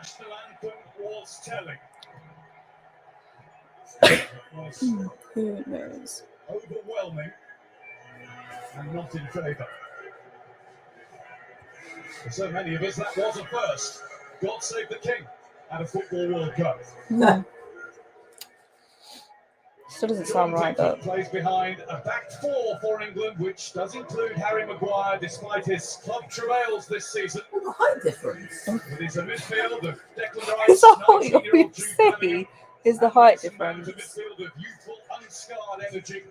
national anthem was telling. Who knows? Overwhelming and not in favour. For so many of us, that was a first. God save the King at a Football World Cup. Still doesn't sound right, though. Plays behind a back four for England, which does include Harry Maguire, despite his club travails this season. What the height difference? But it's a midfield of Declan Rice, It's all 19-year-old you see is the height difference. A midfield of youthful, unscarred energy.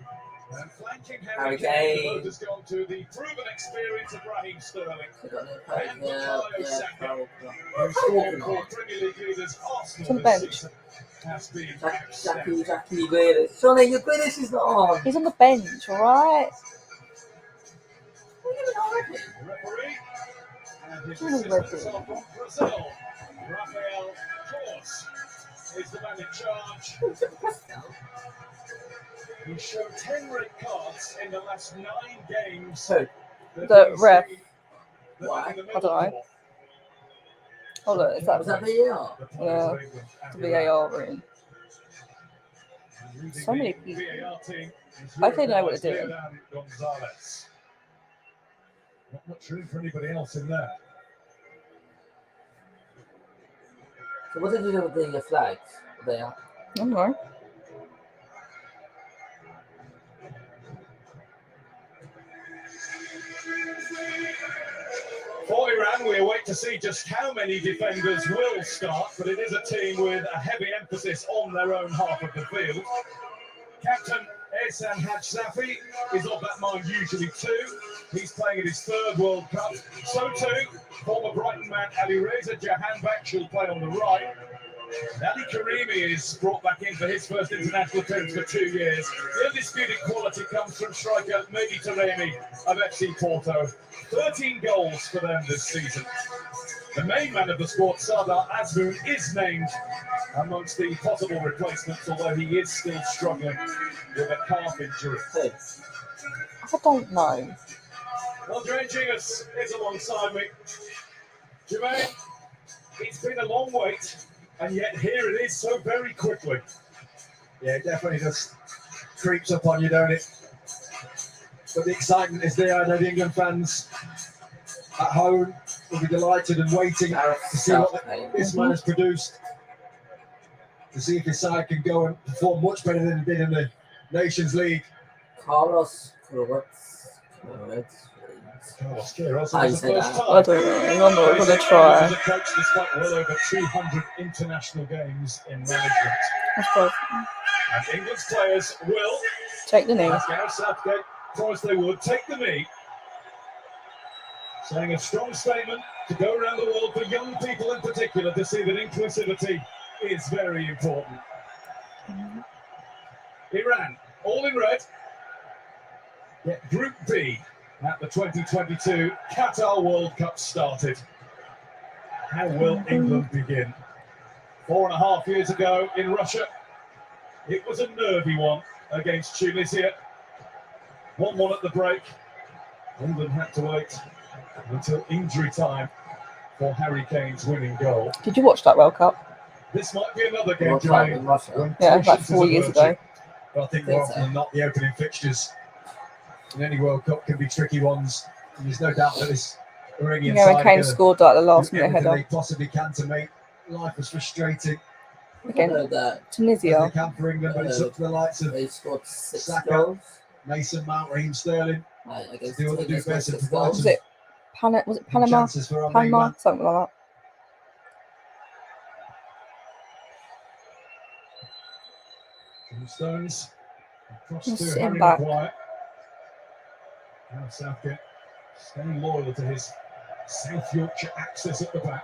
And flanking Harry Harry Kane, Kane. the has gone to the proven experience of Raheem Sterling. And Yeah, Bukayo Saka, yeah. who scored for Premier League leaders Arsenal on the this bench. season, has been outstanding. Jackie Grealish. Johnny, your Grealish is not on. He's on the bench, alright? The referee and his assistants are from Brazil. Rafael Claus is the man in charge. He showed 10 red cards in the last 9 games. Who? The ref. Why? I don't know. Oh look, is that Was that VAR? Yeah, the VAR room. So many people. I think they know what they're doing. Gonzalez. Not much room for anybody else in there. So what did you do with the flags? There. I don't know. For Iran, we await to see just how many defenders will start, but it is a team with a heavy emphasis on their own half of the field. Captain Ehsan Hajsafi is of that mind usually too. He's playing in his 3rd World Cup. So too, former Brighton man Ali Reza Jahanbakhsh will play on the right. Ali Karimi is brought back in for his first international appearance for 2 years. The undisputed quality comes from striker Mehdi Taremi of FC Porto. 13 goals for them this season. The main man of the squad, Sardar Azmoun, is named amongst the possible replacements, although he is still struggling with a calf injury. I don't know. Well, Jermaine Gingas is alongside me. Jermaine, it's been a long wait, and yet here it is so very quickly. Yeah, it definitely just creeps up on you, don't it? But the excitement is there. I know the England fans at home will be delighted and waiting to see what this man has produced. To see if his side can go and perform much better than he did in the Nations League. Carlos Queiroz. Carlos Queiroz I is the first time. I don't know. I'm not going to try. He's a coach despite well over 200 international games in management. I suppose. And England's players will, Take the knee. as Gareth Southgate promised they would, take the knee, saying a strong statement to go around the world for young people in particular to see that inclusivity is very important. Iran, all in red, get Group B at the 2022 Qatar World Cup started. How will England begin? 4.5 years ago in Russia, it was a nervy one against Tunisia. 1-1 at the break. England had to wait until injury time for Harry Kane's winning goal. Did you watch that World Cup? This might be another game, World Cup in Jermaine. Russia. Yeah, like 4 years ago. But I think more often than not, the opening fixtures in any World Cup can be tricky ones. And there's no doubt that this Iranian Yeah, side when Kane are scored like the last do minute everything header they possibly can to make life as frustrating against as they Tunisia. can for England. But it's up to the likes of They scored 6 Saka, goals. Mason Mount, Raheem Sterling. Against Do what they do Tunisia, best and 6 provide goals. Was it was it Panama? chances for our main Panama? man. Something like that. From Stones across Just to sitting Harry back. Maguire. Now Southgate staying loyal to his South Yorkshire access at the back.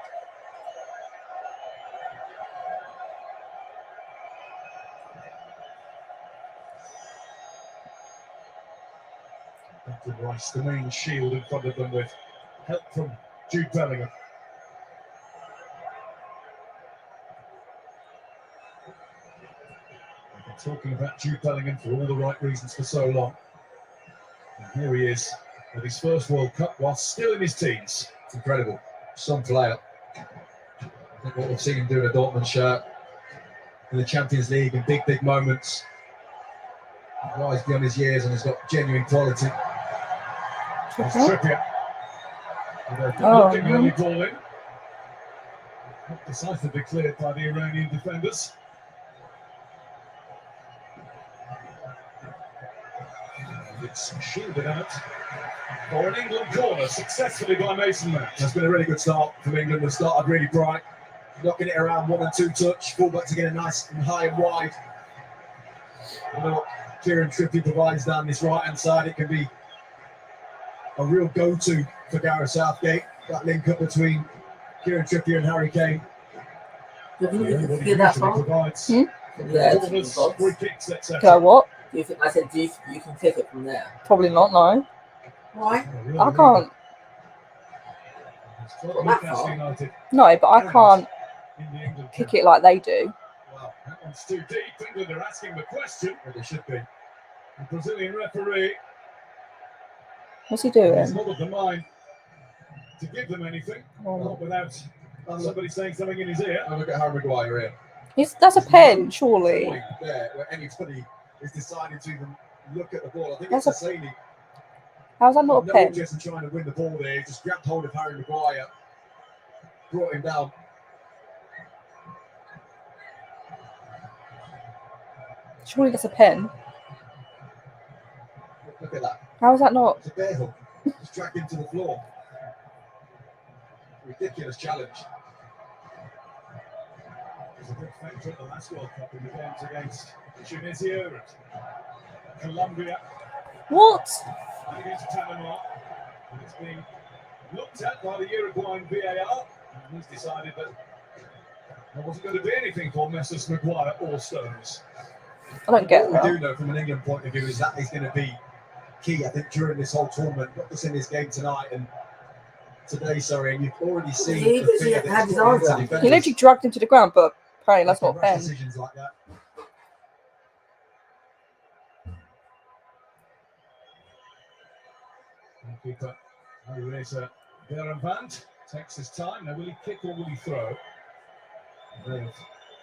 Declan Rice, the main shield in front of them with help from Jude Bellingham. I've been talking about Jude Bellingham for all the right reasons for so long. And here he is with his first World Cup while still in his teens. It's incredible. Some player. I think what we've seen him do in a Dortmund shirt in the Champions League in big moments. Rise beyond his years and has got genuine quality. It's Trippier. Oh, Early ball in. Not decisively cleared by the Iranian defenders. It's shielded out for an England corner, successfully by Mason Mount. That's been a really good start from England. They've started really bright, knocking it around 1 and 2 touch. Fullbacks are getting nice and high and wide. You know what Kieran Trippier provides down this right-hand side. It can be a real go-to for Gareth Southgate. That link up between Kieran Trippier and Harry Kane. Do you think you What can he get that usually far? provides. Yeah, Corners, free kicks, etc. Can I what? Do you think, I said, do you think you can kick it from there? Probably not, no. Why? I can't. Newcastle United No, but I can't in the England kick camp. it like they do. Well, that one's too deep. England are asking the question. Well, they should be. The Brazilian referee What's he is doing? not of the mind to give them anything, not without somebody saying something in his ear. Have a look at Harry Maguire here. That's a pen, surely. Point there where anybody is deciding to even look at the ball. I think That's it's Hosseini. How's that not a No pen? interest in trying to win the ball there. He just grabbed hold of Harry Maguire, brought him down. Surely that's a pen. Look at that. How is that not? It's a bear hook. Just dragged him to the floor. Ridiculous challenge. It was a big factor at the last World Cup in the games against Tunisia and Colombia What? and against Panama. And it's been looked at by the Uruguayan VAR, and he's decided that there wasn't going to be anything for Messrs Maguire or Stones. I don't get What we that. do know from an England point of view is that is going to be key, I think, during this whole tournament, not just in this game tonight and today, sorry, and you've already seen He the fear had that's his brought into arms the out. He literally dragged him to the ground, but apparently that's not a rash pen. decisions like that. Keeper Reza Berenvand takes his time. Now, will he kick or will he throw? They've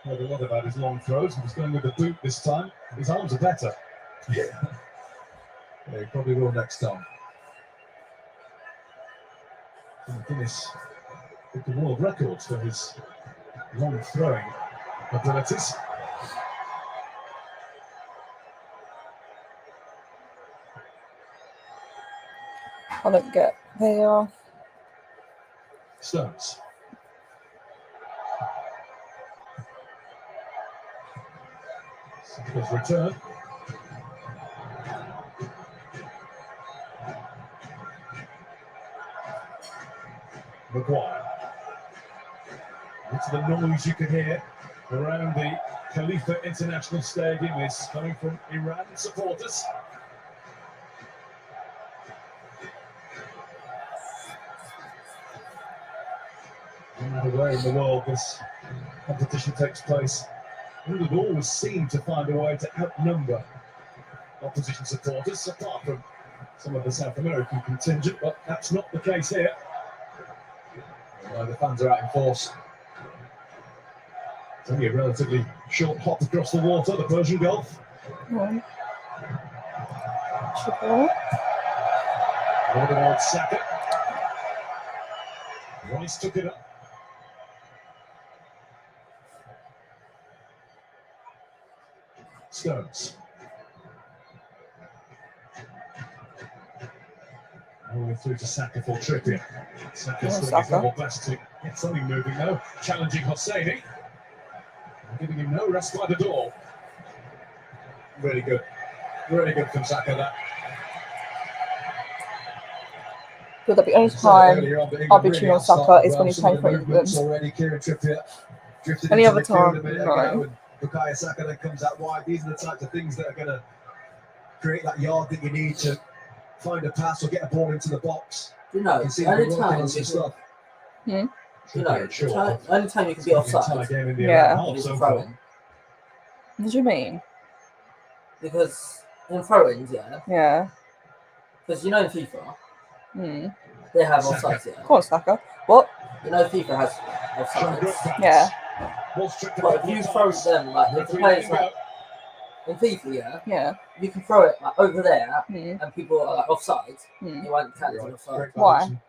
heard a lot about his long throws. He's going with the boot this time. His arms are better. Yeah, he probably will next time. Guinness with the world records for his long throwing abilities. I don't get. They are. Stones. His return. Maguire. It's the noise you can hear around the Khalifa International Stadium is coming from Iran supporters. No matter where in the world this competition takes place, England always seem to find a way to outnumber opposition supporters, apart from some of the South American contingent, but that's not the case here. The fans are out in force. It's only a relatively short hop across the water, the Persian Gulf. Triple. Over towards Saka. Rice took it up. Stones. All the way through to Saka for Trippier. Saka's doing his level best to get something moving though. Challenging Hosseini. Giving him no respite at all. Really good. Really good from Saka, that. But the only time I'll be tuning on Saka is when he's playing for England. Already, Kieran Trippier drifted Any into other midfield time, a minute no. ago, and Bukayo Saka then comes out wide. These are the types of things that are going to create that yard that you need to find a pass or get a ball into the box. You know, You see only them time working on you some can, stuff. you know, only time you can be The offside entire game in the Yeah. Iran half is so in far. throwing. What do you mean? Because in throw-ins, yeah, Yeah. because you know in FIFA, Hmm. they have Saka. offsides, yeah. Come on, Saka. What? You know, FIFA has offsides. Yeah. But if you throw them, like, if the players, like, in FIFA, yeah, Yeah. you can throw it like over there, Hmm. and people are like offside. Hmm. It won't count as Right. offside. Great Why? direction.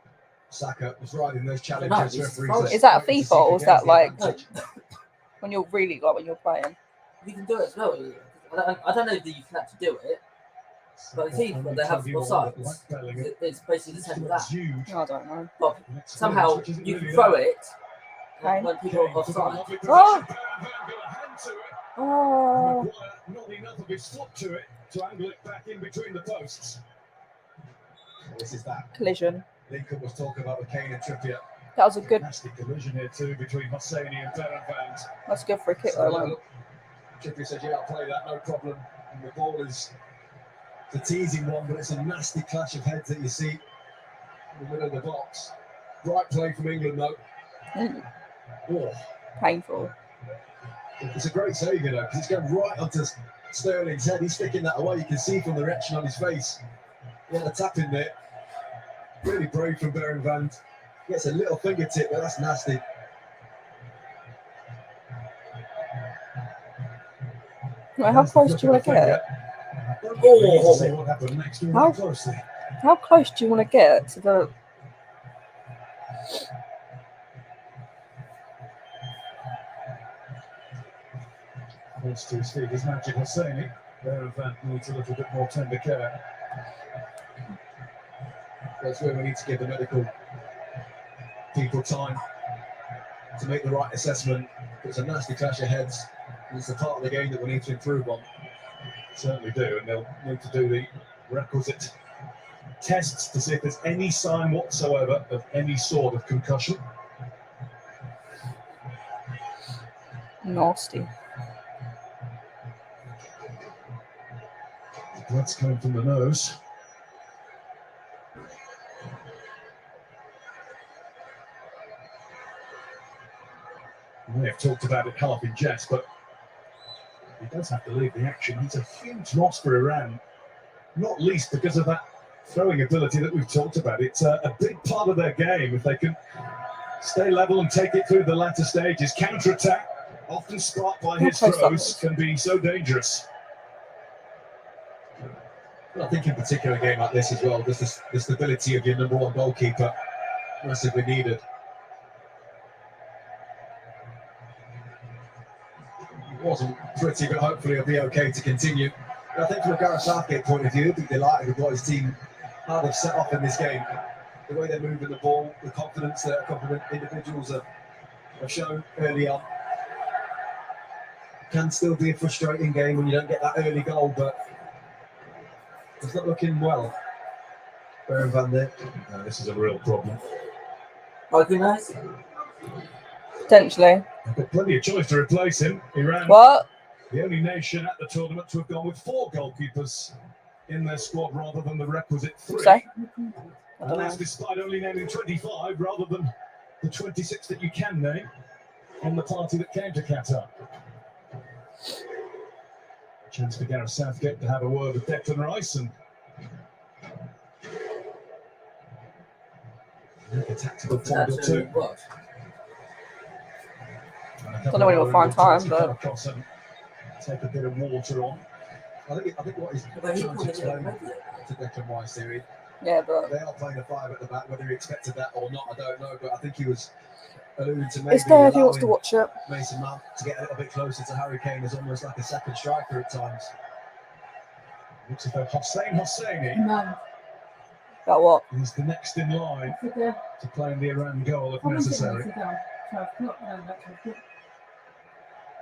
Saka was riding those No, challenges. it's Referees fine. Is that waiting to FIFA see or who is that gains the like advantage. when you're really like when you're playing? You can do it as well. I don't know if you can actually do it, but in FIFA they have offsides. It's basically the same as that. I don't know. But somehow you can throw it Okay. when people are offside. Oh. Oh. Not enough of his foot to it to angle it back in between the posts. This is that Collision. Lincoln was talking about with Kane and Trippier. That was a good. Nasty collision here too between Hosseini and Bergvand. That's a good free kick though. Wasn't it? Trippier said, "Yeah, I'll play that, no problem." And the ball is a teasing one, but it's a nasty clash of heads that you see in the middle of the box. Right play from England, though. Oh, Painful. it's a great save, you know, because it's going right onto Sterling's head. He's sticking that away. You can see from the reaction on his face. He had a tap in there. Really brave from Bergvand. Gets a little fingertip, but that's nasty. Right, how close do you want to get? Oh, see what happened next. How- Closely. How close do you want to get to the? Close to his feet is Magic Hosseini. Bergvand needs a little bit more tender care. That's where we need to give the medical people time to make the right assessment. It's a nasty clash of heads. It's a part of the game that we need to improve on. Certainly do, and they'll need to do the requisite tests to see if there's any sign whatsoever of any sort of concussion. Nasty. The blood's coming from the nose. We may have talked about it half in jest, but he does have to leave the action. He's a huge loss for Iran, not least because of that throwing ability that we've talked about. It's a big part of their game. If they can stay level and take it through the latter stages, counter-attack, often sparked by his throws, can be so dangerous. I think in particular a game like this as well, just the stability of your number one goalkeeper, massively needed. It wasn't pretty, but hopefully it'll be okay to continue. And I think from a Gareth Southgate point of view, he'll be delighted with what his team, how they've set off in this game. The way they're moving the ball, the confidence that a couple of individuals have shown early on. It can still be a frustrating game when you don't get that early goal, but it's not looking well. Bergvand there. This is a real problem. Organise. Potentially. They've got plenty of choice to replace him. Iran, What? the only nation at the tournament to have gone with 4 goalkeepers in their squad rather than the requisite 3. Say? I And don't that's know. despite only naming 25 rather than the 26 that you can name on the party that came to Qatar. Chance for Gareth Southgate to have a word with Declan Rice and make a tactical point or two. What? Don't know when he'll find time, but Across and take a bit of water on. I think what he's But he trying to couldn't explain get it. to Declan Rice here, yeah, but they are playing a 5 at the back. Whether he expected that or not, I don't know. But I think he was alluding to maybe it's there if he wants to allowing watch it. Mason Mount to get a little bit closer to Harry Kane as almost like a second striker at times. Looks as though Hosseini About what? is the next in line to play in the Iran goal if necessary.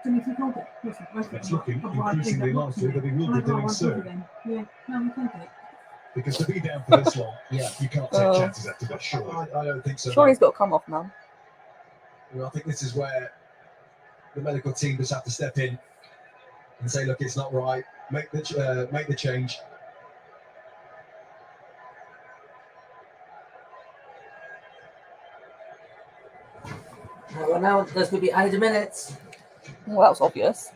It's looking increasingly likely that he will be doing so. Because to be down for this long, you can't take chances after that, surely. I don't think so. Sure, he's got to come off, man. I think this is where the medical team just have to step in and say, look, it's not right. Make the change. Well, now there's going to be 80 minutes. Well, that was obvious.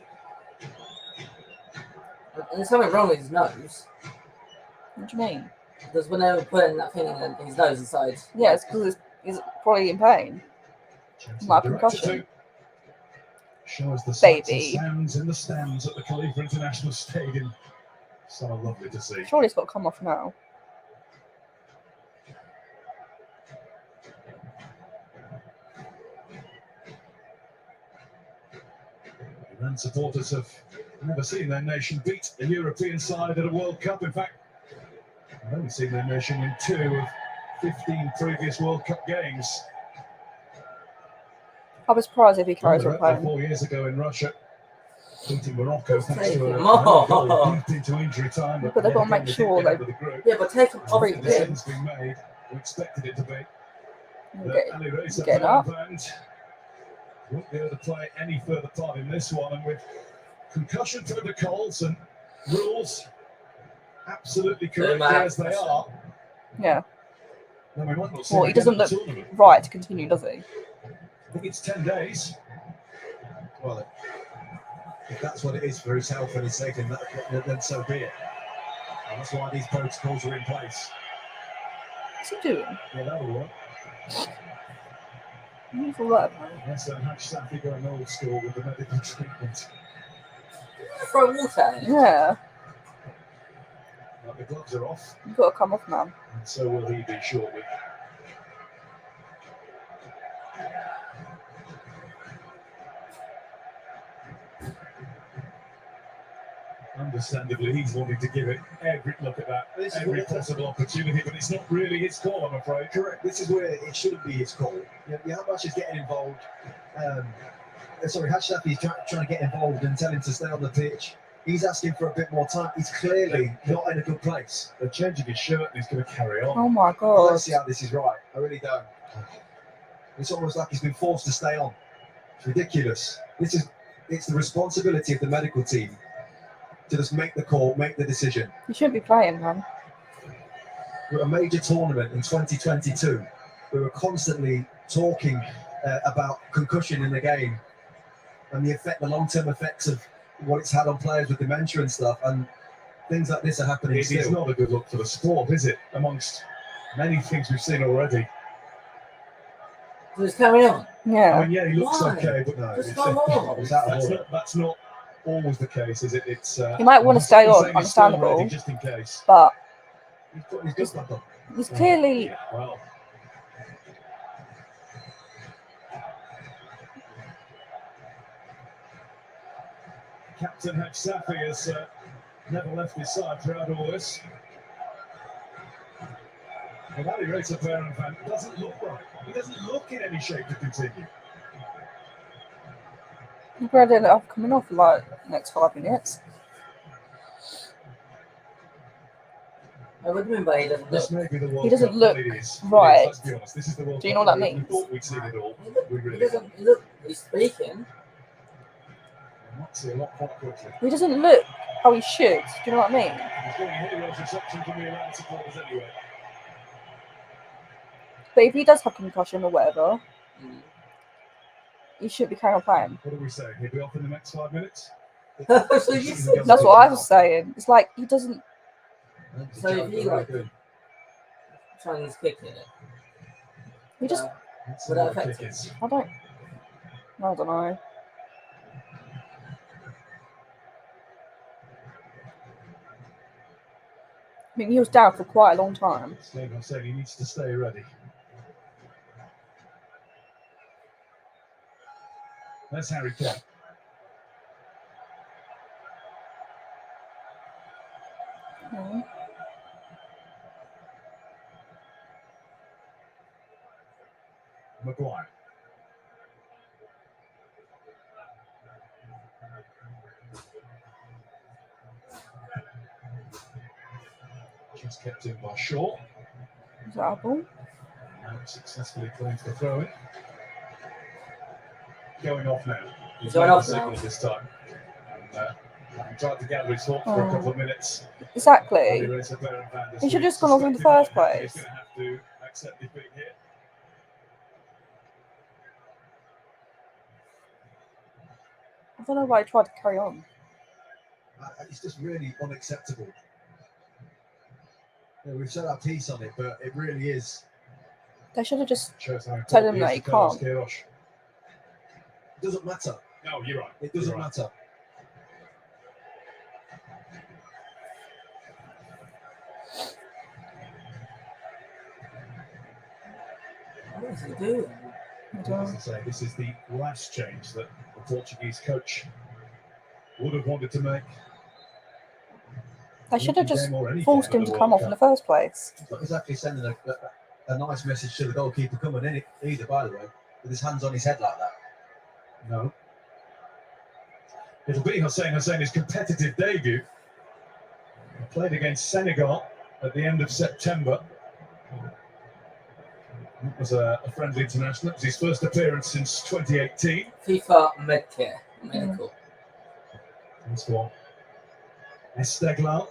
And there's something wrong with his nose. What do you mean? Because when they were putting that thing in his nose inside. Yeah, it's because He's probably in pain. Like concussion. Shows the sights and Baby. sounds in the stands at the Khalifa International Stadium. So lovely to see. Surely it's got to come off now. Iran supporters have never seen their nation beat a European side at a World Cup. In fact, I've only seen their nation win 2 of 15 previous World Cup games. I'll be surprised if he carries on Remember, playing. 4 years ago in Russia, beating Morocco thanks to a More. goal deep into injury time. But they've got to yet make again, sure didn't get they out of the group. Yeah, but take him off Treat him. The decision's been made. We expected it to be. Ali Reza get up. Band won't be able to play any further part in this one, and with concussion protocols and rules absolutely correct as they are, Yeah. then we might not see Well, him he again doesn't at the look tournament. right to continue, does he? I think it's 10 days. Well, if that's what it is for his health and his safety, then so be it. And that's why these protocols are in place. What's he doing? Yeah, that'll work. What's all that about? Yes, and Haj Safi going old school with the medical treatment. Throw water at him. Yeah. But the gloves are off, You've got to come off, man. and so will he be shortly. Understandably, he's wanting to give it every look at that, every possible opportunity, but it's not really his call, I'm afraid. Correct. This is where it shouldn't be his call. Yamash is getting involved. Haj Safi is trying to get involved and tell him to stay on the pitch. He's asking for a bit more time. He's clearly not in a good place. They're changing his shirt and he's going to carry on. Oh my I god. don't see how this is right. I really don't. It's almost like he's been forced to stay on. It's ridiculous. It's the responsibility of the medical team to just make the call, make the decision. You shouldn't be playing, man. We're at a major tournament in 2022. We were constantly talking about concussion in the game and the long-term effects of what it's had on players with dementia and stuff, and things like this are happening It is still. not a good look for the sport, is it? Amongst many things we've seen already. Just carry on. Yeah. I mean, yeah, he looks Why? okay, but no, Just come on. that's not always the case, is it? It's He might want to stay he's on, saying he's still understandable. ready just in case. But He's put his good back on. he's clearly Yeah, well, Captain Haj Safi has never left his side throughout all this. But Ali Reza Van doesn't look right. He doesn't look in any shape to continue. he's ready to coming off for like next 5 minutes. What do you mean by he doesn't This look? may be the World He doesn't Cup, look but it is. right. Let's be honest. This is the World Do you know Cup. what that We means? thought we'd seen it all. We He really doesn't look. He's speaking. We might see a lot quite quickly. He doesn't look how he should. Do you know what I mean? He's getting a hero's reception from the Iran supporters anyway. But if he does have concussion or whatever, Mm. he should be carrying on playing. What are we saying? He'll be off in the next 5 minutes? So you said That's what I was saying. It's like he doesn't. So if he like Chinese kicking it. He just. Let's see Would that what the affect kick him? is. I don't know. I mean, he was down for quite a long time. I'm saying he needs to stay ready. That's Harry Kane. Mm. Maguire. Just kept in by Shaw. Is that a ball? Now successfully claims the throw in. Going off now. He's Going made off the now. signal this time. And he tried to gather his thoughts for a couple of minutes. Exactly. He should have just gone off in the first place. He's going to have to accept defeat here. I don't know why he tried to carry on. It's just really unacceptable. We've said our piece on it, but it really is. They should have just Shows how told him important that it he is to Carlos can't. Queiroz. It doesn't matter. No, you're right. It doesn't You're right. matter. What is he doing? I As don't I know. say, this is the last change that the Portuguese coach would have wanted to make. They should have just Game or any forced game him of to the come World off in the Cup. first place. It's not exactly sending a nice message to the goalkeeper coming in either, by the way, with his hands on his head like that. No. It'll be Husseini's competitive debut. He played against Senegal at the end of September. It was a friendly international. It was his first appearance since 2018. FIFA Medcare. Medical. This one. Esteghlal,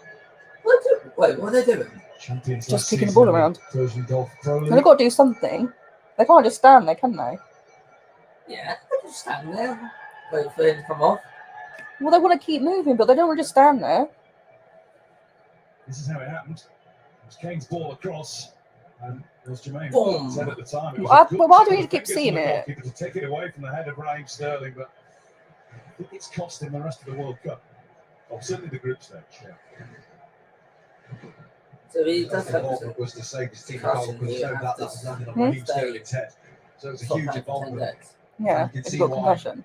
Wait, what are they doing? champions Just last kicking the season ball in around. Persian Gulf Pro They've League. got to do something. They can't just stand there, can they? Yeah, they just stand there. Wait for him to come off. Well, they want to keep moving, but they don't want to just stand there. This is how it happened. It was Kane's ball across, and it was Jermaine Boom. said at the time. It was Why- a good well, why do couple we of keep fingers seeing from the it? goalkeeper to take it away from the head of Raheem Sterling, but I think it's cost him the rest of the World Cup. Or certainly the group stage. Yeah. So he does His have involvement was to save his team a Concussion, goal because you no have doubt to that was landing on Hmm? Raheem Sterling's head. So it was a stop huge that for 10 involvement. days. Yeah, You can it's see got why. concussion.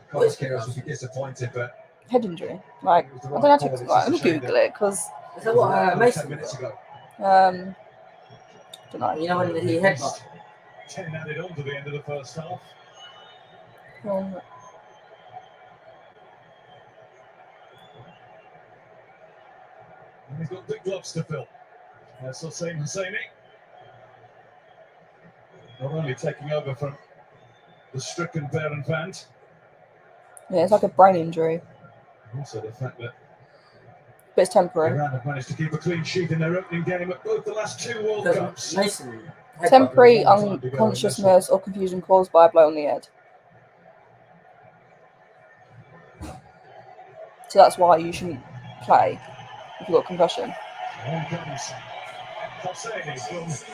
Carlos Queiroz would be disappointed, but Head injury. Like, it was the I don't right know call. how It's to just let a me shame Google that it because Is it that was what the right call 10 Mason minutes got? ago. don't know. You know when he headbutt? 10 added on to the end of the first half. And he's got big gloves to fill. Hussein Husseini. Not only taking over from the stricken Baron Vant, Yeah, it's like a brain injury, also the fact that but it's temporary. Iran have managed to keep a clean sheet in their opening game at both the last two World Because Cups. Mason headbutt. Temporary Long time to go in this unconsciousness or confusion caused by a blow on the head. So that's why you shouldn't play if you've got concussion. On comes Hosseini from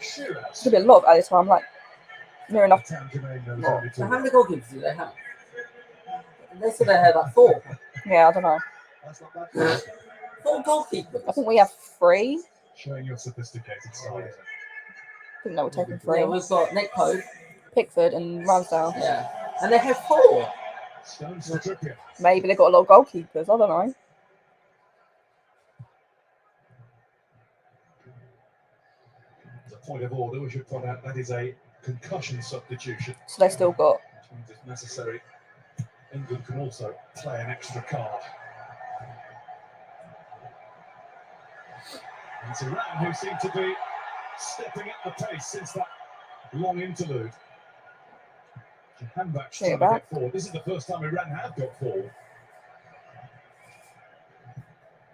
Shiraz. Could be a lot of added time, like near enough. Town Jermaine knows What? only So two. how many goalkeepers do they have? They said they had like 4. Yeah, I don't know. That's not bad. 4 goalkeepers. I think we have 3. Showing your sophisticated side. I think they were taking 3. Yeah, we've got Nick Pope. Pickford and Ramsdale. Yeah. And they have 4. Stones to Trippier. Maybe they got a lot of goalkeepers. I don't know. As a point of order, we should point out that is a concussion substitution, So they still got. which means if necessary, England can also play an extra card. And it's Iran who seem to be stepping up the pace since that long interlude. Handback trying to get forward. This is the first time Iran have got forward.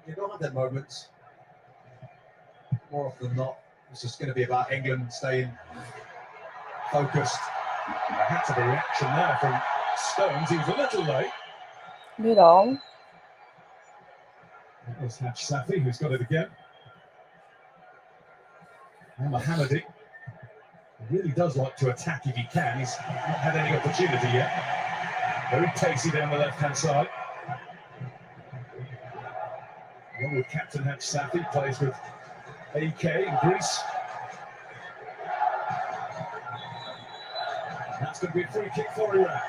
You don't have them moments. More often than not, it's just going to be about England staying focused. There had to be a reaction there from Stones. He was a little late. You know. It was Haj Safi who's got it again. And Mohammadi really does like to attack if he can. He's not had any opportunity yet. Very pacey down the left-hand side. Along with captain Haj Safi, plays with AK in Greece. That's going to be a free kick for Iran.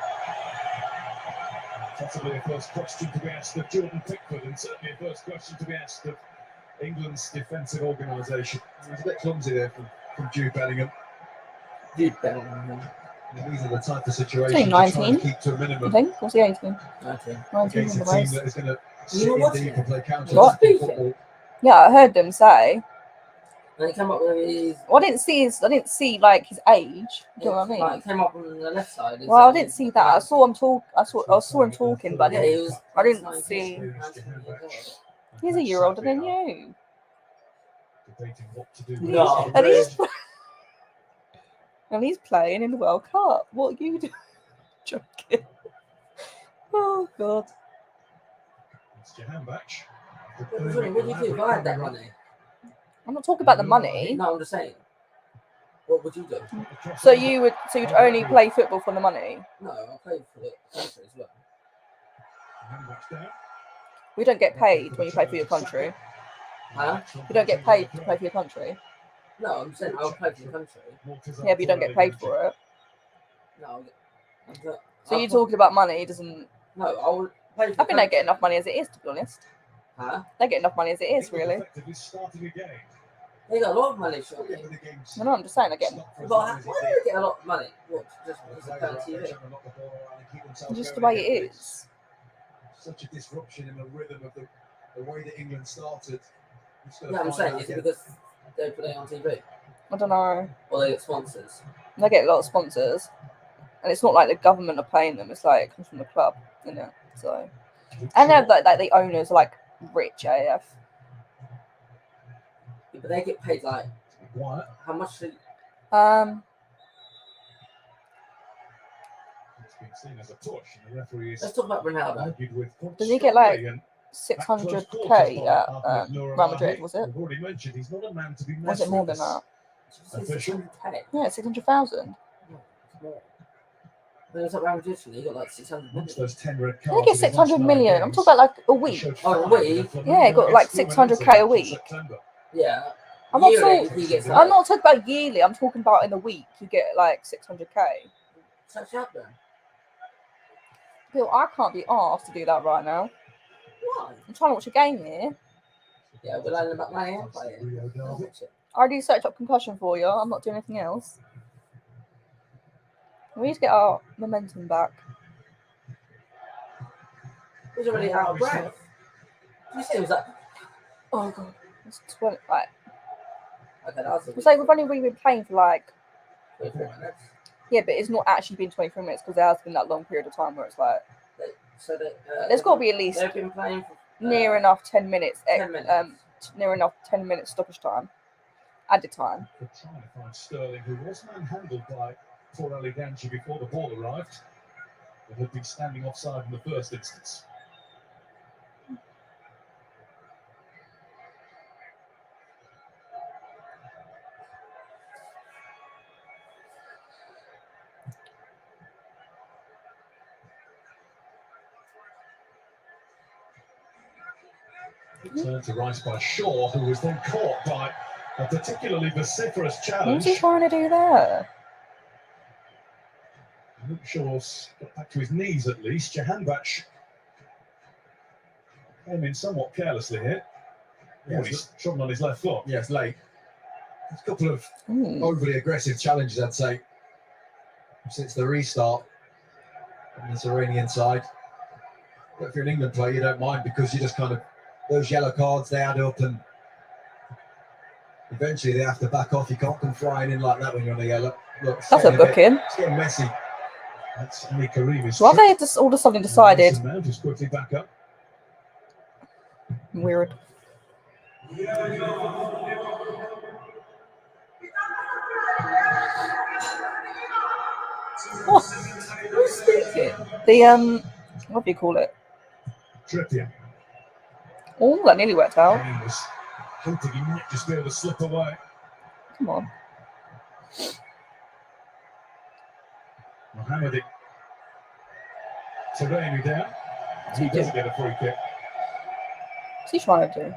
Possibly a first question to be asked of Jordan Pickford, and certainly a first question to be asked of England's defensive organisation. It was a bit clumsy there from Jude Bellingham. Dude, Bellingham. And these are the type of situations Only to try 19, and keep to a I minimum think. What's the 18? 19. 19 against on a the team race. that is going to You sit know in what? deep and play What? counter-attacking football. Yeah, I heard them say. And he came up with his. Well, I didn't see like his age. Do you know what I mean? Like, came up on the left side. Well, I didn't see that. I saw him talk. I saw him talking, but Yeah, I he didn't. was. I didn't 19. see. He's He's a year older than you. Debating what to do. No. And he's and he's playing in the World Cup. What are you doing? Joking. Oh God. It's Jahanbakhsh. What do you do if I had that money? I'm not talking about the money. No, I'm just saying. What would you do? So you'd only play football for the money? No, I'll play for the country as well. We don't get paid when you play for your country. Huh? You don't get paid to play for your country. No, I'm saying I'll play for the country. Yeah, but you don't get paid for it. No, So you're talking about money, doesn't... No, I'll play for I think they get enough money as it is, to be honest. Huh? They get enough money as it is, really. They got a lot of money, surely. No, I'm just saying, they get... But why do they get a lot of money? What, just because they play on TV? Just the way it is. Such a disruption in the rhythm of the way that England started. Yeah, I'm saying, is it because they put it on TV? I don't know. Or they get sponsors? They get a lot of sponsors. And it's not like the government are paying them. It's like, it comes from the club, isn't it? So... And they're like the owners are like rich AF. Yeah, but they get paid like What? how much? It's been seen as a push, and the referee is Let's talk about Ronaldo. argued with quite Does he get, like, strongly, and 600k at Real Madrid, was it? I've already mentioned he's not a man to be Was messed it more with. than that? Official. Yeah, 600,000. When it was at Real Madrid, he got like 600 Once million. those 10 red I cards think it's in his 600 last 9 million. I'm games, talking about like a he week. showed Oh, a fire week? for Yeah, he got like against 600k a Fluminense in week. September. Yeah. I'm not Yearly, talking. he gets I'm like, not talking about yearly. I'm talking about in a week. You get like 600k. touch up then. Bill, I can't be asked to do that right now. Why? I'm trying to watch a game here. Yeah, we're learning about money and That's the playing. Rio derby. I already searched up concussion for you. I'm not doing anything else. We need to get our momentum back. He's already out of breath. Did you see it was like, Oh god, it's 20. Right. okay, that was a It's like we've only really been playing for like 24 minutes. yeah, but it's not actually been 23 minutes because there has been that long period of time where it's like So that, there's got to be at least they've been playing for near enough 10 minutes. 10 minutes. Near enough 10 minutes stoppage time, added time. They're trying to find Sterling, who was manhandled by poor Ali Ganji before the ball arrived, but had been standing offside in the first instance. Turn to Rice by Shaw, who was then caught by a particularly vociferous What's challenge. he trying to do there? Luke Shaw's got back to his knees at least. Jahanbach came in somewhat carelessly here. Yeah, He's trodden on his left foot. Yeah, it's late. There's a couple of Ooh. overly aggressive challenges, I'd say, since the restart on this Iranian side. But if you're an England player, you don't mind because you just kind of, those yellow cards, they add up and eventually they have to back off. You can't come flying in like that when you're on a yellow. Look, it's That's a getting booking. It's getting messy. That's Ali Karimi's Why have they just all of a sudden decided? Mason Mount is quickly back up. Weird. What? Who's speaking? The what do you call it? Trippier. Oh, that nearly worked out. He was hoping he might just be able to slip away. Come on. Mohammedi. Taremi down. He doesn't get a free kick. What's he trying to do?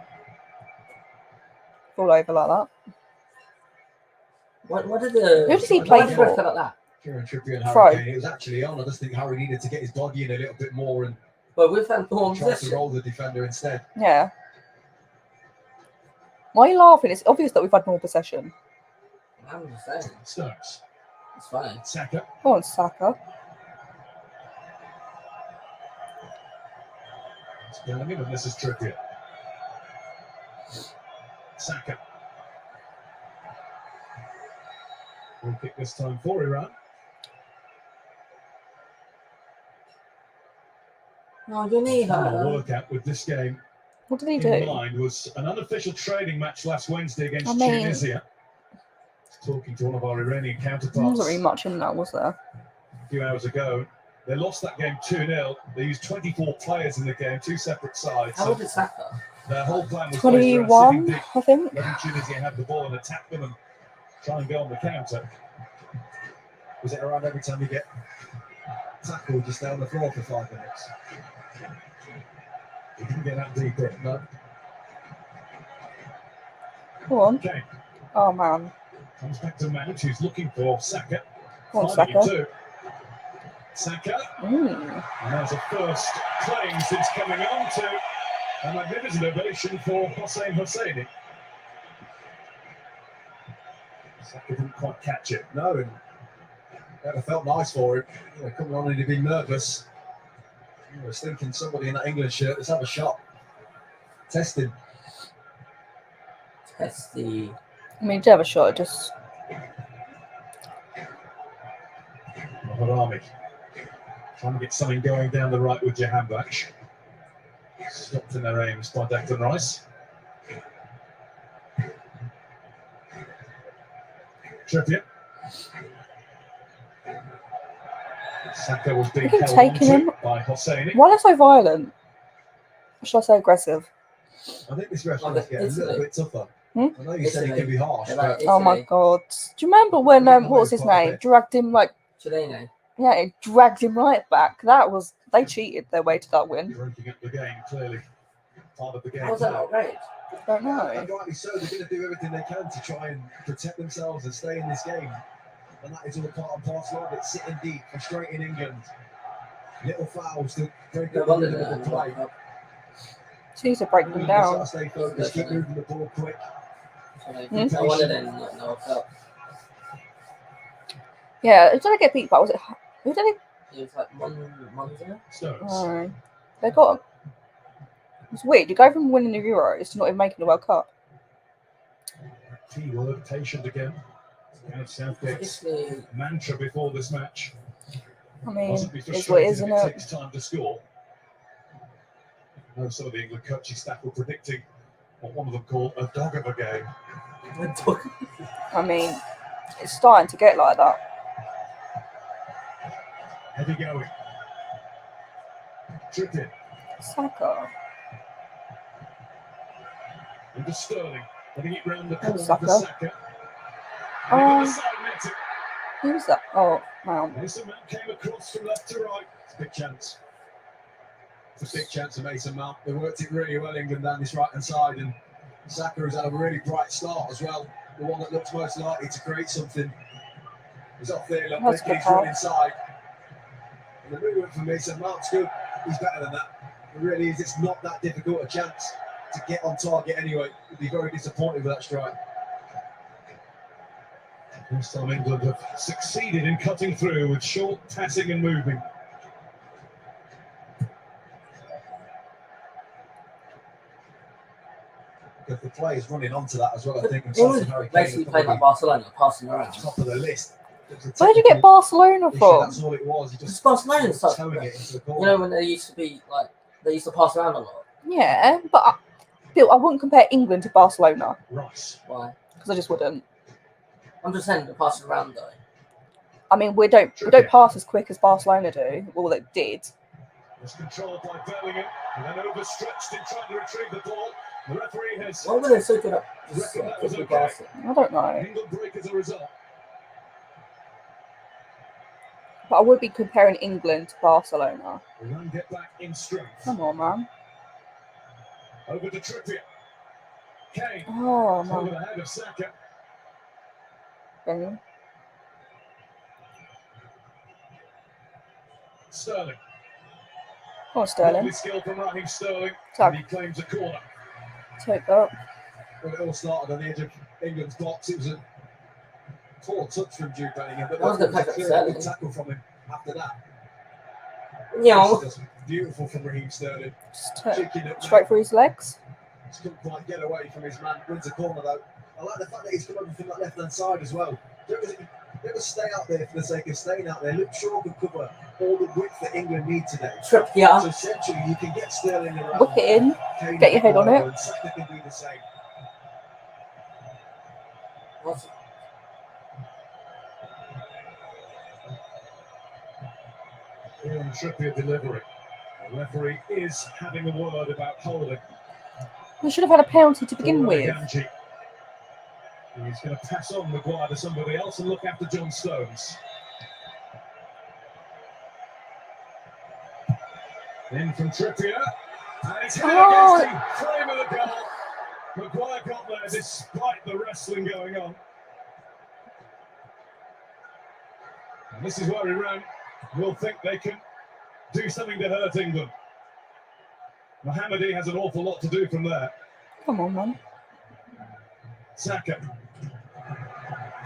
Fall over like that. What did the... Who does he why play did the ref for? go like that? Kieran Trippier and Throw. Harry Kane, it was actually on. I just think Harry needed to get his body in a little bit more and But we've had more try to possession. roll the defender instead. Yeah. Why are you laughing? It's obvious that we've had more possession. I'm just saying. Stones. It's funny. Saka. Go on, Saka. It's Bellingham, and this is Trippier. Saka. Free kick this time for Iran. Oh, you need Our her. workout with this game What did he in do? mind was an unofficial training match last Wednesday against I mean- Tunisia. Talking to one of our Iranian There counterparts wasn't really much in that, was there? a few hours ago. They lost that game 2-0. They used 24 players in the game, two separate sides. How So old is Saka? their whole plan was based around sitting 21, deep, I think. letting Tunisia have the ball and attack them and try and go on the counter. Was it around every time you get tackled, you stay on the floor for 5 minutes? He didn't get that deep in. No. Go on. Okay, Oh, man. comes back to Mount, who's looking for Saka. Go on, Finding him Saka. too. Saka, Mm. and there's a first claim since coming on to a magnificent ovation for Hossein Hosseini. Saka didn't quite catch it. No, and it felt nice for him. You know, coming on and he'd been nervous. I was thinking somebody in that England shirt, let's have a shot. Testing. Testy. I mean, do you have a shot? Just Harami trying to get something going down the right with Jahanbakhsh. Stopped in their aims by Declan Rice. Trippier. Saka was being Look at held taking onto him. by Hosseini. why are they so violent? Or should I say aggressive? I think this referee's getting a little bit tougher. Hmm? I know you said he can be harsh, Yeah, like but Oh my Italy. god! Do you remember when what was his Quite a name? bit. Dragged him like Chilene. yeah, it dragged him right back. They cheated their way to that win. Breaking up the game, clearly. Part of the game. How was that not great? Don't and know. rightly so, they're going to do everything they can to try and protect themselves and stay in this game. And that is all part and parcel of it. Sitting deep, frustrating England. Little fouls to break No up the wonder rhythm of the play. She needs to break them England just down. gotta stay focused, keep moving the ball quick. I wonder then not know about. Yeah, who did they get beat by? Was it who did they? It was like Monza. Stones. Oh, they got. It's weird. You go from winning the Euros to not even making the World Cup. Key word, patient again. Gareth Southgate's Italy. mantra before this match. I mean, Mustn't be it's what it frustrated is, if isn't it it? takes time to score. I know some of the England coaching staff were predicting what one of them called a dog of a game. I mean, it's starting to get like that. Heavy going. Trippier Saka. into Sterling. Letting it round the corner Saka. for Saka. And he got Oh, the side net. who's that? Oh, man. Mason Mount came across from left to right. It's a big chance. It's a big chance of Mason Mount. They worked it really well, England, down this right-hand side. And Saka has had a really bright start as well. The one that looks most likely to create something. He's off there, look, That's making good his run pass. inside. And the movement for Mason Mount's good. He's better than that. It really is. It's not that difficult a chance to get on target anyway. He'd be very disappointed with that strike. This time England have succeeded in cutting through with short passing and moving. Because the players running onto that as well, I think. And It was something Harry Kane basically is playing like probably Barcelona, passing around. top of the list. It was a Where did you get technical Barcelona issue, from? That's all it was. He Because just Barcelona such. towing it into the You corner. know when they used to be like they used to pass around a lot. Yeah, but Bill, I wouldn't compare England to Barcelona Rice. Why? because I just wouldn't. I'm just saying they're passing around though. I mean, we don't pass as quick as Barcelona do. Well, it did. Was controlled by Bellingham and then overstretched in trying to retrieve the ball. The referee has Why were they so good at just Reckon that was quickly okay. passing? I don't know, England break as a result. but I would be comparing England to Barcelona. Iran get back in strength. Come on, man. Over to Trippier. Kane Oh over man. the head of Saka. Bellingham. Sterling. Come on, Sterling. Lovely skill from Raheem Sterling. Tag. And he claims a corner. Take that. When it all started on the edge of England's box, it was a poor touch from Jude Bellingham, but That was there good was a tackle, clear Sterling. good tackle from him after that. Yeah. This is beautiful from Raheem Sterling. Just Cheeking up straight through his legs. Just couldn't quite get away from his man. Wins a corner though. I like the fact that he's come over from that left-hand side as well. Don't just stay out there for the sake of staying out there. Luke Shaw can cover all the width that England need today. So Trippier. essentially, you can get Sterling around. Whip it in. Kane Get your head on it. and Saka can do the same. What's- Kieran Trippier delivery. The referee is having a word about holding. We should have had a penalty to begin for with. Ganji. He's going to pass on Maguire to somebody else and look after John Stones. In from Trippier. And it's hit against the frame of the goal. Maguire got there despite the wrestling going on. And this is where Iran will think they can do something to hurt England. Mohammadi has an awful lot to do from there. Come on, man. Saka.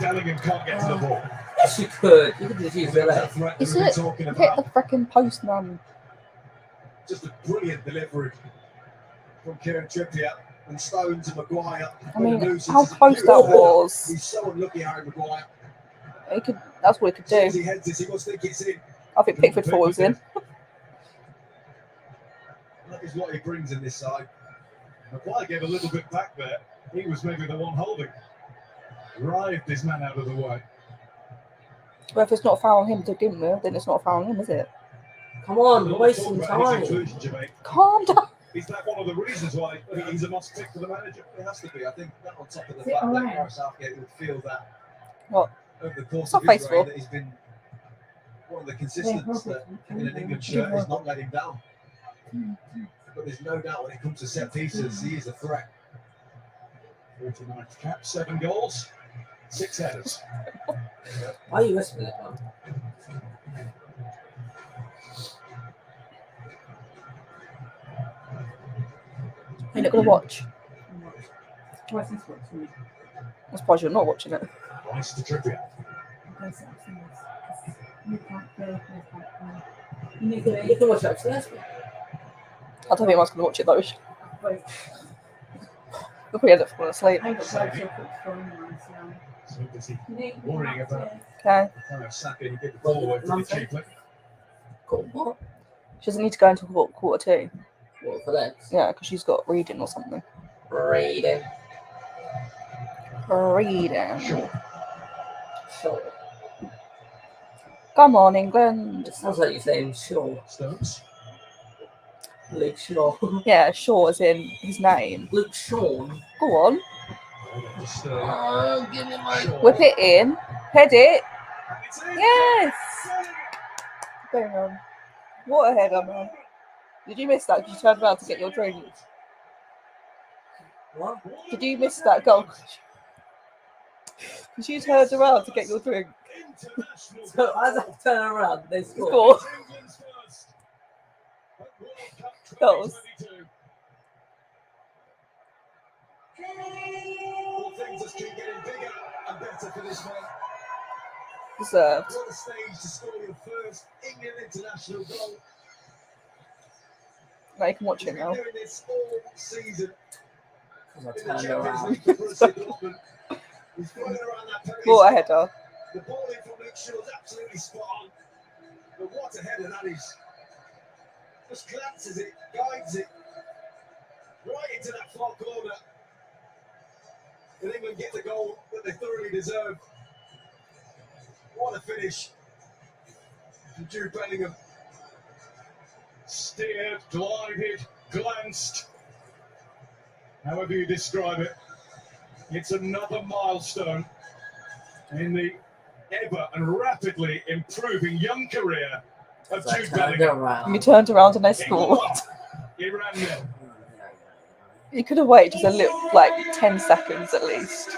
Bellingham can't get to the ball. Yes, you could. You could just use the left. Is it? Talking Hit about the freaking post, man. just a brilliant delivery from Kieran Trippier and Stones and Maguire. I mean, how close that was. He's so unlucky, Harry Maguire. He could. That's what he could As do. he heads this, he must think it's in. I think Pickford falls in. That is what he brings in this side. Maguire gave a little bit back there. He was maybe the one holding. Writhed his man out of the way. Well, if it's not fouling him to begin with, then it's not fouling him, is it? Come on, we're Talk wasting about his time. inclusion, Jermaine. Calm down. Is that one of the reasons why he's a must pick for the manager? It has to be. I think that on top of the Is it fact that alright? Gareth Southgate would feel that What? over the course It's of not his faithful. reign that he's been one of the consistents that in an England shirt has not let him down. But there's no doubt when it comes to set pieces, he is a threat. 49th cap, 7 goals, 6 headers. Why are you whispering it, man? You're not going to watch. What's this one for me? I'm surprised you're not watching it. Nice to Trippier. Because I've seen this. You can't play. You can watch it actually. That's I don't think anyone's going to watch it though. Wait, You'll probably end up falling asleep. I got quite a quick phone on, so. So busy worrying about Okay. Saka. He get the ball away pretty cheaply. cool. What? She doesn't need to go until quarter 2. What for that? Yeah, because she's got reading or something. Reading. Reading. Sure. Come on, England. It sounds like you're saying sure. Stones. Luke Shaw. Yeah, Shaw is in his name. Luke Shawn. Go on. Just, Give me my. Whip it in. Head it. It's in. Yes. Going on. What a header, man. Did you miss that? Did you turn around to get your drink? What? Did you miss that goal? Because you turned around to get your drink. International So as I turn around, they score. Score. England's first at World Cup Goals. 2022. All things just keep getting bigger and better for this man. Deserved. What a stage to score your first England international goal. Now you can watch He's it been now. doing this all season Because I in the turned Champions around. League for Borussia Dortmund. He's floating around that penalty What a spot. header. The ball in from Luke Shaw is absolutely spot on. But what a header that is. Just glances it, guides it right into that far corner. And England get the goal that they thoroughly deserve. What a finish from Jude Bellingham. Steered, glided, glanced. However you describe it, it's another milestone in the ever and rapidly improving young career of So I Jude turned Bellingham. around. You turned around and they scored. Iran nil. You could have waited just a little, like 10 seconds at least.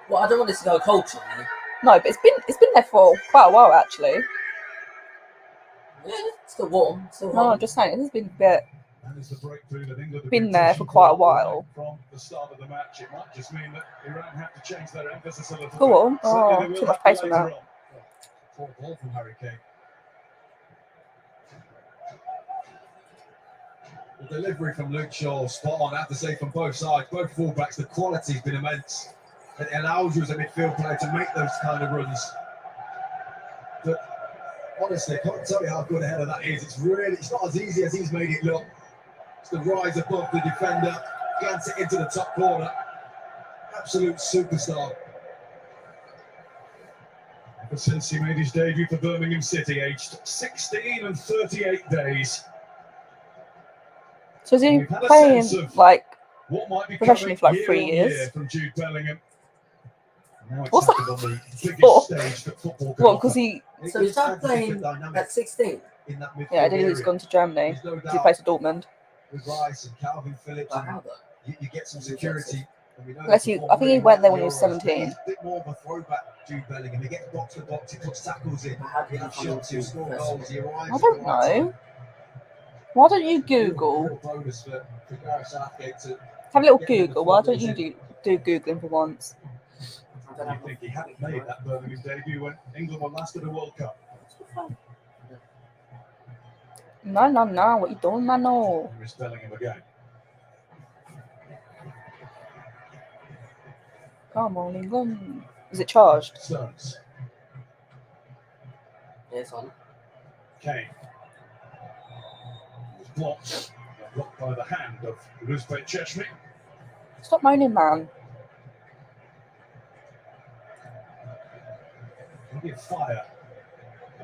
Well, I don't want this to go culture. No, but it's been there for quite a while actually. Yeah, it's still warm. Still No, I'm hot. just saying it has been a bit. That is the breakthrough that England have Been there for pushing quite a for while. From the start of the match, it might just mean that Iran have to change their emphasis a little bit. Go on. Certainly Oh, they will too much have pace to on later that. on. Poor ball from Harry Kane. The delivery from Luke Shaw, spot on, I have to say, from both sides, both fullbacks, the quality's been immense. It allows you as a midfield player to make those kind of runs. But honestly, I can't tell you how good a header that is. It's not as easy as he's made it look. It's the rise above the defender, glance it into the top corner. Absolute superstar. Ever since he made his debut for Birmingham City, aged 16 and 38 days. So is he We've had a playing sense of like what might be Professionally for like coming 3 year on years. year from Jude Bellingham. Now it's What's that? happened on the biggest For? stage that football can What? offer. Because he, So he started playing at 16. in that midfield yeah, I did. He's area. gone to Germany. There's no He doubt plays for Dortmund. with Rice and Calvin Phillips, But and how though? you get some security. And we know Unless they he- perform I think he really went there well when at he was Euros, but 17. He's a bit more of a throwback, Jude Bellingham. He gets box to box, he puts tackles in, But how did he he has come shots, he into score the goals, he arrives I at the don't right know. time. Why don't you Real Google? bonus for Gareth Southgate to Have a little get him in the Google. Why don't formation. you do Googling for once? I don't You know. think he hadn't made that Birmingham debut when England were last at a World Cup? No. What you doing, man? No. Here's Bellingham again. Come on, England. Is it charged? Stones. Yeah, it's on. Kane. Was blocked. Blocked by the hand of Rusbek Cheshmi. Stop moaning, man. Plenty of fire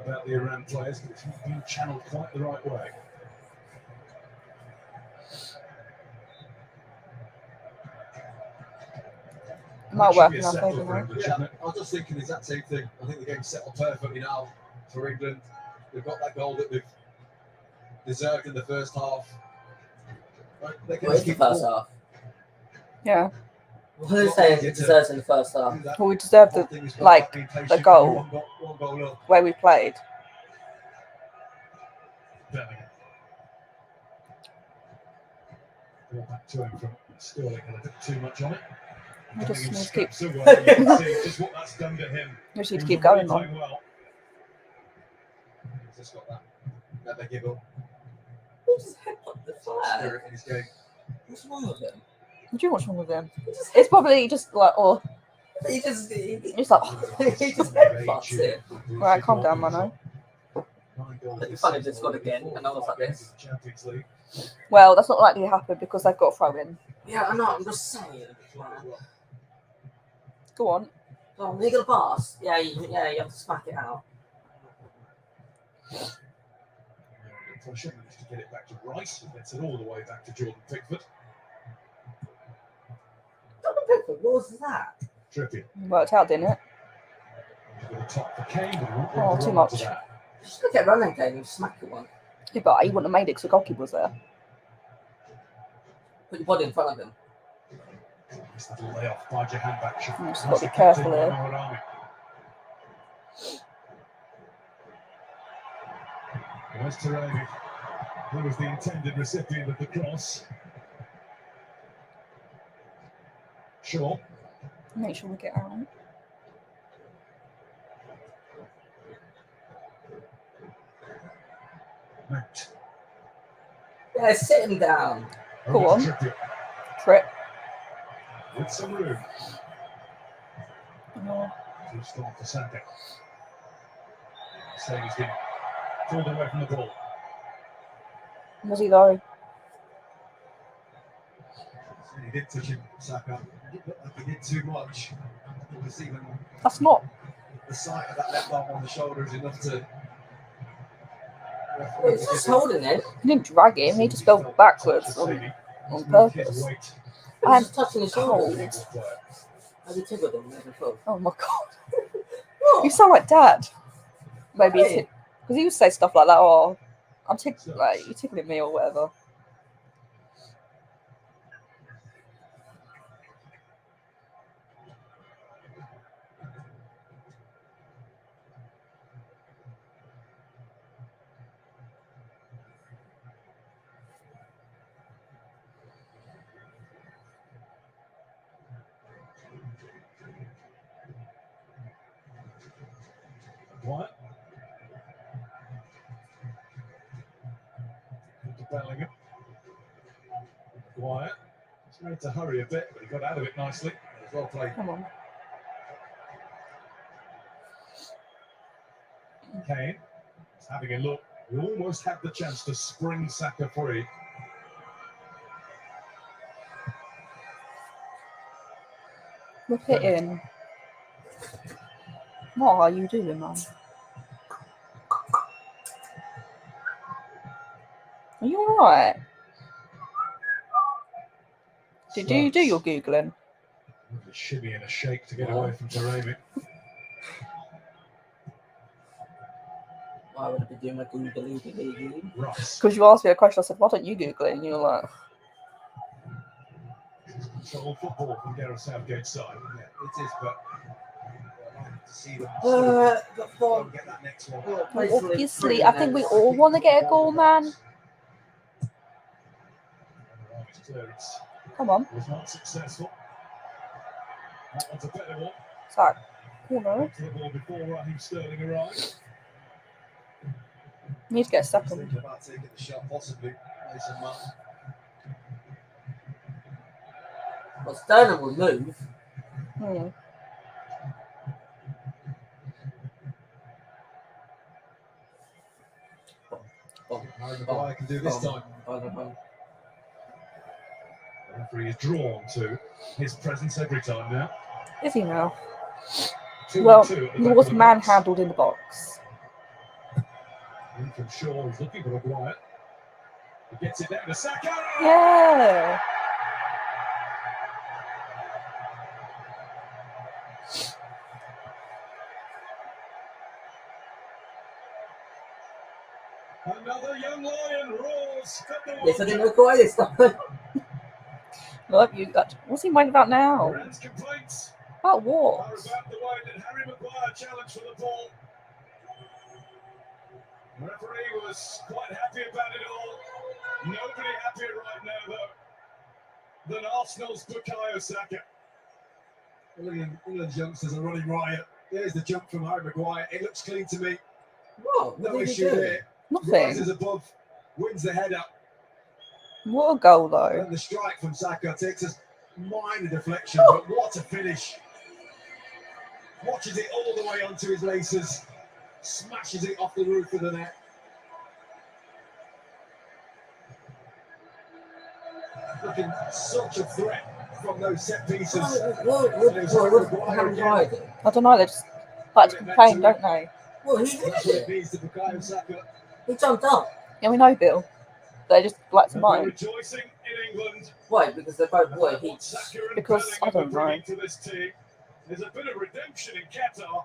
about the Iran players, but it's not been channeled quite the right way. It might That should work be a in our settle favour for now. England, Yeah, shouldn't it? I was just thinking the exact same thing. I think the game's settled perfectly now for England. They've got that goal that they've deserved in the first half. Right, they can What is just the keep first ball. half? Yeah. What are they saying it deserves in the first half? Do that. Well, we deserved Whole the thing is like being patient, the goal. one goal up. way we played. Bellingham. Ball back to him from Sterling, and a bit too much on it. We just Bellingham need to keep. scraps away. You can see just what that's done to him. We just need to He keep was really going on. playing well. He's just got that. Never give up. He just headbutt the flag. Spirit in his game. What's wrong with him? What do you watch wrong with him? It's probably just like, oh, He just it's like, he just headbutts it. right, calm down, Mano. It'd be funny if they scored again and I was like this. Champions League. Well, that's not likely to happen because they've got a throw in. Yeah, I know. I'm just saying. Man. Go on. Oh, you got a pass? Yeah, you have to smack it out. Pressure managed to get it back to Rice, who gets it all the way back to Jordan Pickford. Jordan Pickford, what was that? Trippier. Worked out, didn't it? With a top for Kane, but he won't Oh, run too to much. that. Just look at running game and smack it one. Yeah, but he wouldn't have made it because the goalkeeper was there. Put your body in front of him. Nice little layoff by Jahanbakhsh. Just got to be careful here. Where's Taremi? Who was the intended recipient of the cross? Shaw. Make sure we get out. Mount. Yeah, sit him down. Go Over to on. Trippier. Trip. With some room. Oh, Too strong for Saka. Saying he's been pulled away from the ball. was he though? He did touch him, Saka. It looked like he did too much. It was even That's not. the sight of that left arm on the shoulder is enough to. He's just holding it. He didn't drag him. He just fell backwards on purpose. He's And just touching his cold. shoulder. Have you tickled him? Oh my god. You sound like Dad. Maybe Why? because he would say stuff like that. Oh, I'm like you tickling me or whatever. What? To Bellingham. Quiet. He's made to hurry a bit, but he got out of it nicely. It was well played. Come on. Kane is having a look. He almost had the chance to spring Saka free. Whip it in. What are you doing, man? Are you alright? Did you do your Googling? A shimmy and a shake to get away from Taremi. Why would I be doing my Googling? Rice. Because you asked me a question, I said, why don't you Google it? And you were like, Control football from Gareth Southgate's side. Yeah, it is, but I'd like to see them Got four. get that next one. well, obviously, I think we all want to get a goal, man. Clearance Come on. was not successful. That one's a better one. Sorry. Corner. To the ball before Raheem Sterling arrived. Need to get a Thinking second. about taking the shot, possibly. Mason Mount. Well, Sterling will move. Hmm. Harry Maguire can do this time. The referee is drawn to his presence every time now. Is he now? 2-2 Well, at the he back was of the box. manhandled in the box. In from Shaw, he's looking for Maguire. He gets it down to Saka. Yeah. Another young lion roars. Yes, I didn't know this time. Look, you got. What's he mind about now? Rans complaints About are what? about the way that Harry Maguire challenged for the ball. The referee was quite happy about it all. Nobody happier right now, though, than Arsenal's Bukayo Saka. Well, England's youngsters are running riot. There's the jump from Harry Maguire. It looks clean to me. What? No What did he issue do? there. Nothing. Rises above, wins the header. What a goal, though. And the strike from Saka takes a minor deflection, but what a finish. Watches it all the way onto his laces. Smashes it off the roof of the net. Looking such a threat from those set pieces. What happened to Ryder? I don't know. They just like to complain, don't they? Well, he That's what it means to Bukayo Saka. He jumped up. Yeah, we know, Bill. They just like to And we're moan. rejoicing in England. Why? Because they're both What white. Saka and Because, I Bellingham are don't know. bringing to this team. There's a bit of redemption in Qatar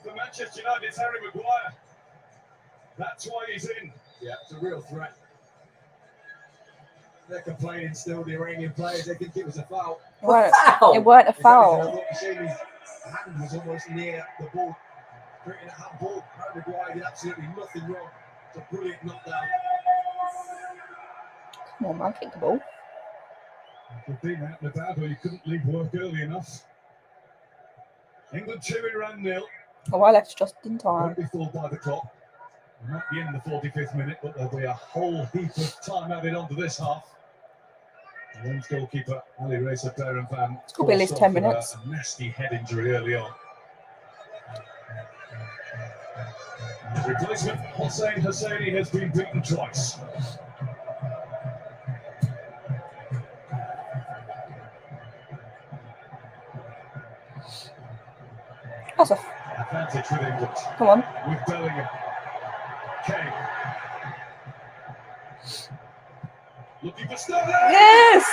for Manchester United's Harry Maguire. That's why he's in. Yeah, it's a real threat. They're complaining still, the Iranian players. They think it was a foul. It weren't, Foul! it weren't a If anything, I foul. thought Husseini's hand was almost near the ball. Creating a handball. Harry Maguire did absolutely nothing wrong. It's a brilliant knockdown. Come on, man, kick the ball. You've been out and about, or you couldn't leave work early enough. England 2, Iran 0. Oh, I left just in time. Won't be fooled by the clock. We might be in the 45th minute, but there'll be a whole heap of time added onto this half. The Rams goalkeeper Ali Reza Berenfan Could be at least 10 minutes. A nasty head injury early on. His replacement, Hossein Hosseini, has been beaten twice. That's a. Advantage with England. Come on. With Bellingham. Kane. Looking for Sterling. Yes!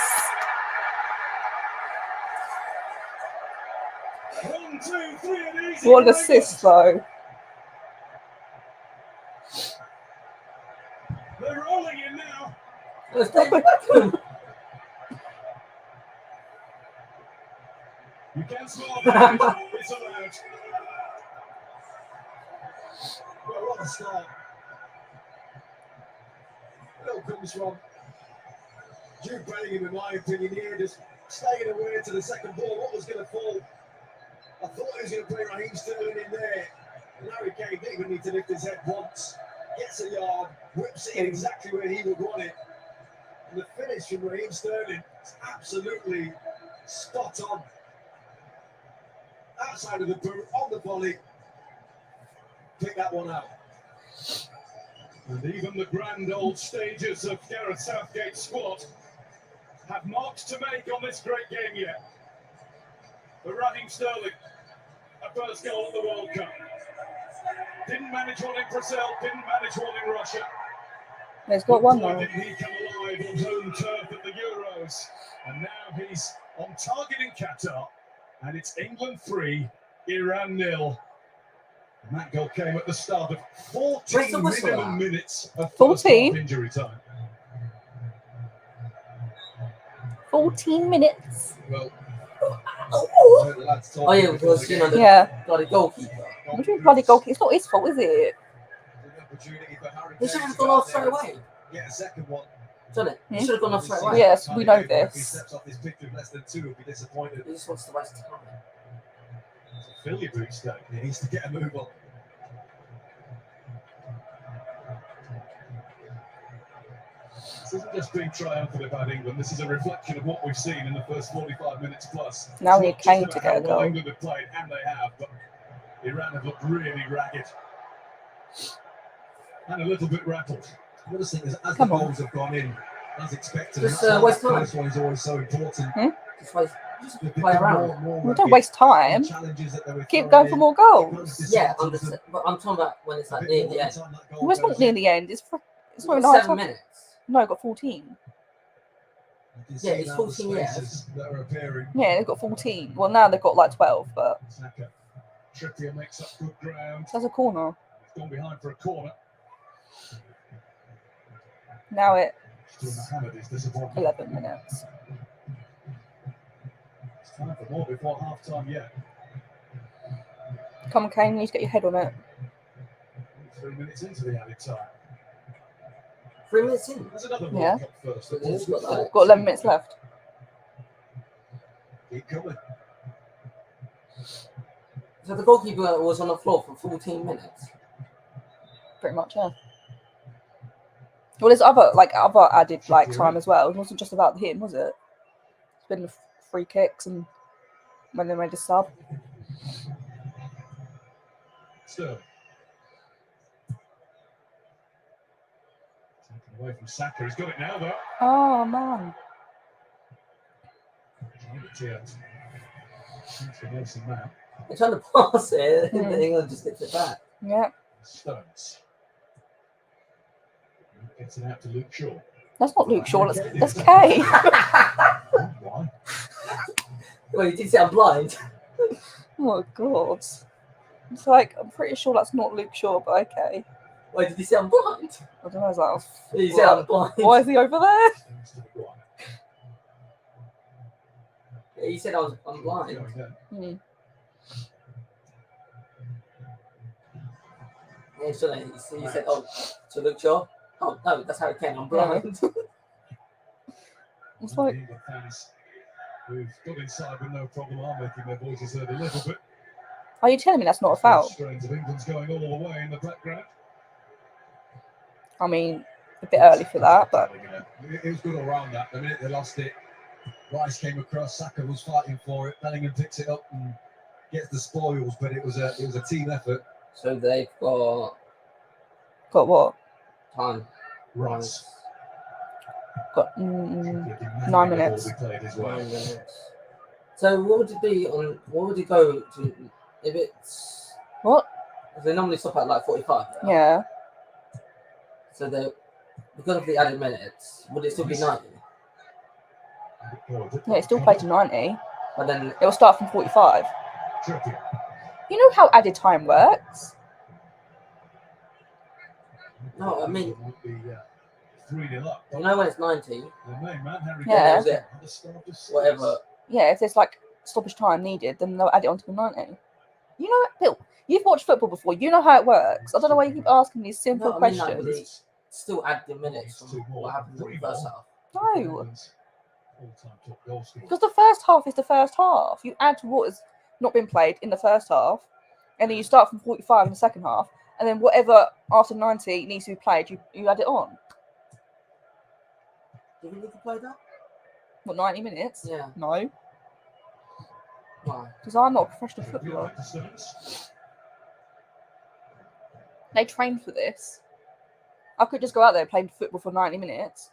1, 2, 3, and easy. What an for assist, England. though. They're rolling in now. Let's take it back to him. You can smile, but it's allowed. Well, what a start. It all comes from Jude Bellingham, in my opinion, here, just staying away to the second ball. What was going to fall? I thought he was going to play Raheem Sterling in there. And Harry Kane didn't even need to lift his head once. Gets a yard, whips it in exactly where he would want it. And the finish from Raheem Sterling is absolutely spot on. Outside of the boot, on the volley. Pick that one out. And even the grand old stages of Gareth Southgate's squad have marks to make on this great game yet. For Raheem Sterling, a first goal at the World Cup. Didn't manage one in Brazil, didn't manage one in Russia. He's got one Boy, though. didn't he come arrive on home turf at the Euros. And now he's on target in Qatar. And it's England 3, Iran 0. And that goal came at the start of 14 minimum minutes of first half injury time. 14 minutes. Well, Oh yeah, because you know the Yeah. bloody goalkeeper. What do you mean bloody goalkeeper? It's not his fault, is it? He should have gone off straight away. Get a second one. Shouldn't it? He should have gone off straight away. Yes, we know If he this. steps off this pitch with less than 2, he'll be disappointed. He just wants to waste time. Philly boots down. He needs to get a move on. This isn't just being triumphant about England. This is a reflection of what we've seen in the first 45 minutes plus. Now It's we not just came about to how get a well goal. England have played, and they have, but Iran have looked really ragged and a little bit rattled. The other thing is, as Come the on. goals have gone in, as expected, Just, and that's why waste that time. first one is always so important. Just They've play become around. more and more We don't rugged. waste time. The challenges that they were Keep throwing going for in, more it goals. comes to Yeah, sometimes but I'm talking about when it's a like bit near more the end. time that goal Well, it's goes not near in. the end. It's not even It's half 7 time. minutes. No, it got 14. You can Yeah, see it's now 14, the yeah. spaces that are appearing. Yeah, they've got 14. Well, now they've got like 12, but Saka. Trippier makes up good ground. there's a corner. He's gone behind for a corner. Now it's Still Mohammed is disappointed. 11 minutes. It's time for more before half time yet. Come on, Kane, you need to get your head on it. 3 minutes into the added time. 3 minutes in. There's another Yeah. World Cup first. But it's got like- Got 11 minutes left. Keep coming. So the goalkeeper was on the floor for 14 minutes. Pretty much, yeah. Well, there's other added like time as well. It wasn't just about him, was it? It's been the free kicks and when they made a sub. Sterling. Taken away from Saka. He's got it now, though. Oh man. Trying to tee up. Thanks for Nelson now. They're trying to pass it, and Mm. England just gets it back. Yeah. Stones. Gets it out to Luke Shaw. That's not Luke Shaw, that's Kay. Why? Well, you did say I'm blind. Oh my god. It's like, I'm pretty sure that's not Luke Shaw, but okay. Wait, did you say I'm blind? I don't know, I was like, Did you say I'm blind? why is he over there? Stones to the right. Yeah, you said I'm blind. Going down. Hmm. Yeah, so then you said, oh, to Luke Shaw? Oh, no, that's how it came. I'm blind. It's like, The England fans who've got inside with no problem are making their voices heard a little bit. are you telling me that's not a foul? Strains of England's going all the way in the background. I mean, a bit early for that, but It was good all round that. The minute they lost it, Rice came across, Saka was fighting for it, Bellingham picks it up and gets the spoils, but it was a team effort. So they've got got what? time. Rice. Got 9 minutes. Ball we played as well. 9 minutes. So what would it be on? What would it go to if it's? What? Because they normally stop at like 45. Yeah. So they, because of the added minutes, would it still be 90? Yeah, it still played to 90. But then It will start from 45. Trippier. You know how added time works? no, I mean, Might be 3-0 up. you know when it's 90, The main man, Harry Yeah. Kane, Yeah. at the start of six. whatever. Yeah, if there's like stoppage time needed, then they'll add it onto the 90. You know, Bill, you've watched football before. You know how it works. I don't know why you keep asking these simple No, I mean, like, questions. would it still add the minutes from what happened in the first half? No, England's all-time top goal scorer. because the first half is the first half. You add what has not been played in the first half, and then you start from 45 in the second half, and then whatever after 90 needs to be played, you add it on. Do we need to play that? What, 90 minutes? Yeah. No, Why? because I'm not a professional Trippier footballer. back to Stones. They train for this. I could just go out there and play football for 90 minutes,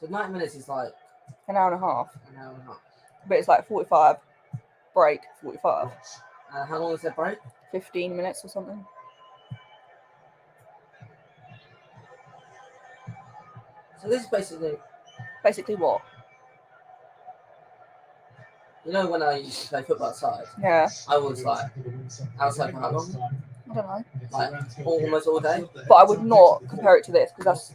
So 90 minutes is like an hour and a half, an hour and a half. but it's like 45, break, 45, Rice. And how long is that break? 15 minutes or something. So this is Basically what? you know, when I used to play football outside, Yeah. I was like outside for how long? I don't know. Like almost all day. But I would not compare it to this because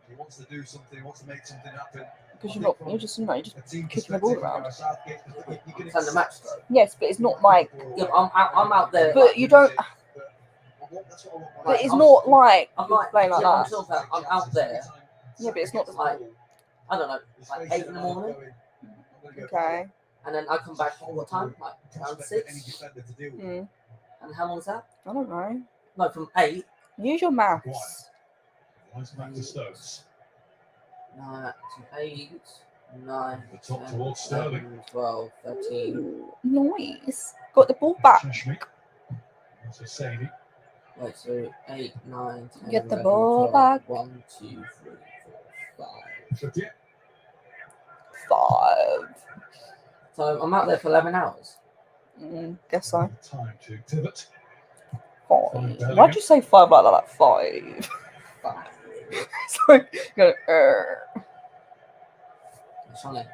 He wants to do something, he wants to make something happen. you're just kicking the ball around. It's under match though. Yes, but it's not like. Yeah, but I'm out there. But you don't. But it's not like I'm you're like, playing like I'm that. talking about, I'm out there. Yeah, but it's not Like, I don't know, like 8 in the morning, Okay. and then I come back all the time, like around 6. Hmm. And how long is that? I don't know. No, from 8. Use your maths. Nice back to Stokes. 9 to 8, 9, The top 10, towards Sterling. 11, 12, 13. Ooh, nice. Got the ball back. Shashmik. That's a Sadie. Wait, so 8, 9, 10, Get the 11, ball 12, back. 1, 2, 3, 4, 5. So, yeah, 5. So I'm out there for 11 hours. Guess so. time to pivot. 5. Why'd you say 5 like that? Like 5. 5. It's like, you go, Shawnee.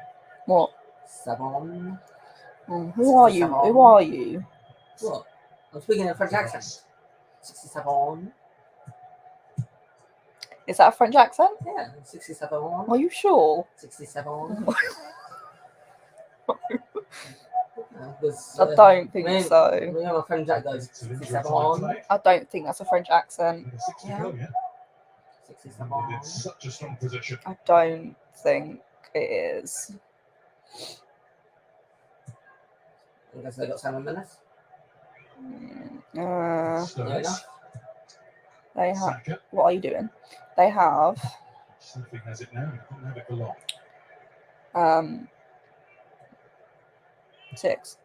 What? 7. Who are you? Who are you? What? I'm speaking in a French accent. 67. Is that a French accent? Yeah, 67. Are you sure? 67. I don't think me, so. Me and my friend Jack goes 67. I don't think that's a French accent. Yeah. 67. 67. It's such a strong position. I don't think it is. I guess they got 7 minutes. Uh, Stokes. they have. Saka. What are you doing? They have. Something has it now. He couldn't have it for long. 6.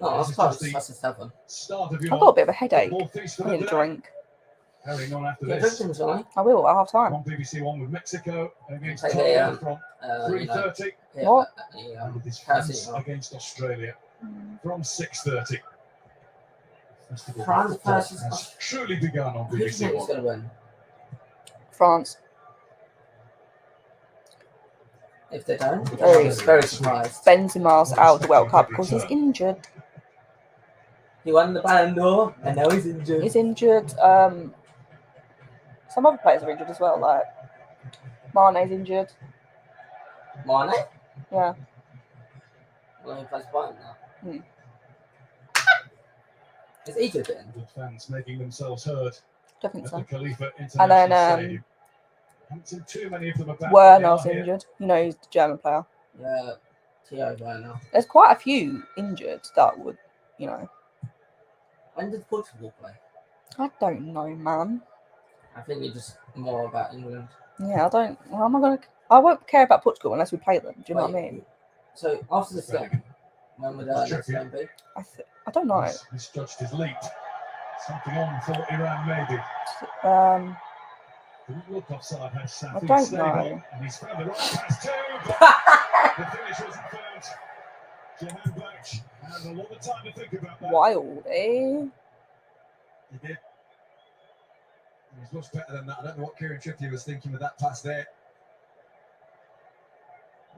Oh, that's close. That's a 7. Start of I've your got a bit of a headache. football feast for I the need a day. drink. Carrying on after Yeah, this. drinking, Johnny. I will at half time. On BBC One with Mexico against Take Thailand it, from You know, 3:30. yeah, What? And with his France France against Australia from 6:30. Festival France football versus has truly begun on Who do you BBC think is One. going to win? France. If they don't, Very- I'm very surprised. Benzema's out of the World Cup because he's injured. He won the Ballon d'Or and now he's injured. He's injured. Some other players are injured as well. Like Mane's injured. Mane? Yeah. Well, he plays Bayern now. Hmm. Is Egypt in? Good fans making themselves heard Don't think at so. the Khalifa International then, Stadium. Haven't seen too many of them about. Werner's They are here. injured. You know, he's the German player. Yeah, Theo Werner. There's quite a few injured that would, you know. When did Portugal play? I don't know, man. I think you're just more about England. Yeah, I don't. How am I gonna? I won't care about Portugal unless we play them. Do you know what I Wait, mean? So after this game, when would our next game be? I don't know. He's judged his lead. Something on for Iran, maybe. Didn't look offside, has Safi. I don't Stayed know. on, and he's found the right pass too, but the finish wasn't found. Jahan back, and a lot of time to think about that. Wild, eh? He did. He's much better than that. I don't know what Kieran Trippier was thinking with that pass there.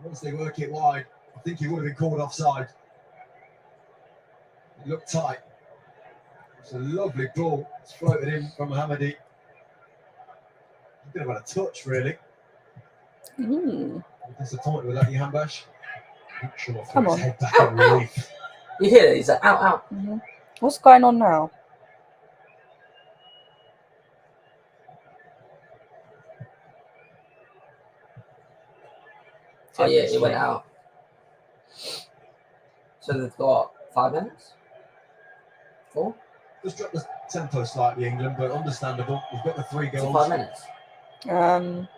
Once they work it wide, I think he would have been called offside. It looked tight. It's a lovely ball. It's floated in from Mohammadi. A bit of a touch, really. Mm. Disappointed with that, Yambash. Not sure if Come his on. head back in relief. You hear it? He's like, out, out. Mhm. What's going on now? Oh yeah, he went out. So they've got 5 minutes? 4? Just dropped the tempo slightly, England, but understandable. We've got the 3 Is it goals. 5 minutes? Or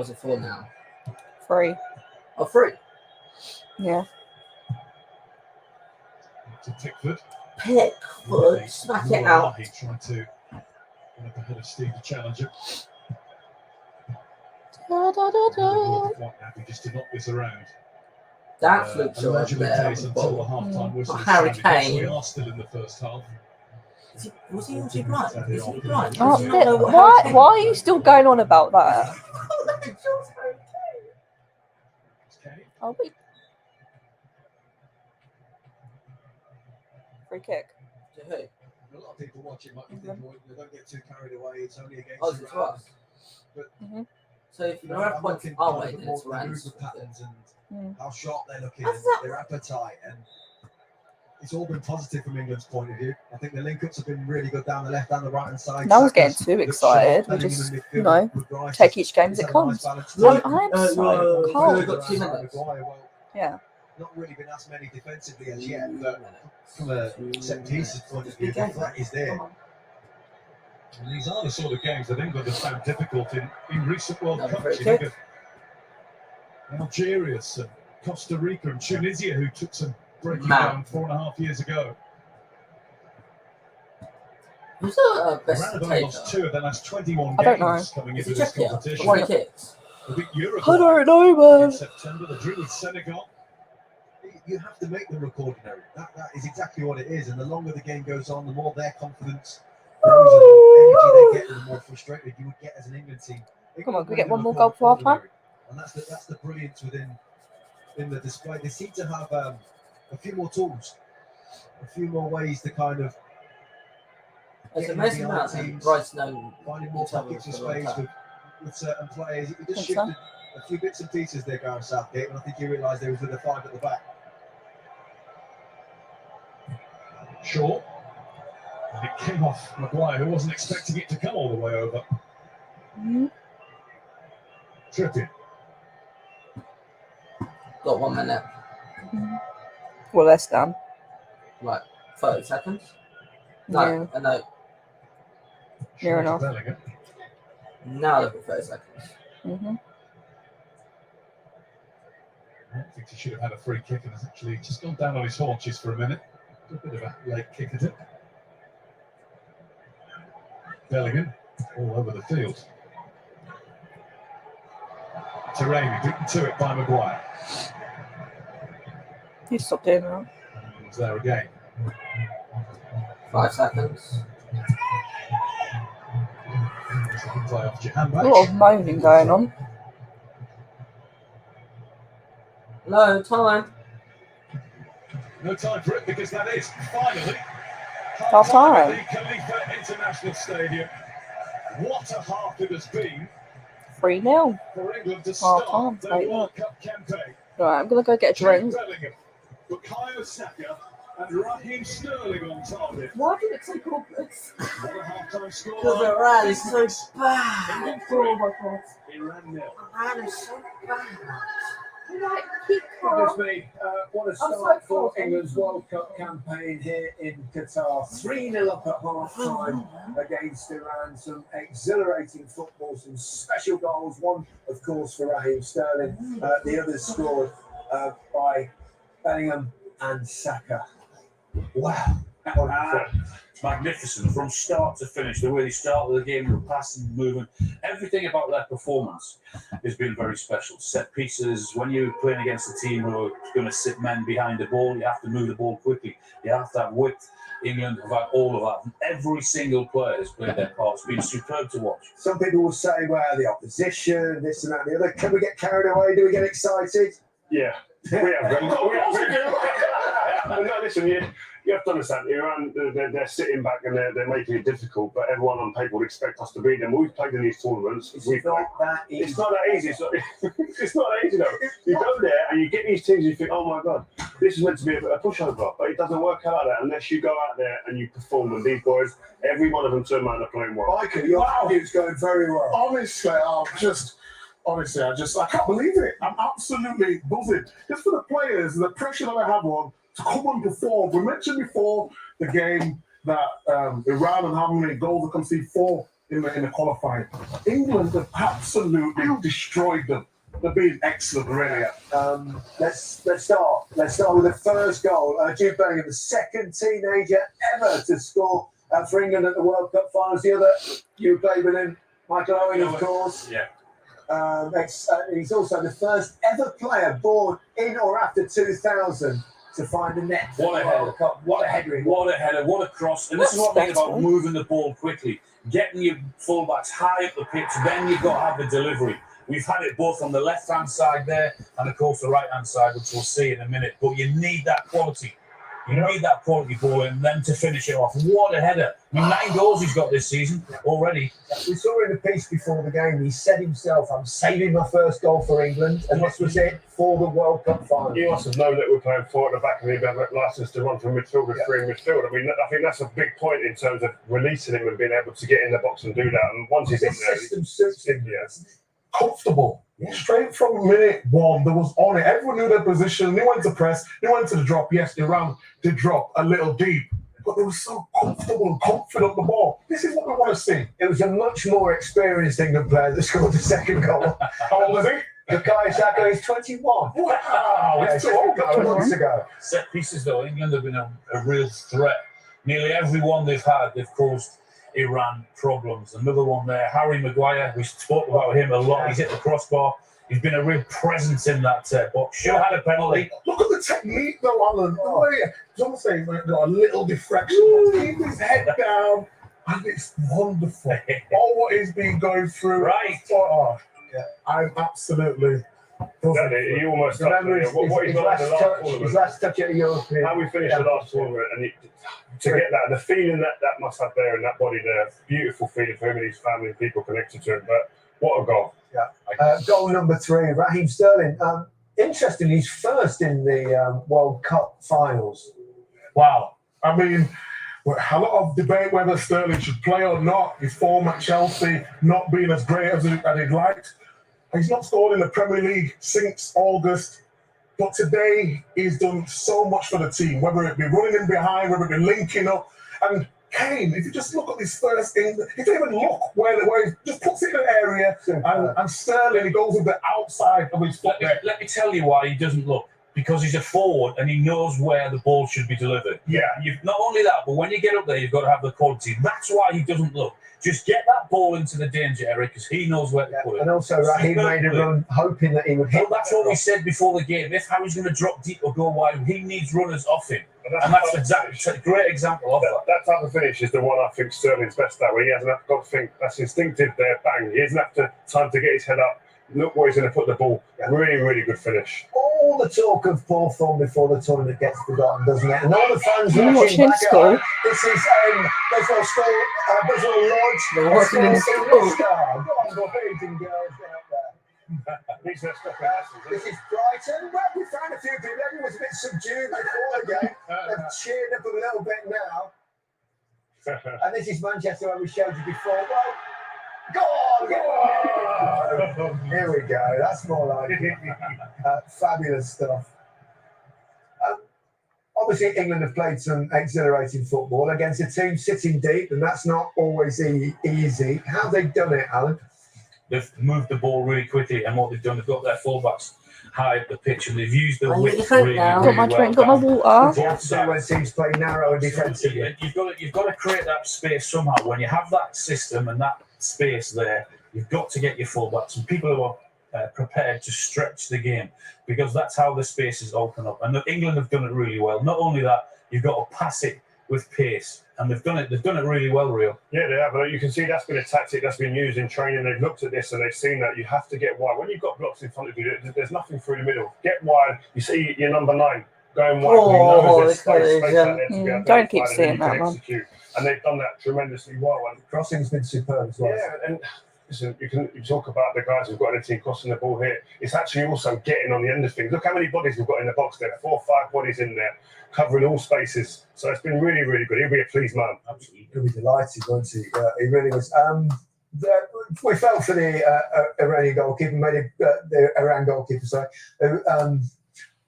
is it 4 now? 3. Oh, 3. Yeah. To Pickford. Pickford, smack it out. He tried to get up ahead of Steve, the challenger. Da, da, da, da. Quite happy just to knock this around. That's Luke Shaw Allegedly there. case until the half-time whistle. Oh, is Harry sounded. Kane. We are still in the first half. Was he blind? Is he blind? Oh, Does he not know what why? Harry Why are you still going on about that? Kane- Oh, wait. Free kick. To who? A lot of people watching might be thinking, well, don't get too carried away. It's only against Oh, it's Iran. us. Mhm. So if you don't have points our way, then it's Iran's. the patterns and Mm. how sharp they're looking, That's and not- their appetite, and it's all been positive from England's point of view. I think the link-ups have been really good down the left and the right hand side. No one's getting Saka's too looked excited. sharp, We just, Bellingham in you midfield know, with Rice. take each game as He's it had a nice comes. balance Well, to it. I'm so we've cold. got 2 minutes. Maguire, well, Yeah. not really been asked many defensively as yet, but from a set pieces point of view, the threat is there. And these are the sort of games that England have found difficult in recent World Another Cups. free You think kick. of Algeria, and Costa Rica and Tunisia, who took some breaking Mount. down 4.5 years ago. Who's the best Iran have only lost taker? 2 of their last 21 I don't games coming Is into it this Czechia? competition. Free kicks. They beat I Uruguay don't know, in man. September. They drew with Senegal. You have to make them look ordinary. That is exactly what it is. And the longer the game goes on, the more their confidence grows and the more energy they get, and the more frustrated you would get as an England team. Come on, England can we get made one them more look goal before half-time? ordinary. And that's the brilliance in the display. They seem to have a few more tools, a few more ways to kind of It's getting amazing behind amount teams, of Rice known finding more each other pockets of for a long space time. with certain players. He just Think so? shifted a few bits and pieces there, Gareth Southgate, and I think he realised there was with the 5 at the back. Shaw. And it came off Maguire, who wasn't expecting it to come all the way over. Mhm. Trippier. Got 1 minute. Well, that's done. Right. 30 seconds. No, Yeah. no. Near Shaw to enough. Bellingham. Now look at 30 seconds. Mm-hmm. I think he should have had a free kick and has actually just gone down on his haunches for a minute. A bit of a late kick at it. Bellingham all over the field. Taremi beaten to it by Maguire. You stop doing that. And he was there again. 5 seconds. Second play off A lot of Jahanbakhsh. moaning going on. No time. No time for it because that is finally Half time. at the Khalifa International Stadium. What a half it has been 3-0. for England to Half start time, their right, World Cup campaign. Right, I'm going to go get a Jude drink. Bellingham, Bukayo Saka, and Raheem Sterling on target. Why did it take all this? What a half-time Because score. Iran is so bad. England Oh my 3, god. Iran 0. Iran is so bad. Like, keep Goodness me, what a I'm start so for cold. England's World Cup campaign here in Qatar. 3-0 up at half-time against Iran. Some exhilarating football, some special goals. One, of course, for Raheem Sterling. The others scored by Bellingham and Saka. Wow. Magnificent from start to finish. The way they started the game, the passing, movement, everything about their performance has been very special. Set pieces, when you're playing against a team who are going to sit men behind the ball, you have to move the ball quickly. You have to have width. England have had all of that. Every single player has played their part. It's been superb to watch. Some people will say, well, the opposition, this and that and the other. Can we get carried away? Do we get excited? Yeah, we have. No, listen, you have to understand, Iran, they're sitting back and they're making it difficult, but everyone on paper would expect us to beat them. We've played in these tournaments. It's not that easy. It's not that easy. It's not that easy, though. You go there and you get these teams and you think, oh my God, this is meant to be a pushover, but it doesn't work out like that unless you go out there and you perform. And these boys, every one of them turn around and playing well. Michael, your view's going very well. Honestly, I can't believe it. I'm absolutely buzzing. Just for the players, the pressure that I have on to come and perform. We mentioned before the game that Iran and how many goals they conceded 4 in the qualifying. England have absolutely destroyed them. They've been excellent, really. Let's start. Let's start with the first goal. Jude Bellingham, the second teenager ever to score for England at the World Cup finals. The other, you played with him, Michael Owen, of course. Yeah. He's also the first ever player born in or after 2000 to find the net. What a header. What a header. What a header, what a cross. And this is what I mean about Respectful. moving the ball quickly, getting your fullbacks high up the pitch, then you've got to have the delivery. We've had it both on the left-hand side there and, of course, the right-hand side, which we'll see in a minute. But you need that quality. You need that quality ball and then to finish it off. What a header. I mean, 9 goals he's got this season already. We saw in the piece before the game, he said himself, I'm saving my first goal for England, and this was it for the World Cup final. You must have known that we're playing 4 at the back and he'd have a licence to run from midfield with 3 in midfield. I mean, I think that's a big point in terms of releasing him and being able to get in the box and do that. And once he's in This there, system suits him. Comfortable. Straight from minute 1, there was on it. Everyone knew their position. They went to press. They went to the drop. Yes, Iran did drop a little deep, but they were so comfortable and confident the ball. This is what we want to see. It was a much more experienced England player that scored the second goal. How old is he? Bukayo Saka is 21. Wow, it's too old. A couple of months ago. Set pieces, though, England have been a real threat. Nearly every one they've had, they've caused Iran problems. Another one there, Harry Maguire. We spoke about him a lot. He's hit the crossbar. He's been a real presence in that box. Should have had a penalty. Look at the technique, though, Alan. The way John saying a little deflection, keep his head down, and it's wonderful. All what he's been going through, Right. I'm absolutely. he almost Remember touched what he's got in the last his tournament. last touch at a European. How we finished the last tournament, and to get that, the feeling that must have there in that body there, beautiful feeling for him and his family and people connected to him. But what a goal! Goal number 3, Raheem Sterling. Interesting, he's first in the World Cup finals. Wow. I mean, a lot of debate whether Sterling should play or not. His form at Chelsea not being as great as he'd liked. He's not scored in the Premier League since August. But today, he's done so much for the team, whether it be running in behind, whether it be linking up. And Kane, if you just look at this first thing, he doesn't even look where he just puts it in an area. And Sterling, he goes with the outside of his foot there. Let me tell you why he doesn't look. Because he's a forward and he knows where the ball should be delivered. Yeah. Not only that, but when you get up there, you've got to have the quality. That's why he doesn't look. Just get that ball into the danger area because he knows where to put it. And also, Raheem made a run hoping that he would hit. Well, that's what we said before the game. If Harry's going to drop deep or go wide, he needs runners off him. And that's exactly a great example of that. That type of finish is the one I think Sterling's best at, where he hasn't got to think, that's instinctive there, bang. He doesn't have to time to get his head up, look where he's going to put the ball. Really, really good finish. All the talk of poor form before the tournament gets forgotten, doesn't it? And all the fans You watch watching him back score. at this is Boswell School, Boswell Lodge. They're watching him score. Go on, boys and girls, get up there. He's their stuff in essence, This is Brighton. Well, we found a few people. Everyone was a bit subdued before the game. They've cheered up a little bit now. And this is Manchester, where we showed you before. Well, go on. Here we go. That's more like it. Fabulous stuff. Obviously, England have played some exhilarating football against a team sitting deep, and that's not always easy. How have they done it, Alan? They've moved the ball really quickly, and what they've done, they've got their fullbacks high up the pitch, and they've used the Oh, width you can't really, now. really Got my well. drink, got my water. You have to do when teams play narrow and defensively. You've got to create that space somehow. When you have that system and that space there, you've got to get your fullbacks, and people who are prepared to stretch the game, because that's how the spaces open up. And England have done it really well. Not only that, you've got to pass it with pace, and they've done it really well, Rio. Yeah, they have. You can see that's been a tactic that's been used in training. They've looked at this and they've seen that you have to get wide. When you've got blocks in front of you, there's nothing through the middle. Get wide. You see your number 9 going wide. Oh, there's space out there to be able to Don't get keep wide and saying then you that, can man. execute. And they've done that tremendously well. And Crossing's been superb as well. yeah, and listen, you talk about the guys who've got in the team crossing the ball here. It's actually also getting on the end of things. Look how many bodies we've got in the box there. 4 or 5 bodies in there, covering all spaces. So it's been really, really good. He'll be a pleased man. Absolutely. He'll be delighted, won't he? He really was. We felt for the Iranian goalkeeper, the Iran goalkeeper, sorry, who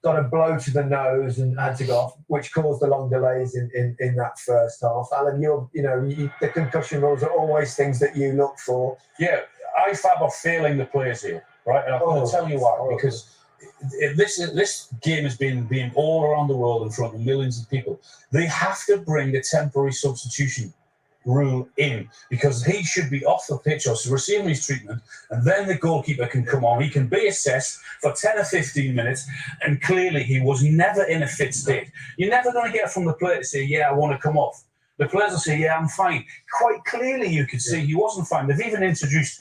got a blow to the nose and had to go off, which caused the long delays in that first half. Alan, the concussion rules are always things that you look for. Yeah, I fab are failing the players here, right? And I'm going to tell you why. Because this game has been being all around the world in front of millions of people. They have to bring the temporary substitution rule in, because he should be off the pitch or receiving his treatment, and then the goalkeeper can come on. He can be assessed for 10 or 15 minutes, and clearly he was never in a fit state. You're never going to get from the player to say, yeah, I want to come off. The players will say, yeah, I'm fine. Quite clearly you could see he wasn't fine. They've even introduced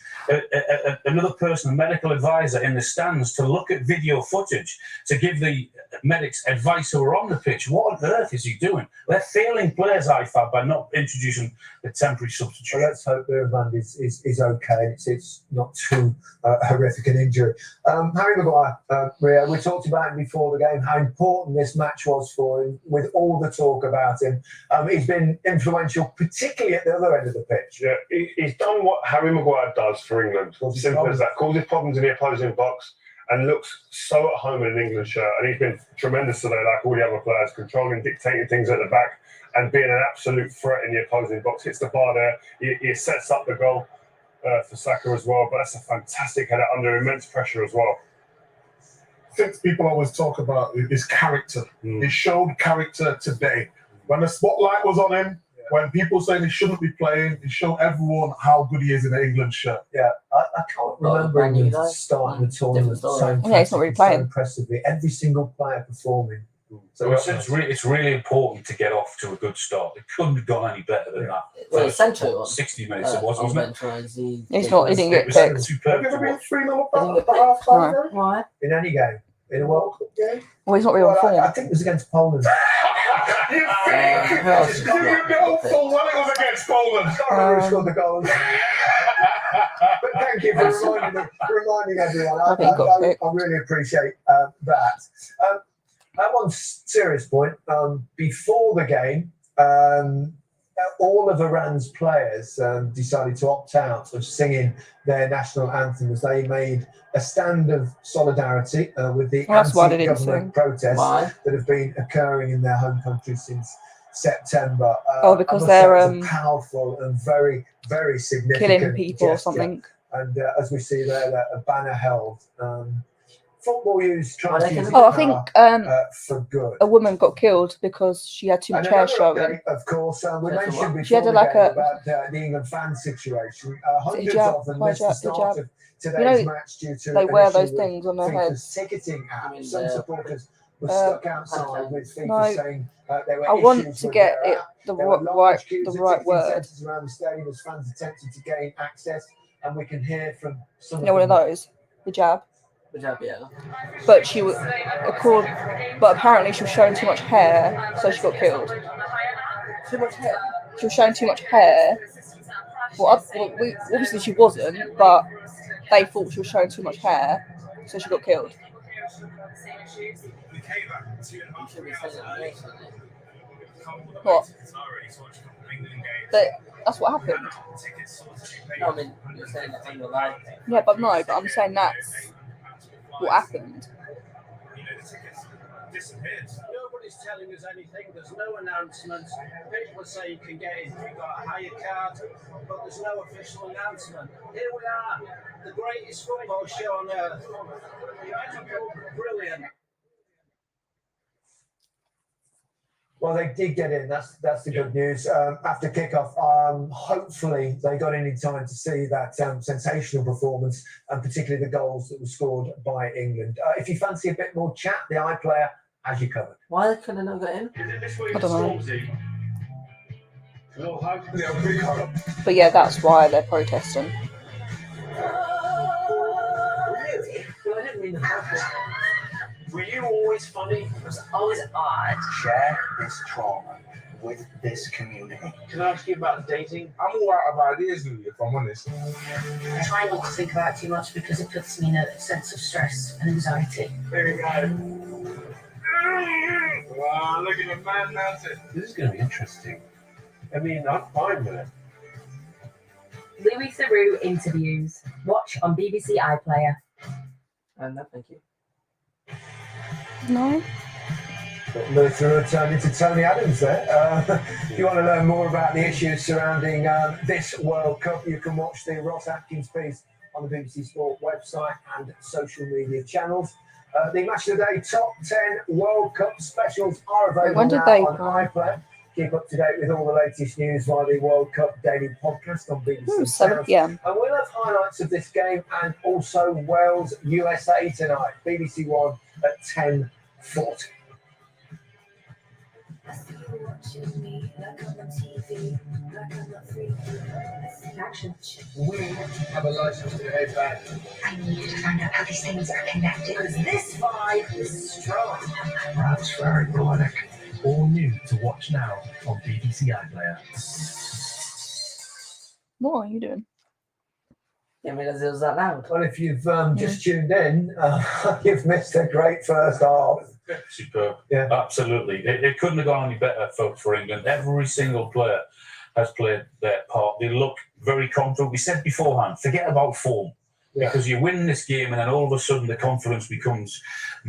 another person, a medical advisor in the stands, to look at video footage to give the medics advice who are on the pitch. What on earth is he doing? They're failing players, IFAB, by not introducing the temporary substitute. Well, let's hope Irvand is okay. It's not too horrific an injury. Harry Maguire, Ria, we talked about him before the game, how important this match was for him, with all the talk about him. He's been influential, particularly at the other end of the pitch. Yeah, he's done what Harry Maguire does for England. Simple as that. Causes problems in the opposing box and looks so at home in an England shirt. And he's been tremendous today, like all the other players, controlling, dictating things at the back and being an absolute threat in the opposing box. Hits the bar there. He sets up the goal for Saka as well. But that's a fantastic header under immense pressure as well. Things people always talk about is character. He showed character today. When the spotlight was on him, when people say he shouldn't be playing, he showed everyone how good he is in an England shirt. Yeah, I can't remember him starting the tournament he's not really playing. so impressively. Every single player performing. So it's really important to get off to a good start. It couldn't have gone any better than that. Well, essential. 60 minutes it was, wasn't it? He didn't get picked. Have you ever been 3-0 up at the half time? Why? In any game, in a World Cup game. Well, he's not really on form. I think it was against Poland. You know full well it was against Poland. I can't remember who scored the goals. But thank you for reminding everyone. I really appreciate that. At one serious point, before the game, all of Iran's players decided to opt out of singing their national anthem as they made a stand of solidarity with the anti-government protests that have been occurring in their home country since September. Because they're powerful and very, very significant killing people gesture. or something. And as we see there, a banner held. Football use trying to use it I think for good. a woman got killed because she had too much hair showing. Of course, we mentioned before she had about the England fan situation. Hundreds of them missed the start of today's match due to they wear those things on their heads. Ticketing app. Some supporters were stuck outside with FIFA saying they were I want to get it the right word. Around the stadium as fans attempted to gain access, and we can hear from some. One of those, hijab. Yeah. But she was but apparently she was showing too much hair, so she got killed. Too much hair. She was showing too much hair. Obviously she wasn't, but they thought she was showing too much hair, so she got killed. What? That's what happened. No, I mean, you're saying that on your live. Yeah, but I'm saying that's what happened. Nobody's telling us anything. There's no announcements. People say you can get in if you've got a hire card, but there's no official announcement. Here we are, the greatest football show on earth. Brilliant. Well, they did get in. That's the good news. After kickoff, hopefully they got in time to see that sensational performance, and particularly the goals that were scored by England. If you fancy a bit more chat, the iPlayer has you covered. Why couldn't I not get in? I don't know. But yeah, that's why they're protesting. Really? Well, I didn't mean the Were you always funny? Was always odd. Share this trauma with this community. Can I ask you about dating? I'm all out of ideas, Louis, if I'm honest. I try not to think about it too much because it puts me in a sense of stress and anxiety. There you go. Wow, look at the man mountain. This is going to be interesting. I mean, I'm fine with it. Louis Theroux interviews. Watch on BBC iPlayer. No, thank you. No. Louis Theroux turned into Tony Adams there. If you want to learn more about the issues surrounding this World Cup, you can watch the Ross Atkins piece on the BBC Sport website and social media channels. The Match of the Day Top 10 World Cup specials are available now on iPlayer. Keep up to date with all the latest news via the World Cup Daily Podcast on BBC 7 p.m. And we'll have highlights of this game and also Wales USA tonight. BBC One at 10:40. Action. We have a license to behave badly. I need to find out how these things are connected. Because this vibe is strong. That's very poetic. All new to watch now on BBC iPlayer. What are you doing? Didn't realise it was that loud. Well, if you've just tuned in, you've missed a great first half. Superb. Yeah. Absolutely. It couldn't have gone any better for England. Every single player has played their part. They look very confident. We said beforehand, forget about form. Yeah. Because you win this game and then all of a sudden the confidence becomes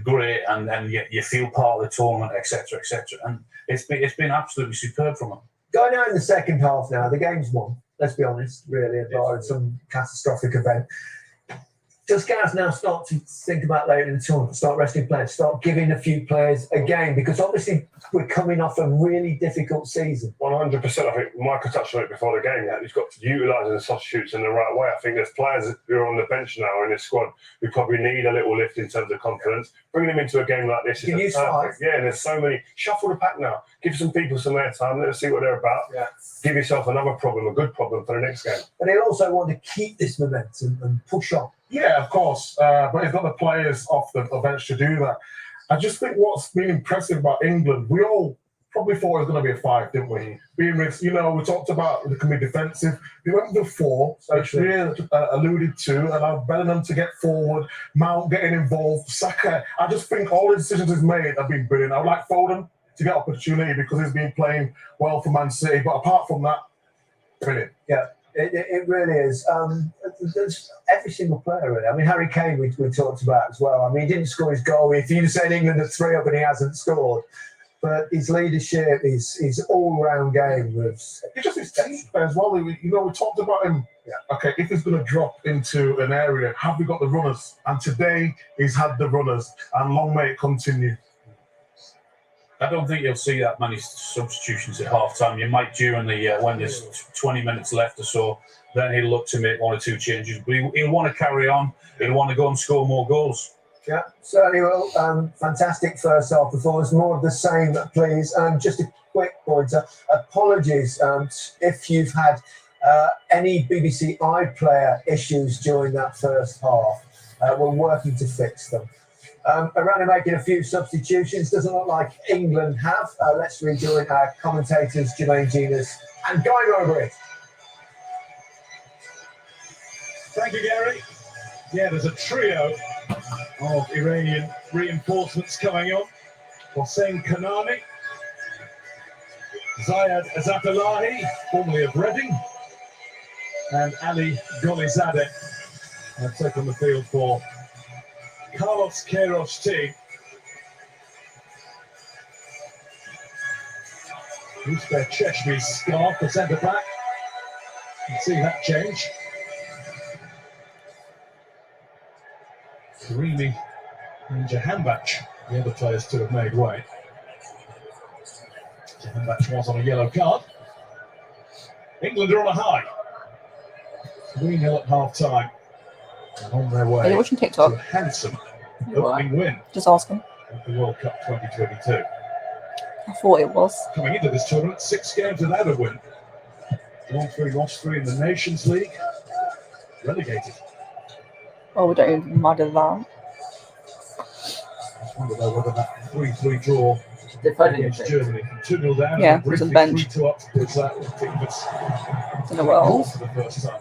great and then you feel part of the tournament, etc., etc. And it's been absolutely superb from them. Going out in the second half now, the game's won. Let's be honest, really, barring some catastrophic event. Does Gaz now start to think about later in the tournament, start resting players, start giving a few players a game? Because obviously we're coming off a really difficult season. 100%. I think Michael touched on it before the game. He's got to utilise the substitutes in the right way. I think there's players who are on the bench now in this squad who probably need a little lift in terms of confidence. Bringing them into a game like this is perfect. Yeah, and there's so many. Shuffle the pack now. Give some people some airtime. Let us see what they're about. Yeah. Give yourself another problem, a good problem for the next game. But he'll also want to keep this momentum and push on. Yeah, of course. But he's got the players off the bench to do that. I just think what's been impressive about England, we all probably thought it was going to be a 5, didn't we? Being with, we talked about it can be defensive. We went with the 4, which we alluded to, allowed Bellingham to get forward, Mount getting involved, Saka. I just think all the decisions he's made have been brilliant. I would like Foden to get opportunity because he's been playing well for Man City. But apart from that, brilliant. Yeah. It really is. There's every single player, really. I mean, Harry Kane, we talked about as well. I mean, he didn't score his goal. If you'd said England at 3 up and he hasn't scored. But his leadership, his all-round game was... It's just his team as well. We talked about him. Yeah. Okay, if he's going to drop into an area, have we got the runners? And today, he's had the runners. And long may it continue. I don't think you'll see that many substitutions at half-time. You might during the when there's 20 minutes left or so, then he'll look to make 1 or 2 changes. But he'll want to carry on. He'll want to go and score more goals. Yeah, certainly will. Fantastic first half performance. More of the same, please. Just a quick pointer. Apologies if you've had any BBC iPlayer issues during that first half. We're working to fix them. Around making a few substitutions. Doesn't look like England have. Let's rejoin our commentators, Jermaine Genus and Guy Mowbray. Thank you, Gary. Yeah, there's a trio of Iranian reinforcements coming on. Hossein Kanani, Zayed Azatolahi, formerly of Reading, and Ali Golizadeh have taken the field for Carlos Queiroz team. Yusuf Cheshme's scarf, the centre back. You can see that change. Karimi and Jahanbach, the other players to have made way. Jahanbach was on a yellow card. England are on a high. 3-0 at half-time. And on their way are you watching TikTok? to a handsome opening win Just asking. of the World Cup 2022. I thought it was. Coming into this tournament, 6 games without a win. 1-3, lost 3 in the Nations League. Relegated. Oh, we don't even matter that. I just wonder though whether that 3-3 draw against Germany from 2-0 down Yeah, and it was a briefly bench. 3-2 up was that team was In the world. for the first time.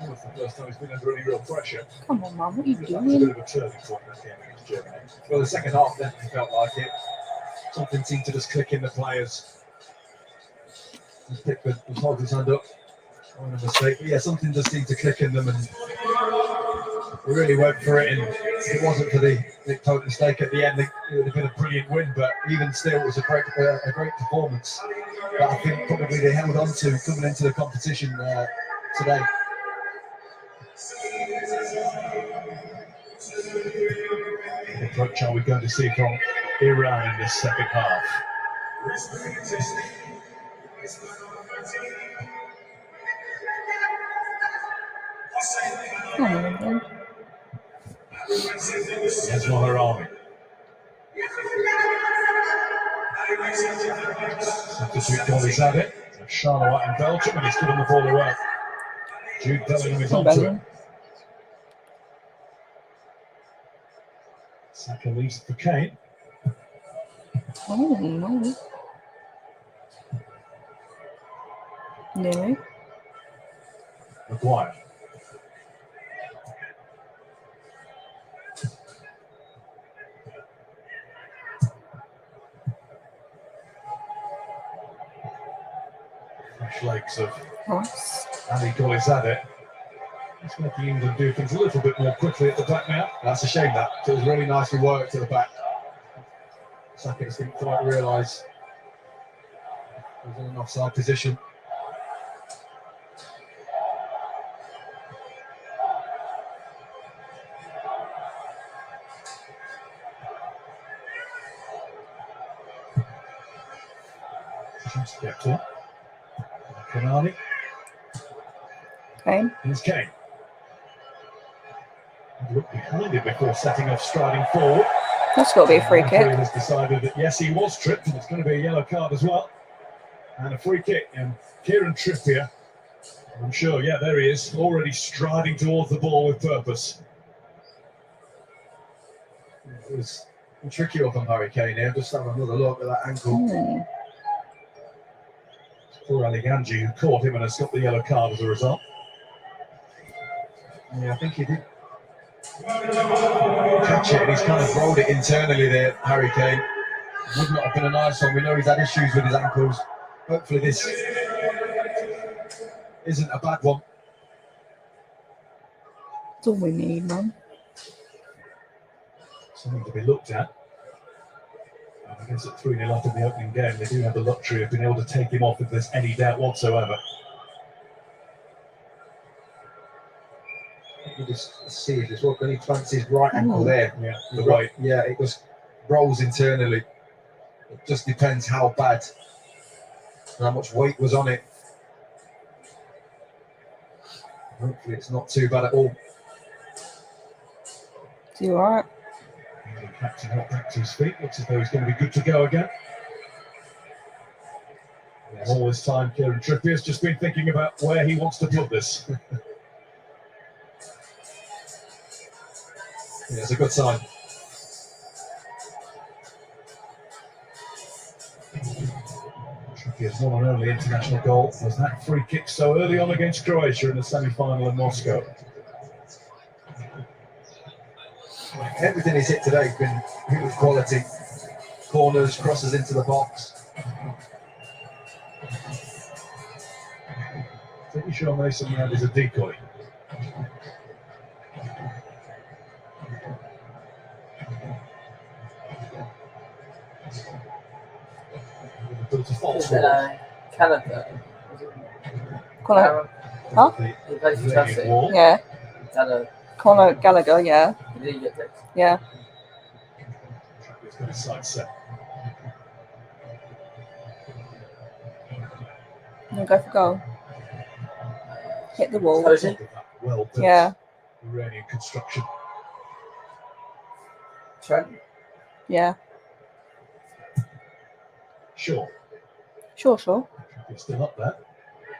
It was the first time he's been under any real pressure. Come on, man, what are you That was a bit doing? of a turning point that game against Germany. Well, the second half definitely felt like it. Something seemed to just click in the players. Just pick the hold his hand up. On a mistake. But yeah, something just seemed to click in them and we really went for it. And if it wasn't for the total mistake at the end, it would have been a brilliant win. But even still, it was a great performance that I think probably they held on to coming into the competition today. What approach are we going to see from Iran in this second half? There's Moharami. Substitute goal is at it. Charleroi in Belgium, and he's given the ball away. Jude Bellingham is onto it. Saka leaves it for Kane. Oh, no. Nearly. Maguire. Fresh legs of Ali Golizade. He's making England do things a little bit more quickly at the back now. That's a shame that. It was really nicely worked to the back. Saka just didn't quite realise he was in an offside position. Just kept on. Konami. Kane. Here's Kane. Look behind it before setting off, striding forward. That's got to be a free The kick. referee has decided that yes, he was tripped, and it's going to be a yellow card as well. And a free kick, and Kieran Trippier, I'm sure, yeah, there he is, already striding towards the ball with purpose. It was tricky up on Harry Kane here. Just have another look at that ankle. Poor Ali Ganji, who caught him and has got the yellow card as a result. Yeah, I think he did catch it, and he's kind of rolled it internally there, Harry Kane. Would not have been a nice one. We know he's had issues with his ankles. Hopefully this isn't a bad one. That's all we need, man. Something to be looked at. I guess at 3-0 up in the opening game, they do have the luxury of being able to take him off if there's any doubt whatsoever. You just see it as well. When he plants his right ankle there, Yeah, the right. yeah, it just rolls internally. It just depends how bad and how much weight was on it. Hopefully it's not too bad at all. Is he alright? The captain got back to his feet. Looks as though he's going to be good to go again. And all this time, Kieran Trippier's just been thinking about where he wants to put this. Yeah, it's a good sign. Trippier's one and only international goal was that free kick so early on against Croatia in the semi-final in Moscow. Everything he's hit today has been hit with quality. Corners, crosses into the box. Pretty sure Mason Mount is a decoy. Built a false wall. Canada. Conor. Huh? He plays for Chelsea. Yeah. Canada. Conor Gallagher, yeah. He didn't get picked. Yeah. He's got a side set. No, go for goal. Hit the wall. Cozy? Well built. Yeah. Iranian construction. Trent. Yeah. Sure. Sure. He's still up there.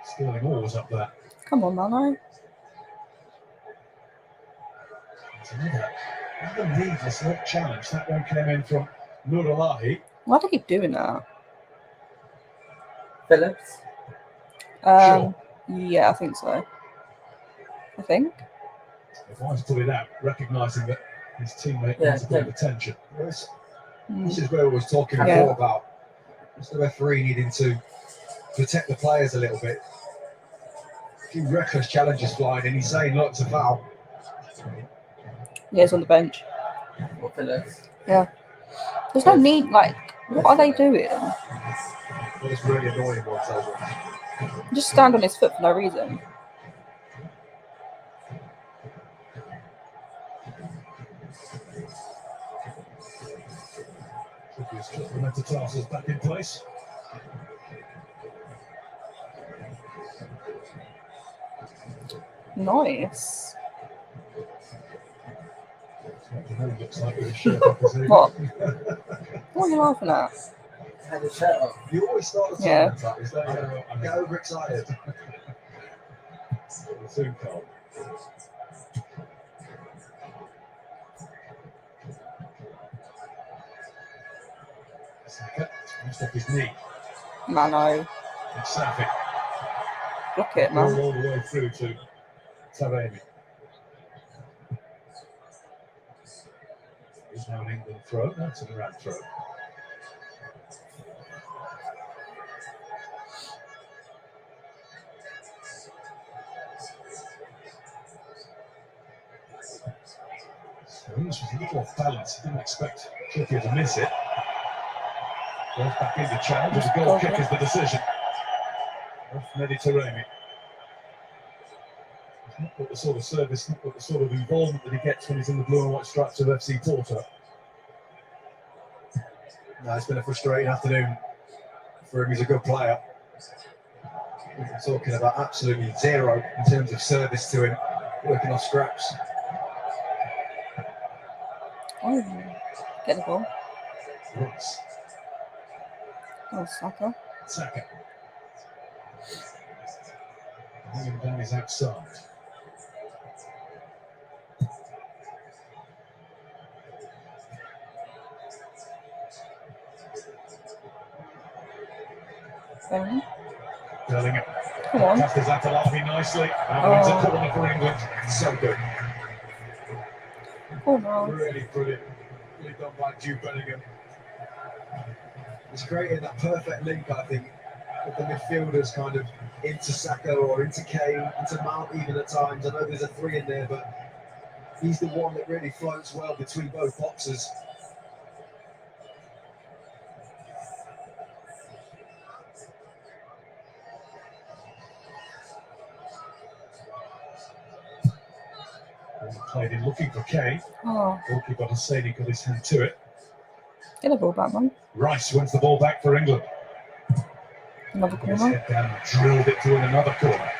Sterling always up there. Come on, Mano. It's another needless challenge. That one came in from Nuralahi. Why do they keep doing that? Phillips. Sure. Yeah, I think so. I think. If I was put it out, recognising that his teammate needs a bit of attention. This is where we was talking Yeah. before about just the referee needing to protect the players a little bit. A few reckless challenges flying, and he's saying, look, it's a foul. Yeah, he's on the bench. Or Phillips. Yeah. There's no need, like, what are they doing? Well, it's really annoying ones over. Just stand on his foot for no reason. Trippier's got the metatarsals back in place. Nice. Looks like with a shirt off his head. What? What are you laughing at? had a shirt on. You always start the Yeah. time like this, don't you? I get overexcited. Soon come. Saka, just off his knee. Mano. And Safi. Look it, man. All the way through to Taremi. It's now an England throw. That's an Iran throw. Stones was a little off balance. Didn't expect Turkey to miss it. Goes back into challenge. The goal kick is the decision. Off Mediterranean. He's not got the sort of service, not got the sort of involvement that he gets when he's in the blue and white stripes of FC Porto. No, it's been a frustrating afternoon for him. He's a good player. We're talking about absolutely zero in terms of service to him, working off scraps. Oh, get the ball. Ross. Oh, Saka. Saka. Hanging down his outside. Bellingham. Come on. Passes that to Lavi nicely. And it's a corner for England. So good. Oh, no. Really brilliant. Really done by Jude Bellingham. He's created that perfect link, I think, with the midfielders kind of into Saka or into Kane, into Mount even at times. I know there's a three in there, but he's the one that really floats well between both boxes. Played in looking for Kane. Oh, Goalkeeper Hosseini got his hand to it. get the ball back, man. Rice wins the ball back for England. Another His corner. head down and drilled it to win another corner.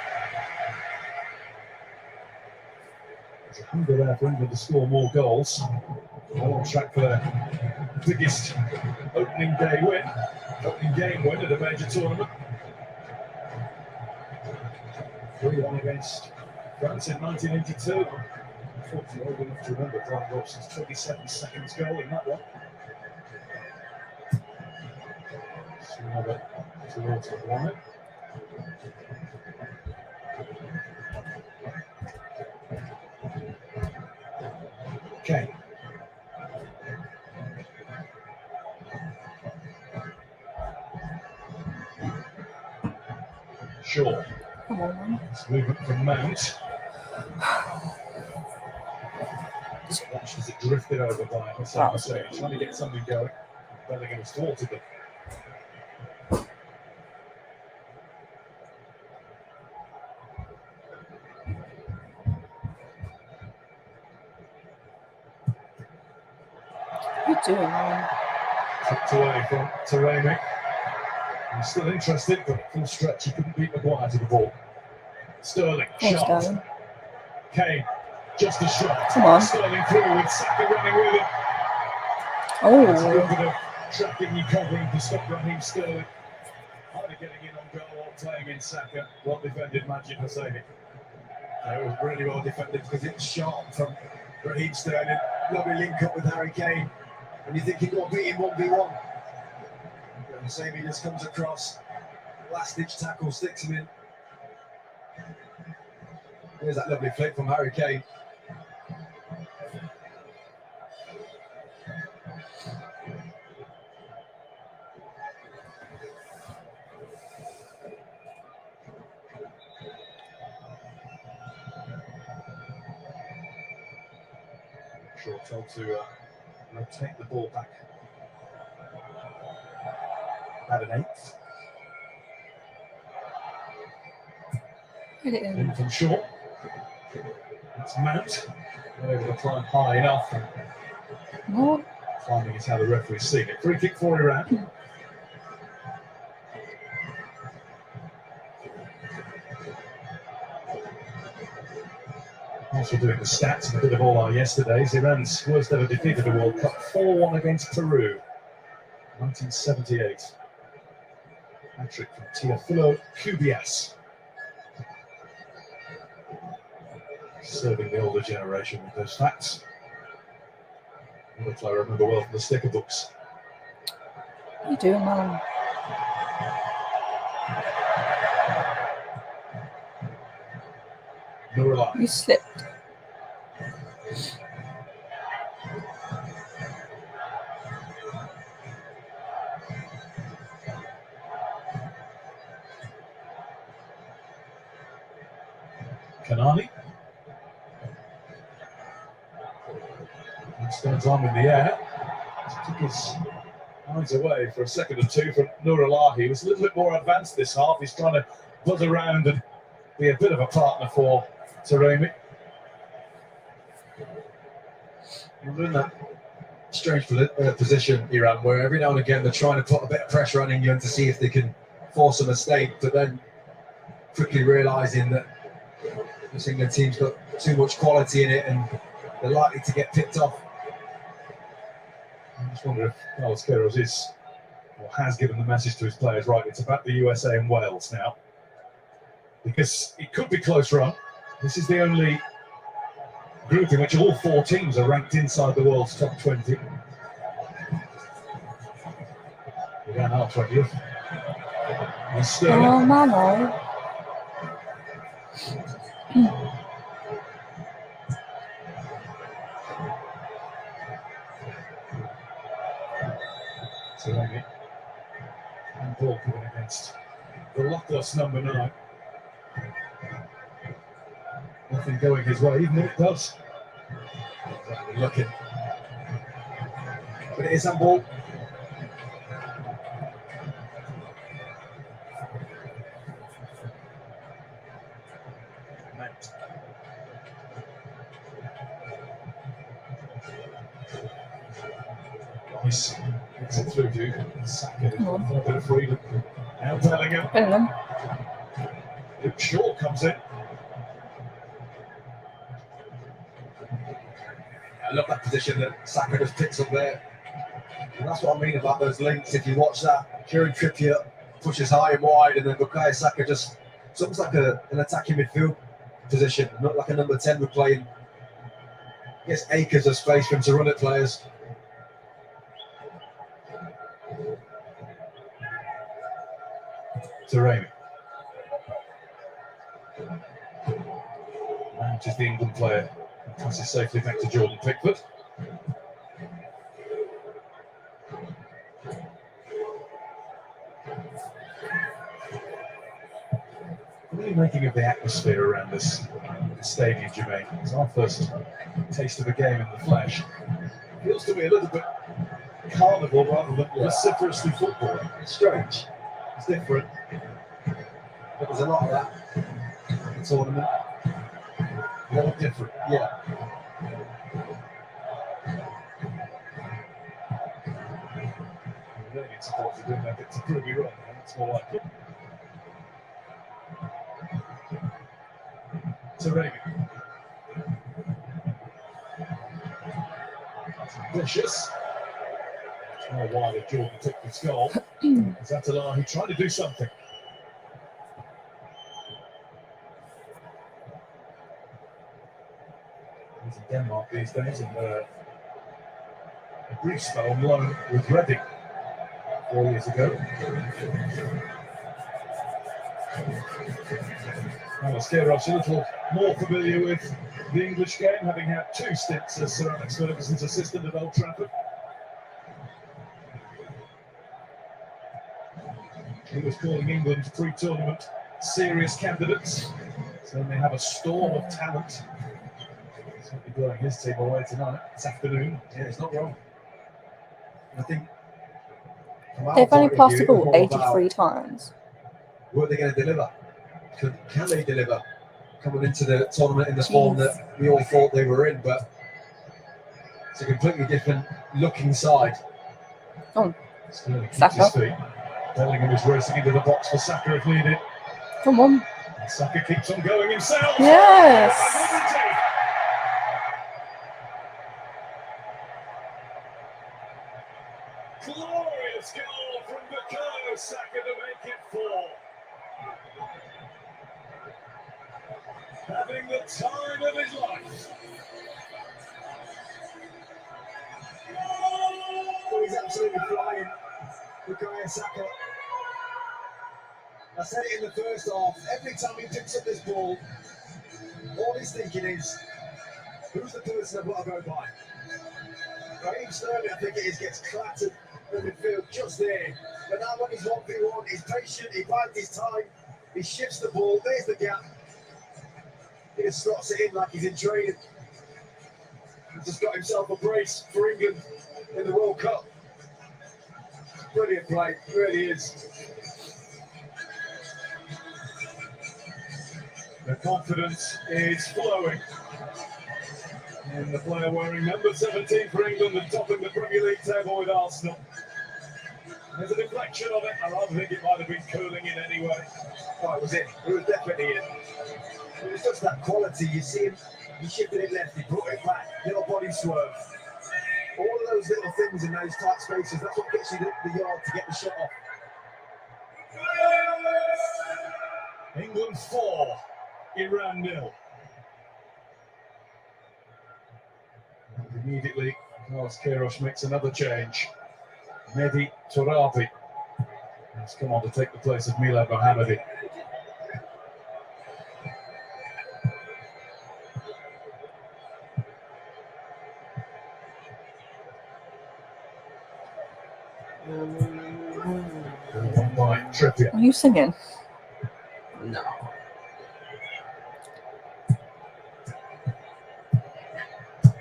There's a hunger there for England to score more goals. Well on track for their biggest opening game win at a major tournament. 3-1 against France in 1982. Unfortunately, old enough to remember Brian Robson's 27 seconds goal in that one. So another towards the line. Okay. Shaw. Come on, man. It's movement from Mount. Just watched as it drifted over by Hosseini, trying to get something going. Bellingham has thwarted them. What are you doing, man? Tucked away from Taremi. He's still interested, but full stretch, he couldn't beat Maguire to the ball. Sterling, Thanks, shot. Darren. Kane, just a shot. Come on. Sterling forward, Saka running with it. It's a good bit of tracking and covering to stop Raheem Sterling. Either getting in on goal or playing in Saka. Well defended, Majid Hosseini. It was really well defended because it was sharp from Raheem Sterling. Lovely link up with Harry Kane. And you think he got beat in 1v1. Hosseini just comes across. Last ditch tackle, sticks him in. Here's that lovely flick from Harry Kane. Shaw told to rotate the ball back. About an eighth. Get it in. In from Shaw. It's Mount. Not able to climb high enough. What? Climbing is how the referee's seen it. Free kick for Iran. Also doing the stats, a bit of all our yesterdays. Iran's worst ever defeat at the World Cup, 4-1 against Peru. 1978. Hat-trick from Teofilo Cubias. Serving the older generation with those facts. Which I remember well from the sticker books. What are you doing, man? Nurullah. You slipped. Kanani. Stands arm in the air. Took his eyes away for a second or two from Nurullah. He was a little bit more advanced this half. He's trying to buzz around and be a bit of a partner for Taremi. We're in that strange position, Iran, where every now and again they're trying to put a bit of pressure on England to see if they can force a mistake, but then quickly realising that this England team's got too much quality in it and they're likely to get picked off. I just wonder if Carlos Queiroz is or has given the message to his players, right, it's about the USA and Wales now. Because it could be close run. This is the only group in which all 4 teams are ranked inside the world's top 20. Iran are 20th. And Sterling. Oh, Mano. Taremi. And ball coming against the luckless number 9. Nothing going his way, even if it does. Looking. But it is on ball. Nice. Gets it through to Saka. A bit of freedom. Now Bellingham. Bellingham. Luke Shaw comes in. I love that position that Saka just picks up there. And that's what I mean about those links. If you watch that, Kieran Trippier pushes high and wide, and then Bukayo Saka just, it's almost like an attacking midfield position, not like a number 10 would play in. Gets acres of space for him to run at players. Taremi. Mount is the England player. Passes safely back to Jordan Pickford. What are you making of the atmosphere around this stadium, Jermaine? It's our first taste of a game in the flesh. It feels to me a little bit carnival rather than vociferously football. It's strange. It's different. But there's a lot of that in the tournament. A lot different. Yeah. They need support to do that. It's a pretty wrong. It's more like it. Taremi. Vicious. It's more wide of Jordan Pickford's goal. Zatala, who tried to do something. He's in Denmark these days, and a brief spell on loan with Reading 4 years ago. Carlos Queiroz a little more familiar with the English game, having had 2 stints as Sir Alex Ferguson's assistant at Old Trafford. He was calling England pre-tournament serious candidates, so they have a storm of talent. He's going to be blowing his team away tonight, this afternoon. Yeah, it's not wrong. I think they've only passed the ball 83 times. What are they going to deliver? Can they deliver coming into the tournament in the form that we all thought they were in? But it's a completely different looking side. Oh, Saka. Bellingham is racing into the box for Saka if needed. Come on. And Saka keeps on going himself. Yes. Glorious First goal from Bukayo Saka to make it 4. Having the time of his life. Oh, he's absolutely flying. Bukayo Saka. I said it in the first half. Every time he picks up this ball, all he's thinking is, who's the person I've got to go by? Raheem Sterling, I think it is, gets clattered in midfield just there. But now when he's 1v1, he's patient, he bides his time, he shifts the ball, there's the gap. He just slots it in like he's in training. He's just got himself a brace for England in the World Cup. Brilliant play, it really is. The confidence is flowing. And the player wearing number 17 for England and topping the Premier League table with Arsenal. There's a deflection of it. I rather think it might have been curling in anyway. Oh, it was in. It was definitely in. It was just that quality. You see him, he shifted it left, he brought it back, little body swerve. All of those little things in those tight spaces, that's what gets you the yard to get the shot off. England 4, Iran 0. And immediately, Carlos Queiroz makes another change. Mehdi Tourabi has come on to take the place of Milad Mohammadi. One by Trippier. Are you singing? No.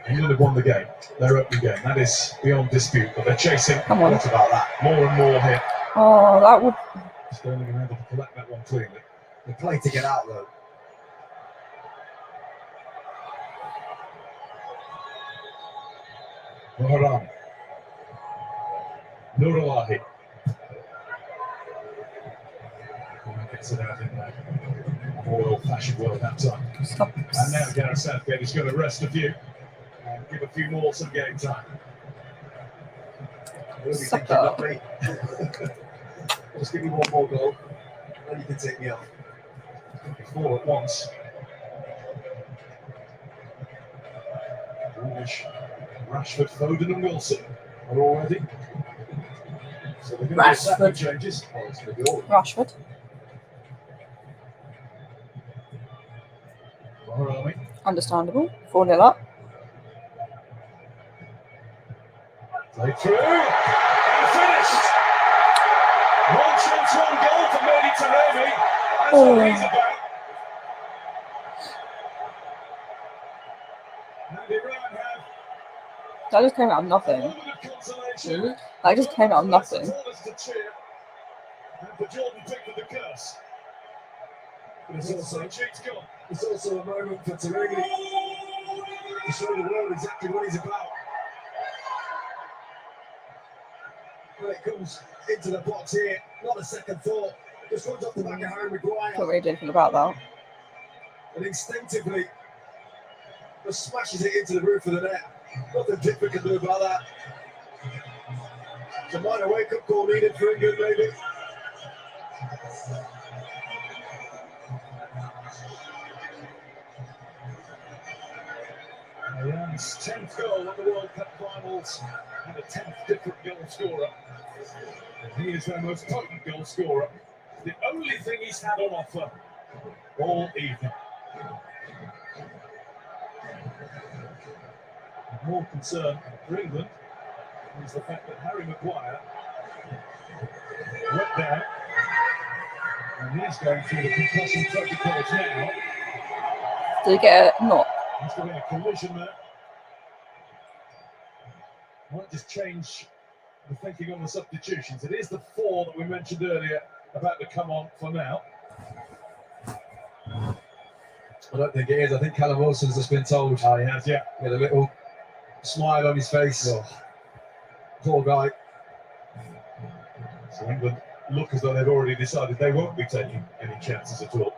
England have won the game, their opening game. That is beyond dispute, but they're chasing. Come on. What about that? More and more here. Oh, that would. Sterling able to collect that one cleanly. The play to get out though. Moharam. Nurawahi. Gets it out in there. More old-fashioned world that time. Stop. And now Gareth Southgate is going to rest a few and give a few more some game time. Thinking, not me. Just give me one more goal, then you can take me off. 4 at once. Grealish, Rashford, Foden and Wilson are all ready. So they're going to do second changes. Oh, it's going to be all. Rashford. Mohamed. Understandable. 4-0 up. Play through. And finished. 1 chance, 1 goal for Mehdi Tourabi. That's what he's about. And Iran have That just came out of nothing. a moment of consolation. That just came out of nothing. Supporters to cheer. And for Jordan Pickford the curse. But it's also cheats gone. It's also a moment for Tourabi to show the world exactly what he's about. When it comes into the box here, not a second thought. Just runs off the back of Harry Maguire. Can't really do anything about that. And instinctively just smashes it into the roof of the net. Nothing Pickford can do about that. It's a minor wake-up call needed for England, maybe. Iran's 10th goal at the World Cup finals and a 10th different goal scorer. And he is their most potent goal scorer. The only thing he's had on offer all evening. More concern for England is the fact that Harry Maguire went down and he's going through the concussion protocols now. Did he get a knock? Must have been a collision there. Might just change the thinking on the substitutions. It is the 4 that we mentioned earlier about to come on for now. I don't think it is. I think Callum Wilson's just been told. Oh, he has, yeah. He had a little smile on his face. Oh. Poor guy. So England look as though they've already decided they won't be taking any chances at all.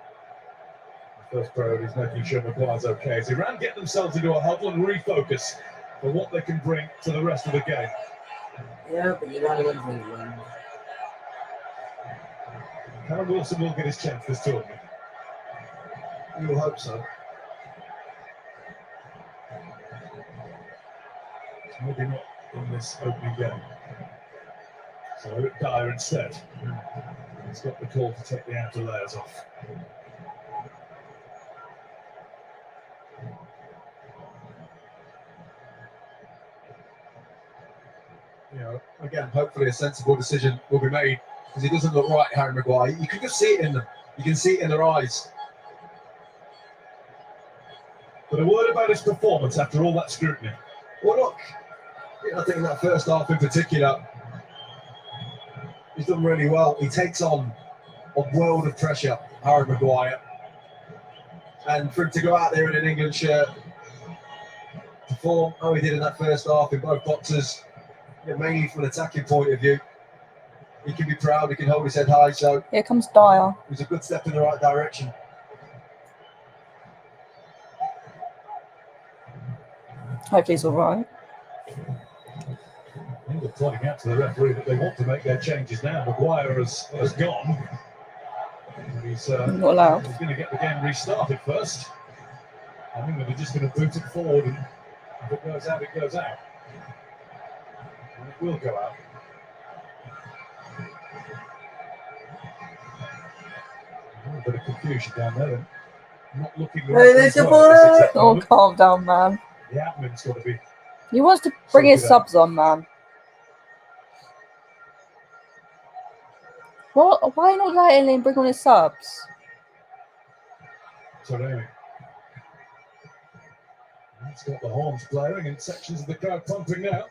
The first priority is making sure Maguire's okay. As Iran get themselves into a huddle and refocus for what they can bring to the rest of the game. Yeah, but you only win for England. Callum Wilson will get his chance this tournament. You will hope so. Maybe not in this opening game. So Eric Dyer instead. He's got the call to take the outer layers off. You know, again, hopefully a sensible decision will be made because he doesn't look right, Harry Maguire. You can just see it in them. You can see it in their eyes. But a word about his performance after all that scrutiny. Well, look, I think in that first half in particular, he's done really well. He takes on a world of pressure, Harry Maguire. And for him to go out there in an England shirt, perform how he did in that first half in both boxes, mainly from an attacking point of view, he can be proud, he can hold his head high. So here comes Dyer. It was a good step in the right direction. Hopefully he's all right. I think they're pointing out to the referee that they want to make their changes now. Maguire has gone. He's not allowed. He's going to get the game restarted first. I think they're just going to boot it forward, and if it goes out, it goes out. And it will go out. A little bit of confusion down there. Not looking right. Oh, calm down, man. The admin's got to be. He wants to bring his subs on, man. What? Why not letting him bring on his subs? Sorry. He's got the horns blaring and sections of the crowd pumping now.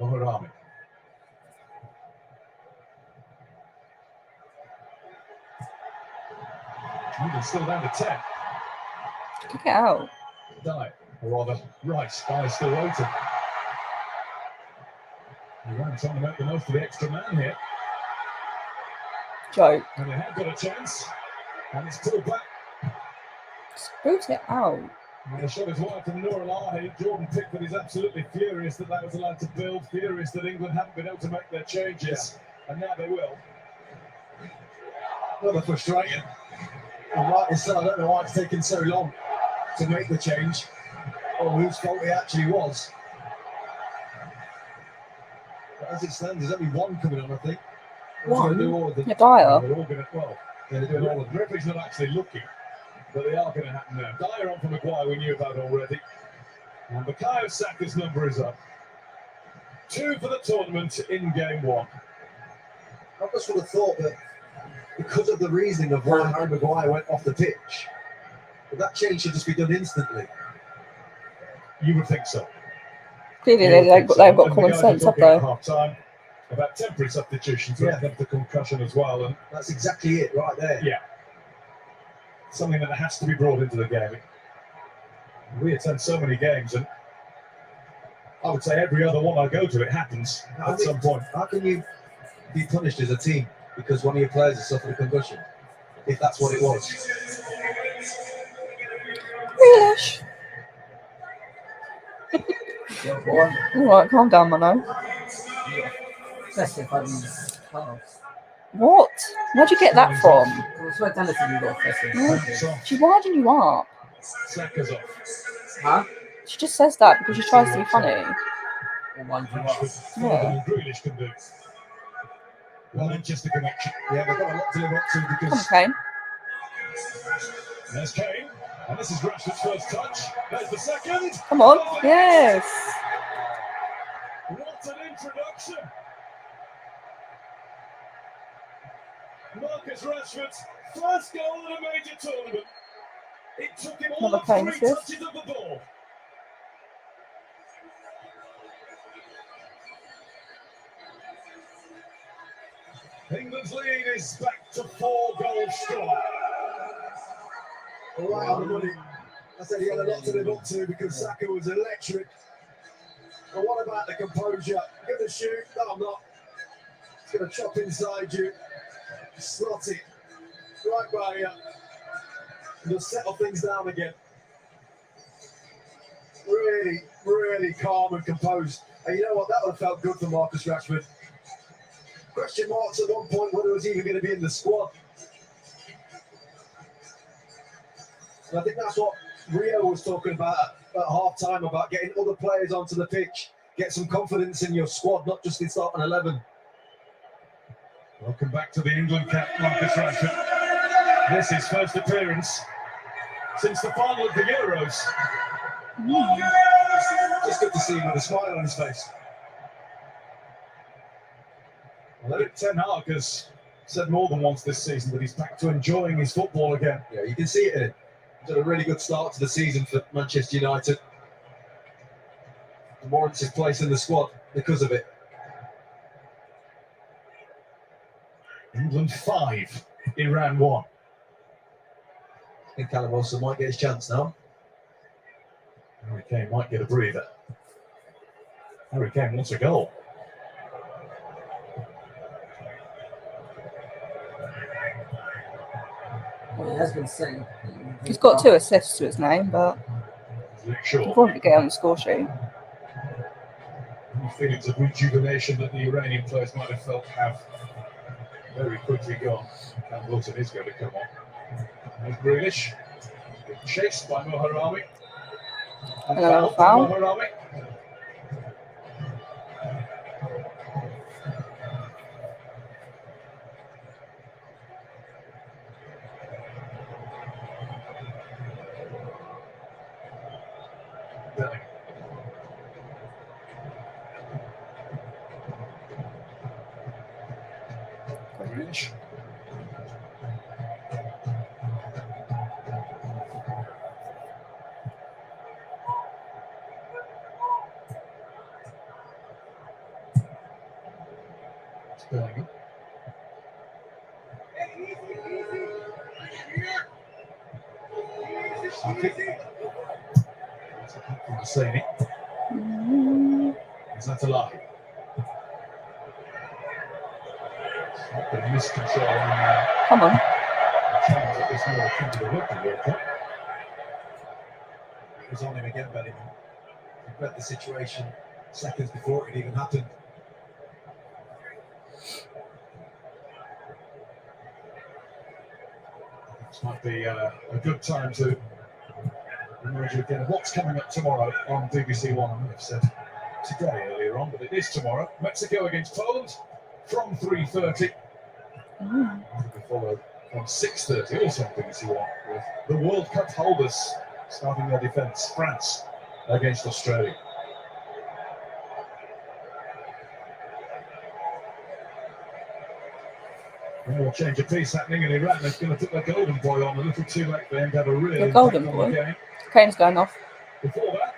Noharami. Even still down to 10. Kick it out. Dye, or rather, Rice. Dye's still waiting. Iran trying to make the most of the extra man here. Joke. And they have got a chance. And it's pulled back. Boot it out. And the shot is wide from Noor Al-Ahi. Jordan Pickford is absolutely furious that was allowed to build, furious that England haven't been able to make their changes. Yeah. And now they will. Rather frustrating. And like I said, I don't know why it's taken so long to make the change, or whose fault it actually was. But as it stands, there's only one coming on, I think. One? Yeah, Dyer. They're all going to, well, they're doing all of the referee's not actually looking, but they are going to happen now. Dyer on for Maguire, we knew about already. And Bukayo Saka's number is up. 2 for the tournament in game 1. I just would have thought that because of the reasoning of why Harry Maguire went off the pitch, that change should just be done instantly. You would think so. Clearly, they've got common sense, have they? Half-time about temporary substitutions when it comes to concussion as well, and that's exactly it right there. Yeah, something that has to be brought into the game. We attend so many games, and I would say every other one I go to, it happens at some point. How can you be punished as a team because one of your players has suffered a concussion, if that's what it was? Yes. Alright, calm down, Mano. What? Where'd you get that from? She's winding you up. Saka's off. Huh? She just says that because she tries to be funny. Yeah. Grealish can do. Well, Manchester connection. Yeah, they've got a lot to live up to because. Come on, Kane. There's Kane. And this is Rashford's first touch. There's the second. Come on. Yes. What an introduction. Marcus Rashford's first goal in a major tournament. It took him all of 3 touches of the ball. England's lead is back to 4 goals strong. Right on the money. I said he had a lot to live up to because Saka was electric. And what about the composure? Give the shoot. No, I'm not. It's going to chop inside you. Slot it. Right by you. He'll settle things down again. Really, really calm and composed. And you know what? That would have felt good for Marcus Rashford. Question marks at one point whether he was even going to be in the squad. And I think that's what Rio was talking about at half-time, about getting other players onto the pitch, get some confidence in your squad, not just in starting 11. Welcome back to the England cap, Marcus Rashford. This is his first appearance since the final of the Euros. Just good to see him with a smile on his face. Well, Erik Ten Hag has said more than once this season that he's back to enjoying his football again. Yeah, you can see it in it. He's had a really good start to the season for Manchester United. And warrants his place in the squad because of it. England 5, Iran 1. I think Callum Wilson might get his chance now. Harry Kane might get a breather. Harry Kane wants a goal. Well, he has been saying. He's got 2 assists to his name, but Sure. he'll probably get on the score sheet. Any feelings of rejuvenation that the Iranian players might have felt have very quickly gone. Callum Wilson is going to come on. There's Grealish. Chased by Moharami. And Another foul foul. from Moharami. Bellingham. Grealish. Bellingham. From Hosseini. Zatalahi. Not been miscontrol on Come on. challenge at this more akin to the Rugby World Cup. It was on him again, Bellingham. He read the situation seconds before it even happened. This might be a good time to remind you again of what's coming up tomorrow on BBC One. I might have said today earlier on, but it is tomorrow. Mexico against Poland from 3:30. Will be followed from 6:30, also on BBC One, with the World Cup holders starting their defence. France against Australia. One more change of pace happening in Iran. They're going to put their golden boy on a little too late for them to have a real The impact golden on boy? the game. Kane's going off. Before that,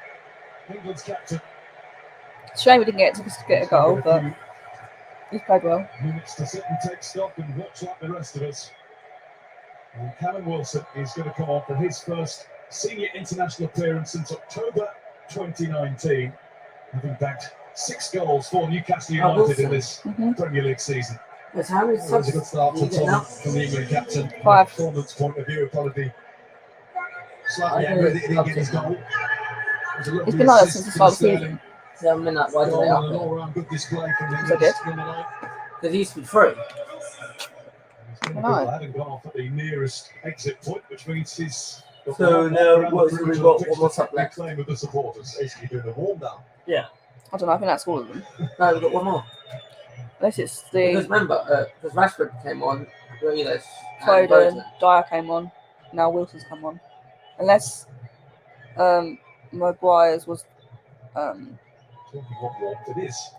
England's captain. Shame we didn't get to get a goal, but he's played well. Minutes to sit and take stock and watch like the rest of us. And Callum Wilson is going to come on for his first senior international appearance since October 2019, having bagged 6 goals for Newcastle United in this Premier League season. Yes, how is It was a good start for Tom from the England captain. From a 5. performance point of view, it'll probably be slightly angry that he didn't get his goal. It was a lovely He's been like that assist since the to start of the Sterling. season. So, I mean, like, why did Goal they and up an it? all-round good display from the They English did. number 9. Because he used to be free. He's been a No. good lad and gone off at the nearest exit point, which means he's got So one now round what's through the to result? the pitch What's to up take the next? claim of the supporters. Basically doing a warm down. Yeah. I don't know, I think that's all of them. No, we've got one more. Unless it's Because the remember, because Rashford came on, Grealish, and Foden, Foden. Dyer came on. Now Wilson's come on. Unless Maguire's was Talking what warmth it is.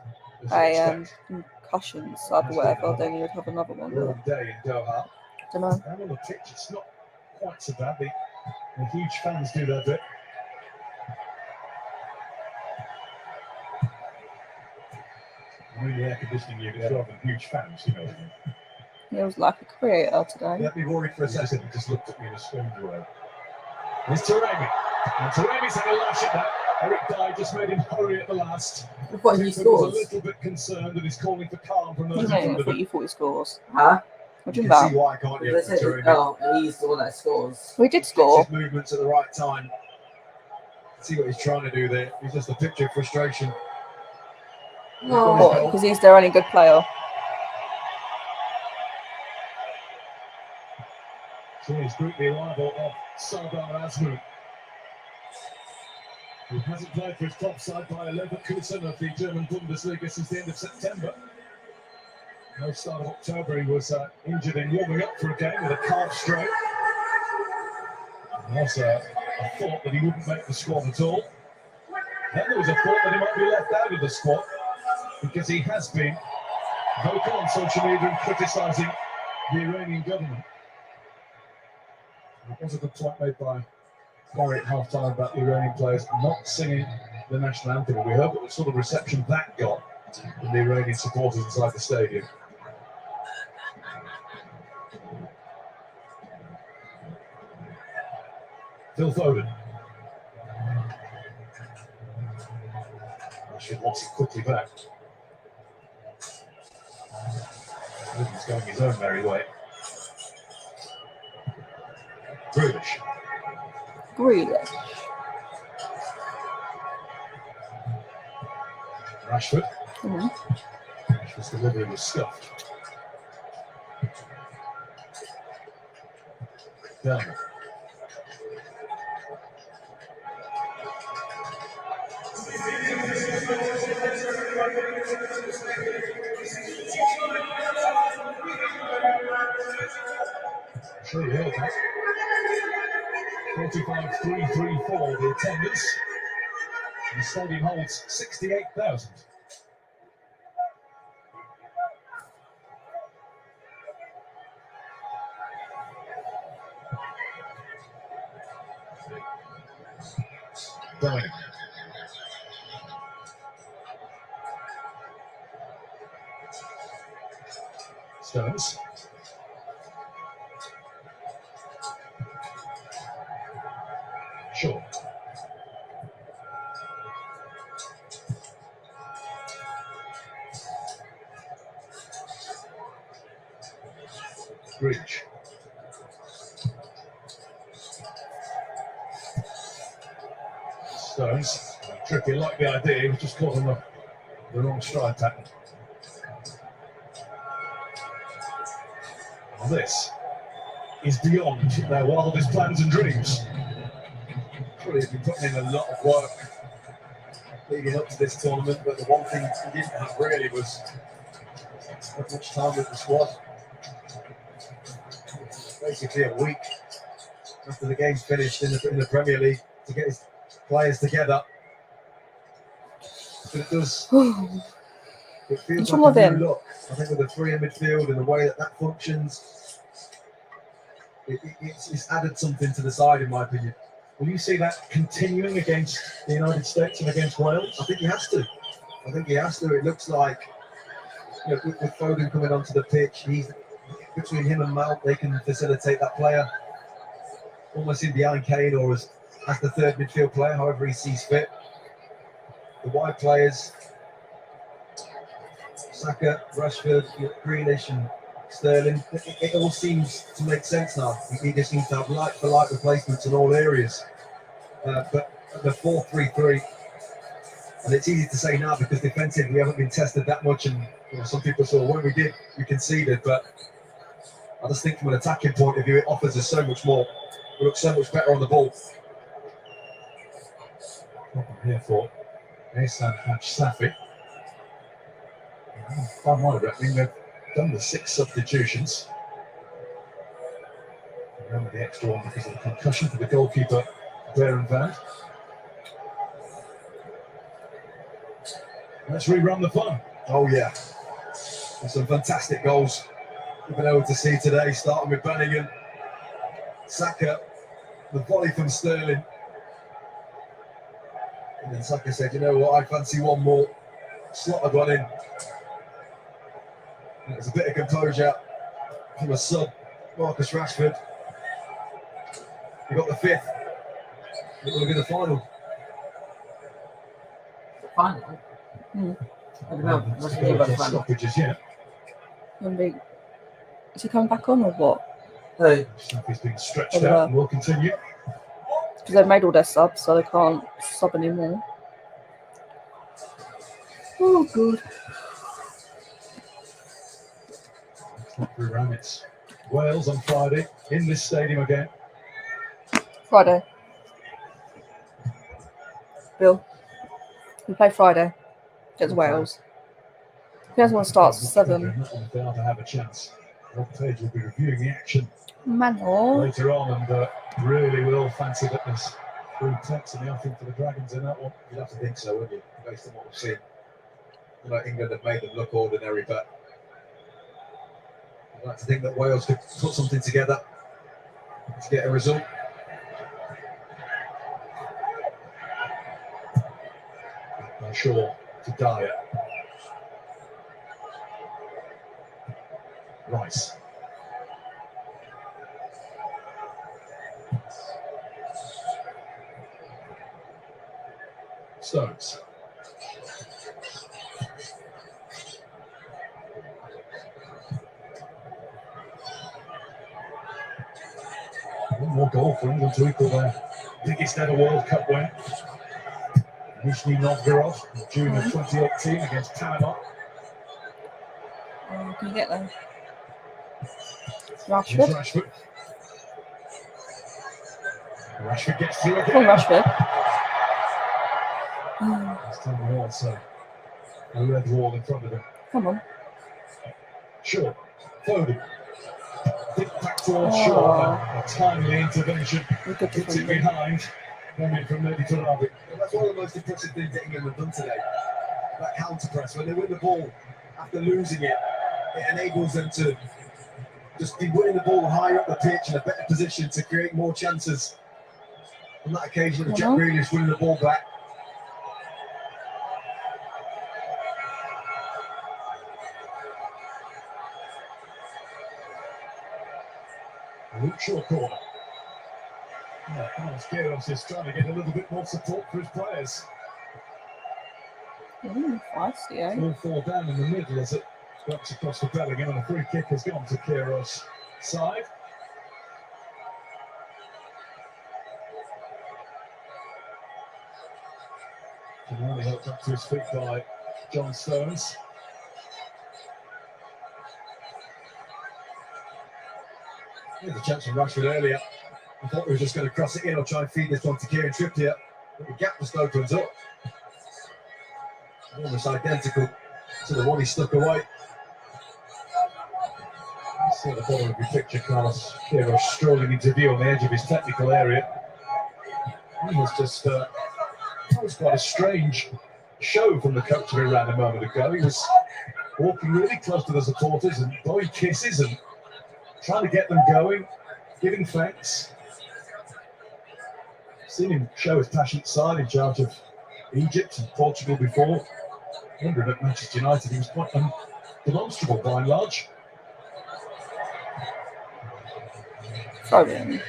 as a you'd expect. concussion sub or whatever, then you would have another one. But Warm day in Doha. I don't know. Down on the pitch, it's not quite so bad. The huge fans do their bit. I mean, the air conditioning units rather than huge fans, you know what I mean. He was like a creator today. Let me worry for a He just, second. he just looked at me in a strange way. There's Taremi. And Taremi's had a lash at that. Eric Dyer just made him hurry at the last. Look what he Pickford was scores. a little bit concerned and is calling for calm from What do those you in mean? front I of thought him. you thought he scores. Huh? What do You you can mean see why, can't you? They say, he's the one that scores. We did Gets score. his movements at the right time. See what he's trying to do there. He's just a picture of frustration. What? Because he's their only good player. So he's grouped the arrival of Sardar Azmoun, who hasn't played for his top side by Leverkusen of the German Bundesliga since the end of September. No start of October, he was injured in warming up for a game with a calf strain. There was a thought that he wouldn't make the squad at all. Then there was a thought that he might be left out of the squad because he has been vocal on social media and criticising the Iranian government. It was a good point made by Gary at half-time about the Iranian players not singing the national anthem. We heard what sort of reception that got from the Iranian supporters inside the stadium. Phil Foden. Rashford wants it quickly back. Foden's going his own merry way. Grealish. Rashford. Rashford's delivery was scuffed. Bellingham. Sure you heard that. 45,334 the attendance. The stadium holds 68,000. Bellingham. Stones. Shaw. Bridge. Stones. Tricky, like the idea, he was just caught on the wrong stride pattern. Well, this is beyond their wildest plans and dreams. Surely he's been putting in a lot of work leading up to this tournament, but the one thing he didn't have really was not much time with the squad. Basically a week after the game's finished in the Premier League to get his players together. But it does. It feels like a new look. I think with the three in midfield and the way that functions, it's added something to the side, in my opinion. Will you see that continuing against the United States and against Wales? I think he has to. It looks like, with Foden coming onto the pitch, he's between him and Mount, they can facilitate that player almost in behind Kane or as the third midfield player, however he sees fit. The wide players, Saka, Rashford, Grealish and Sterling, it all seems to make sense now. He just needs to have like-for-like replacements in all areas. But the 4-3-3, and it's easy to say now because defensively we haven't been tested that much, and some people saw when we did, we conceded, but I just think from an attacking point of view, it offers us so much more. We look so much better on the ball. What I'm here for, Ehsan Safi. By my reckoning, they've done the 6 substitutions. Remember the extra one because of the concussion for the goalkeeper, Baron Van. Let's rerun the fun. Oh yeah, there's some fantastic goals we've been able to see today, starting with Bellingham, Saka, the volley from Sterling. And then Saka said, you know what, I fancy one more. Slotted one in. And there's a bit of composure from a sub, Marcus Rashford. We got the 5th. It will be the final. Final? I don't know. Stoppages, yeah. Is he coming back on or what? Hey. He's been stretched out and will continue. Because they've made all their subs, so they can't sub anymore. Oh, good. It's Wales on Friday in this stadium again. Friday. Bill. We play Friday against Wales. The first one starts at 7. They are to have a chance. Rob Page will be reviewing the action Manor. later on and really will fancy that this through text and the offering for the Dragons in that one. You'd have to think so, wouldn't you? Based on what we've seen. I know England have made them look ordinary, but I'd like to think that Wales could put something together to get a result. I'm sure to Dyer. Rice. Stones. One more goal for England to equal their biggest ever World Cup win. Nizhny Novgorod in June of 2018 against Panama. Can you get there? Rashford. Rashford gets through again. Oh, Rashford. It's time we also a red wall in front of him. Come on. Sure. Foden. Think back towards Shaw. A timely intervention. Puts it behind. Coming from maybe Tarabi. That's one of the most impressive things that England have done today. That counter press. When they win the ball after losing it, it enables them to just be winning the ball higher up the pitch in a better position to create more chances. On that occasion, Jack Grealish winning the ball back. Luke Shaw corner. Kyrgios is trying to get a little bit more support for his players. Feisty, eh? All four down in the middle as it bumps across the Bellingham and a free kick has gone to Kyrgios' side. Giannini helped up to his feet by John Stones. There's a chance from Rashford earlier. I thought we were just going to cross it in or try and feed this one to Kieran Trippier, but the gap just opens up. Almost identical to the one he stuck away. See at the bottom of your picture, Carlos. Kyrgios strolling into view on the edge of his technical area. He was just, that was quite a strange show from the coach of Iran a moment ago. He was walking really close to the supporters and blowing kisses and trying to get them going, giving thanks. Seen him show his passionate side in charge of Egypt and Portugal before. Wondering at Manchester United, he was quite demonstrable by and large. Sorry.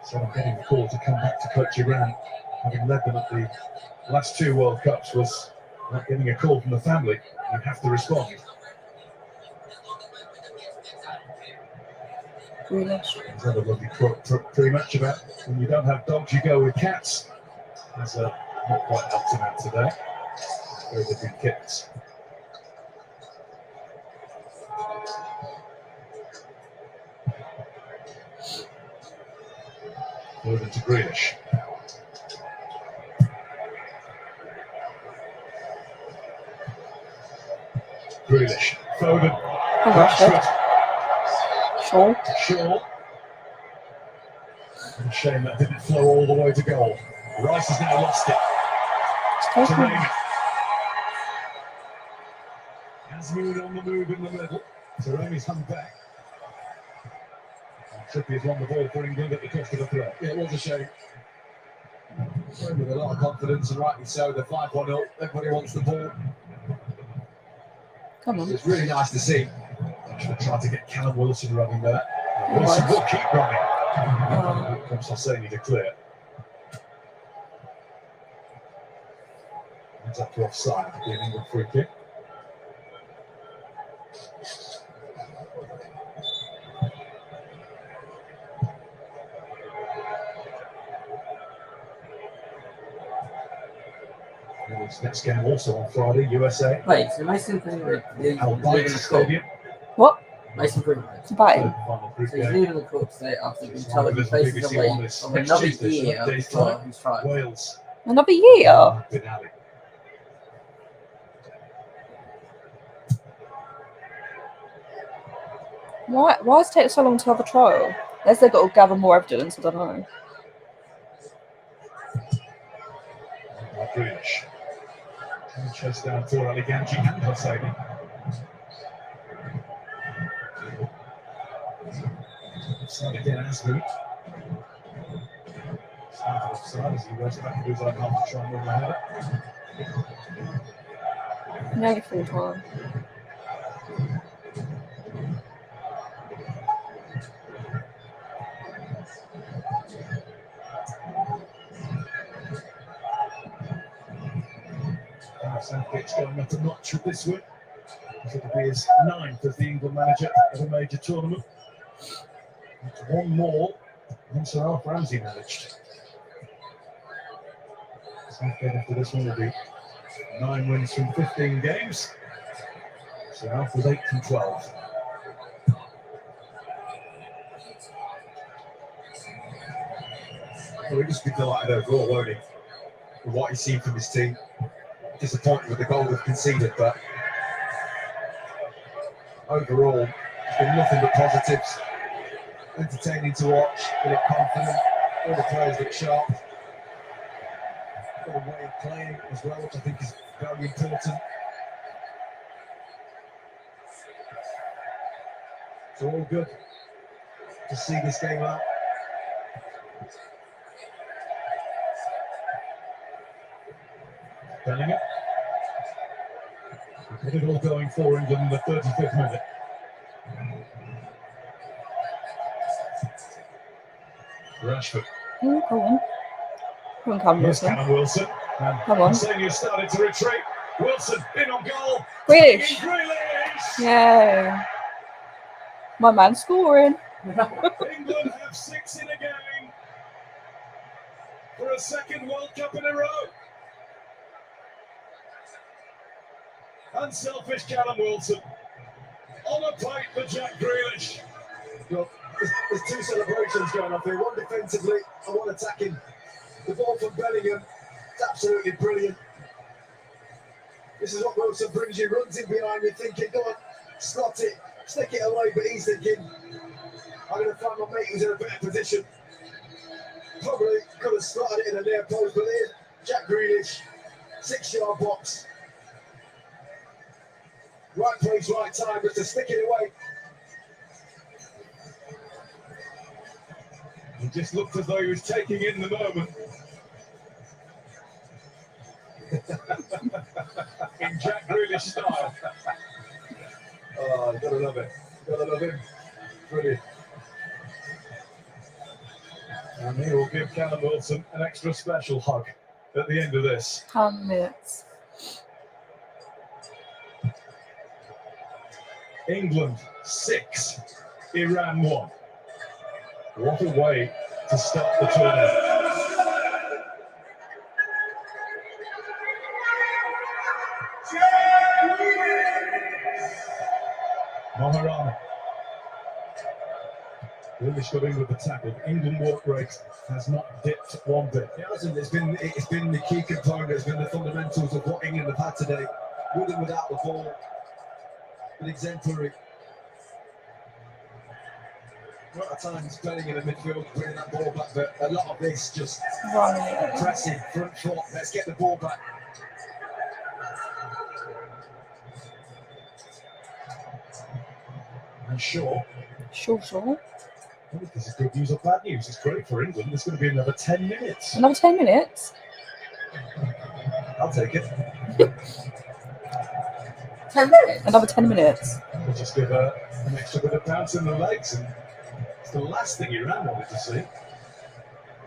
So I'm getting the call to come back to coach Iran, having led them at the last two World Cups, was not getting a call from the family. You have to respond. Grealish. There's another lovely quote pre-match about when you don't have dogs, you go with cats. That's not quite helped him out today. Very different kicks. Moving to Grealish. Grealish. Foden. Rashford. Shaw. And a shame that didn't flow all the way to goal. Rice has now lost it. Taremi. Azmoun on the move in the middle. Taremi's hung back. Trippier's won the ball for England at the cost of a throw. Yeah, it was a shame. With a lot of confidence, and rightly so. They're 5-1 up. Everybody wants the ball. Come on. It's really nice to see. Should have tried to get Callum Wilson running there. Wilson will keep running. Comes Hosseini to clear. Comes up to offside. It'll be an England free kick. This next game also on Friday, USA. Wait, so Mason Greenwood leaving Albion the Stadium. What? Mason Greenwood. About him. Final group So he's game. leaving the court today after being It's told one he of the faces BBC away One is of next another Tuesday, so year days before time. his trial. Wales. Another year? Finale. Why does it take so long to have a trial? Unless they've got to gather more evidence, I don't know. Grealish. Chase down for Aliganji and Hosseini. Offside again, Asmund. Started offside as he goes back to his own half to try and win the header. Nearly full time. Southgate's going up a notch with this win. It'll be his 9th as the England manager of a major tournament. It's one more than Sir Alf Ramsey managed. Southgate after this one will be 9 wins from 15 games. Sir Alf was 8 from 12. Well, he'll just be delighted overall, won't he? With what he's seen from his team. Disappointed with the goal they've conceded, but overall, it's been nothing but positives. Entertaining to watch, they look confident, all the players look sharp. Got a way of playing as well, which I think is very important. So all good to see this game out. Bellingham. Got it all going for England in the 35th minute. Rashford. Go on. Come on, come Here's Wilson. Callum Wilson. And Come on. Senior started to retreat. Wilson in on goal. Grealish. Grealish. Yay. My man scoring. England have 6 in a game for a second World Cup in a row. Unselfish Callum Wilson on a plate for Jack Grealish. Look, there's 2 celebrations going on here, one defensively and one attacking. The ball from Bellingham, it's absolutely brilliant. This is what Wilson brings you, runs in behind you thinking, go on, slot it, stick it away, but he's thinking, I'm going to find my mate who's in a better position. Probably could have slotted it in a near post, but here's Jack Grealish, 6-yard box. Right place, right time, but to stick it away. He just looked as though he was taking in the moment. In Jack Grealish style. Oh, you gotta love it. Gotta love him. Brilliant. And he will give Callum Wilson an extra special hug at the end of this. 10 minutes. England 6, Iran 1. What a way to start the tournament. Maharana. Grealish got in with the tackle. England work rate has not dipped one bit. It hasn't. It's been the key component. It's been the fundamentals of what England have had today. With and without the ball. Been exemplary. Not at times playing in the midfield, bringing that ball back, but a lot of this just pressing, front foot. Let's get the ball back. And Shaw. Sure. I don't know if this is good news or bad news. It's great for England. There's going to be another 10 minutes. Another 10 minutes? I'll take it. 10 minutes? Another 10 minutes. We'll just give an extra bit of bounce in the legs. And it's the last thing Iran wanted to see.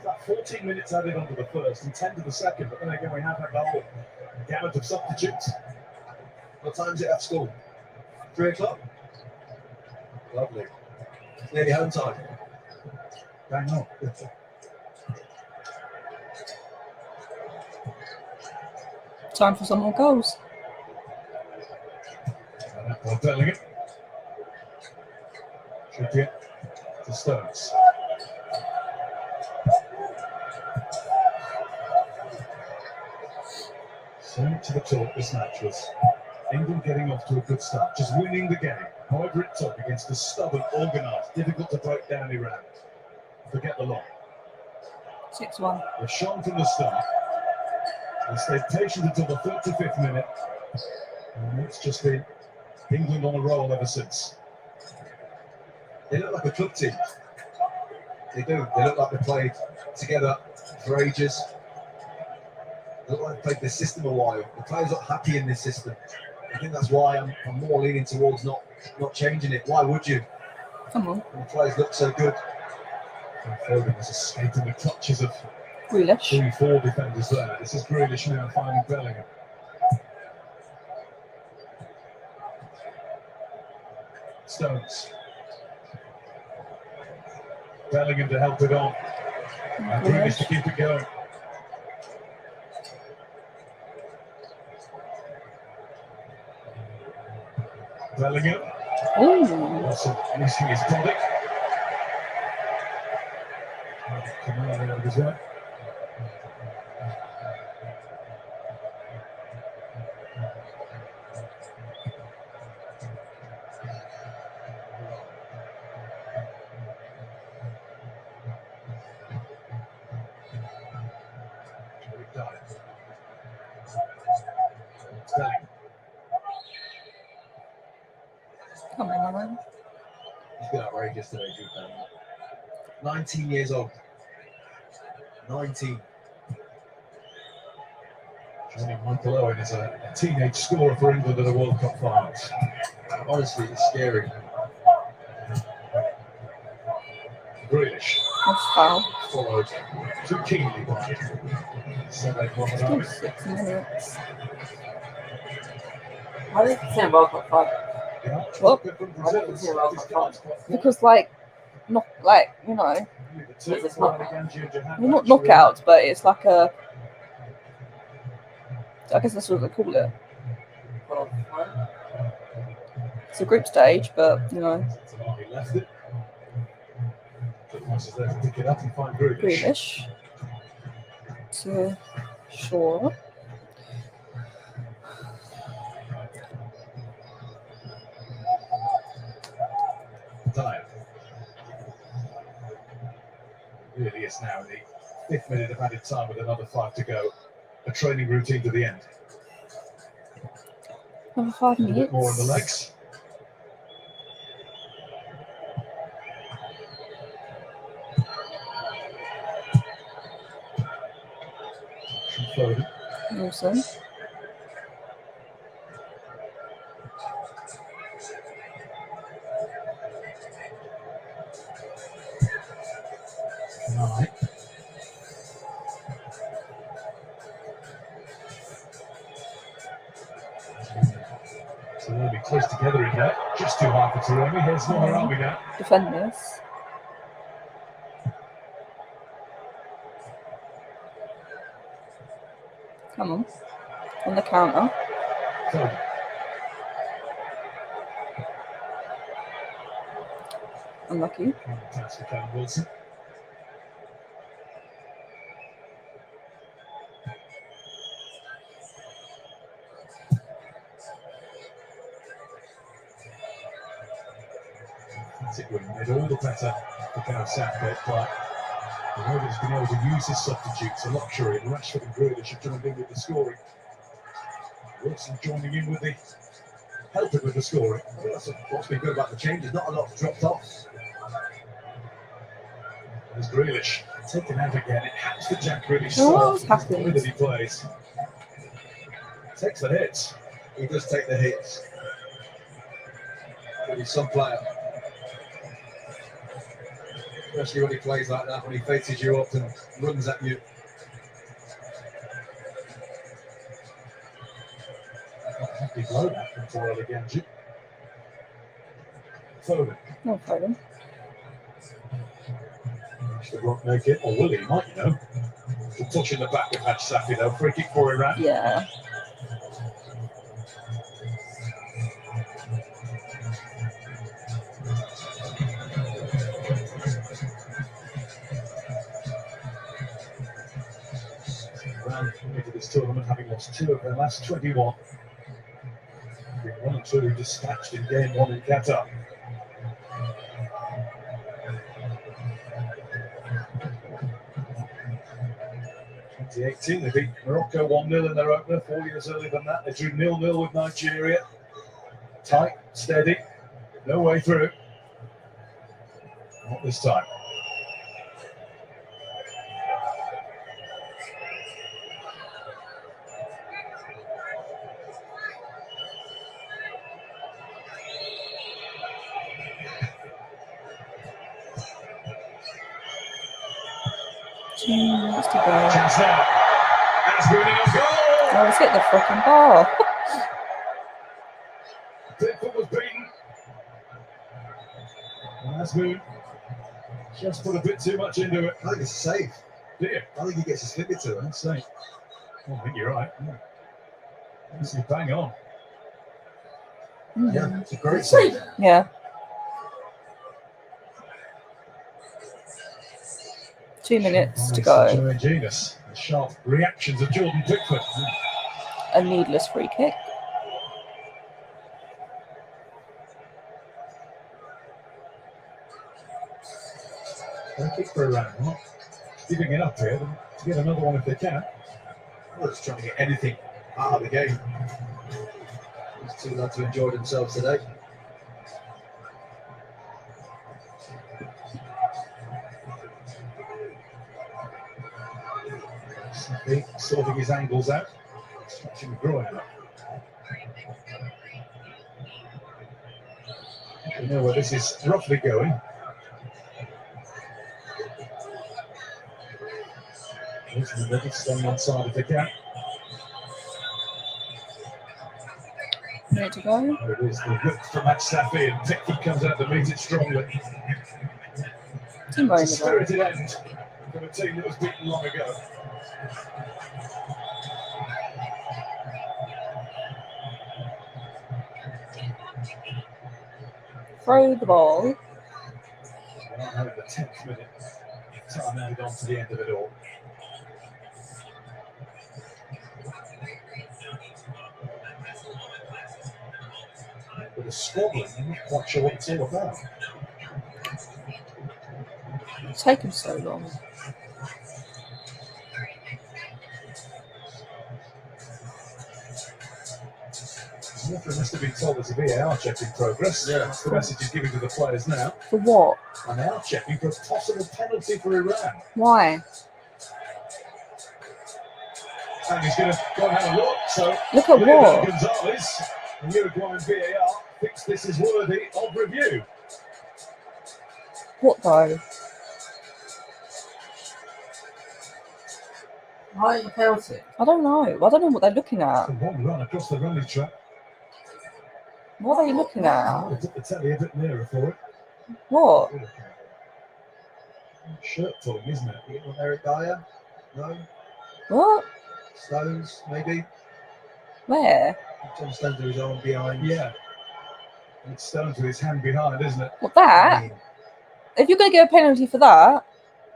That 14 minutes added onto the first and 10 to the second, but then again we have had the whole gamut of substitutes. What time's it at school? 3 o'clock? Lovely. It's nearly home time. Bang on. Time for some more goals. Bellingham. Should get to Stones. So to the talk this match was England getting off to a good start, just winning the game. However it took against a stubborn, organised, difficult to break down Iran. Forget the lot. 6-1. They're shone from the start. They stayed patient until the 35th minute. And it's just been England on a roll ever since. They look like a club team. They do. They look like they played together for ages. They look like they played this system a while. The players are happy in this system. I think that's why I'm more leaning towards not changing it. Why would you? Come on. When the players look so good. And Foden was escaping the clutches of Grealish. 3-4 defenders there. This is Grealish now finding Bellingham. Stones. Bellingham to help it on. And Grealish to keep it going. Bellingham. Oh. Also missing his body. Kamara out as well. Bellingham. Come on, man. He's been outrageous today, Jude Bellingham. 19 years old. 19. Joining Michael Owen as a teenage scorer for England at the World Cup finals. Honestly, it's scary. Grealish. That's foul. Followed too keenly by Seve Mohamed. 6 minutes. How did you say World Cup final? What? How did you say World Cup final? Because, like, not like, you know, It's not. well, not knockouts, but it's like a. I guess that's what they call it. It's a group stage, but you know. He left it. Is there to pick it up and find Grealish. Grealish. To Shaw. Dyer. Really is now in the 5th minute of added time with another 5 to go. A training routine to the end. Another 5 A bit minutes. more on the legs. Foden. Wilson. Right. So they'll be close together in there. Just too high for Taremi. Here's Mohamed now. Defend this. Come on. On the counter. Foden. Unlucky. Pass for Callum Wilson. It would have made all the better for Gareth Southgate, but the way he's been able to use his substitutes, a luxury, and Rashford and Grealish have joined in with the scoring. Wilson joining in with the helping with the scoring. I think that's what's been good about the changes. Not a lot's dropped off. There's Grealish taken out again. It happens to Jack Grealish. Oh, what's The happened? way that he plays. Takes the hits. He does take the hits. But he's some player. Especially when he plays like that, when he faces you up and runs at you. Happy blow back from Terrell again. Foden. No Foden. Should Rock make it? Or will he? Might, you know. The touch in the back of Hadj Safi, though. Free kick for Iran. Yeah. Iran into this tournament, having lost 2 of their last 21. Been 1 and 2 dispatched in game 1 in Qatar. In 2018, they beat Morocco 1-0 in their opener. 4 years earlier than that, they drew 0-0 with Nigeria. Tight, steady, no way through. Not this time. Let's go. Chance now. That's winning a goal. Oh, let's hit the fucking ball. Pickford was beaten. And that's moved. Just put a bit too much into it. I think it's safe. Do you? I think he gets his finger to it. That's safe. I think you're right. Yeah. This is bang on. Yeah, it's a great save. Yeah. Two minutes to go. Joe Genius. The sharp reactions of Jordan Pickford. A needless free kick. Free kick for Iran. Not giving it up here. To get another one if they can. Well, just trying to get anything out of the game. These two lads have enjoyed themselves today. Sorting his angles out. Stretching the groin out. We know where this is roughly going. Here's the middle, staying on side of the gap. There to go. There it is, the whip from Hadj Safi, and Pickford comes out to meet it strongly. Timo It's a in the spirited end from a team that was beaten long ago. Throw the ball. Now in the 10th minute, time added on to the end of it all. With a squabbling, I'm not quite sure what it's all about. It's taken so long. The referee must have been told there's a VAR check in progress. Yeah. That's the message he's giving to the players now. For what? And they are checking for a possible penalty for Iran. Why? And he's going to go and have a look. So Look at what? Gonzalez, the Uruguayan VAR, thinks this is worthy of review. What though? Why are you penalty? I don't know. I don't know what they're looking at. The one run across the running track. What are they looking at? They took the telly a bit nearer for it. What? Shirt pulling, isn't it? You want Eric Dyer? No? What? Stones, maybe? Where? John Stones with his arm behind. Yeah. It's Stones with his hand behind, isn't it? What, that? If you're going to get a penalty for that,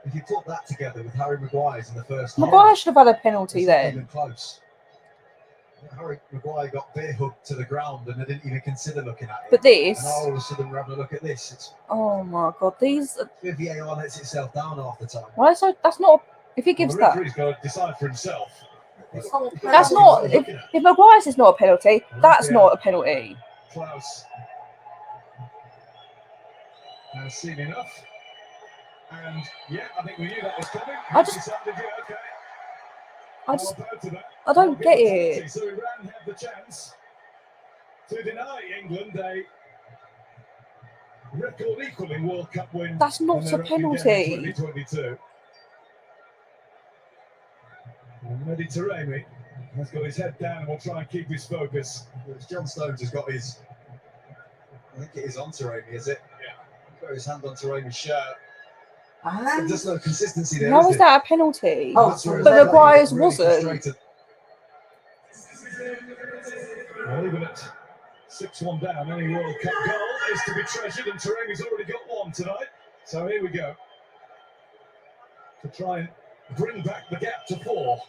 If you put that together with Harry Maguire's in the first half, Maguire should have had a penalty it's not then. even close. Harry Maguire got bear hugged to the ground and they didn't even consider looking at it. But this, And all of a sudden we're having a look at this. It's oh my god, these. the VAR lets itself down half the time. Why so? That's not. If he gives The that, referee's got to decide for himself. that's not. If Maguire's is not a penalty, that's not a penalty. Klaus has seen enough. And yeah, I think we knew that was coming. I just- Decided, yeah, okay. I just. How about that? I don't get it. So Iran had the chance to deny England a Record equaling World Cup win. That's not in a their opening game in penalty. 2022. And Mehdi Taremi has got his head down and will try and keep his focus. John Stones has got his, I think it is on Taremi, is it? Yeah. He's got his hand on Taremi's shirt. And There's no consistency there. How is is there? that a penalty? Oh, That's where but he's Maguire's really wasn't. frustrated. Well, even at 6-1 down, any World Cup goal is to be treasured, and Taremi's already got one tonight. So here we go. To try and bring back the gap to 4.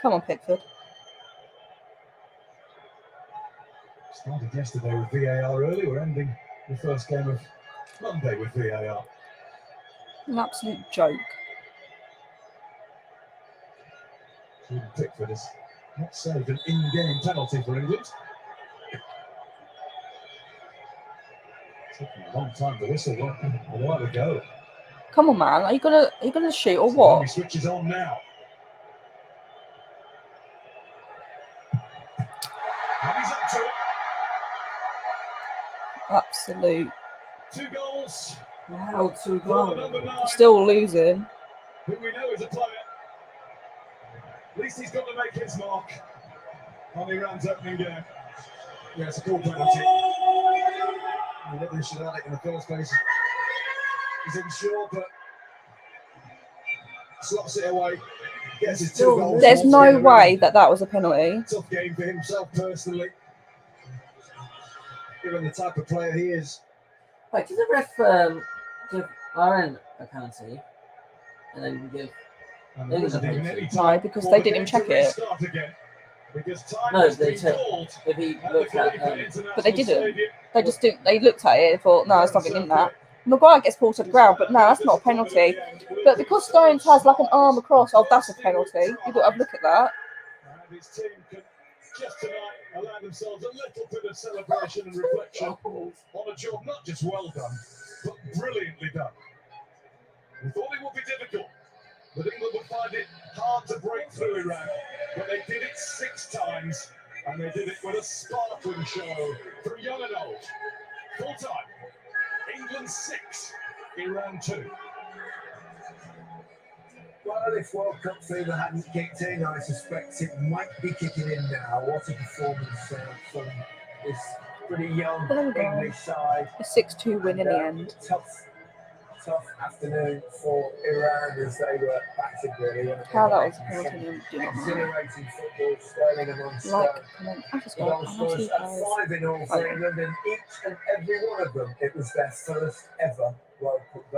Come on, Pickford. Started yesterday with VAR early. We're ending the first game of Monday with VAR. An absolute joke. Jordan Pickford has not saved an in-game penalty for England. Taking a long time to whistle one a while ago. Come on, man. Are you gonna shoot or So what? he switches on now. And he's up to it. Absolute. 2 goals. wow, 2 For the goals. number 9, Still losing. who we know is a player. At least he's got to make his mark on Iran's opening game. Yeah, it's a cool penalty. They should have had it in the first place. He's unsure, but slots it away. Gets his 2 goals. There's no way that was a penalty. Tough game for himself personally. Given the type of player he is. Wait, did the ref give Aaron a penalty? And then give. And there isn't even any No, time because for they the didn't game check to it. restart again. Because time No, has they been checked. called If he at the looked at. Khalifa International But they didn't. Stadium. They just didn't. They looked at it and thought, no, there's nothing in that. Maguire gets pulled to the ground, but no, that's not a penalty. But because Stones has like an arm across, oh, that's a penalty. You've got to have a look at that. And his team can just tonight allow themselves a little bit of celebration and reflection on a job not just well done, but brilliantly done. We thought it would be difficult, that England would find it hard to break through Iran, but they did it 6 times, and they did it with a sparkling show from young and old. Full time, England 6, Iran 2. Well, if World Cup fever hadn't kicked in, I suspect it might be kicking in now. What a performance from this pretty young There we go. English side. A 6-2 win in the end. Tough afternoon for Iran as they were battered really. How that was a penalty, do not know. Exhilarating football, Sterling amongst Like, comment. I just got goal scorers at 5 in all for England, and each and every one of them, it was their first ever World Cup goal.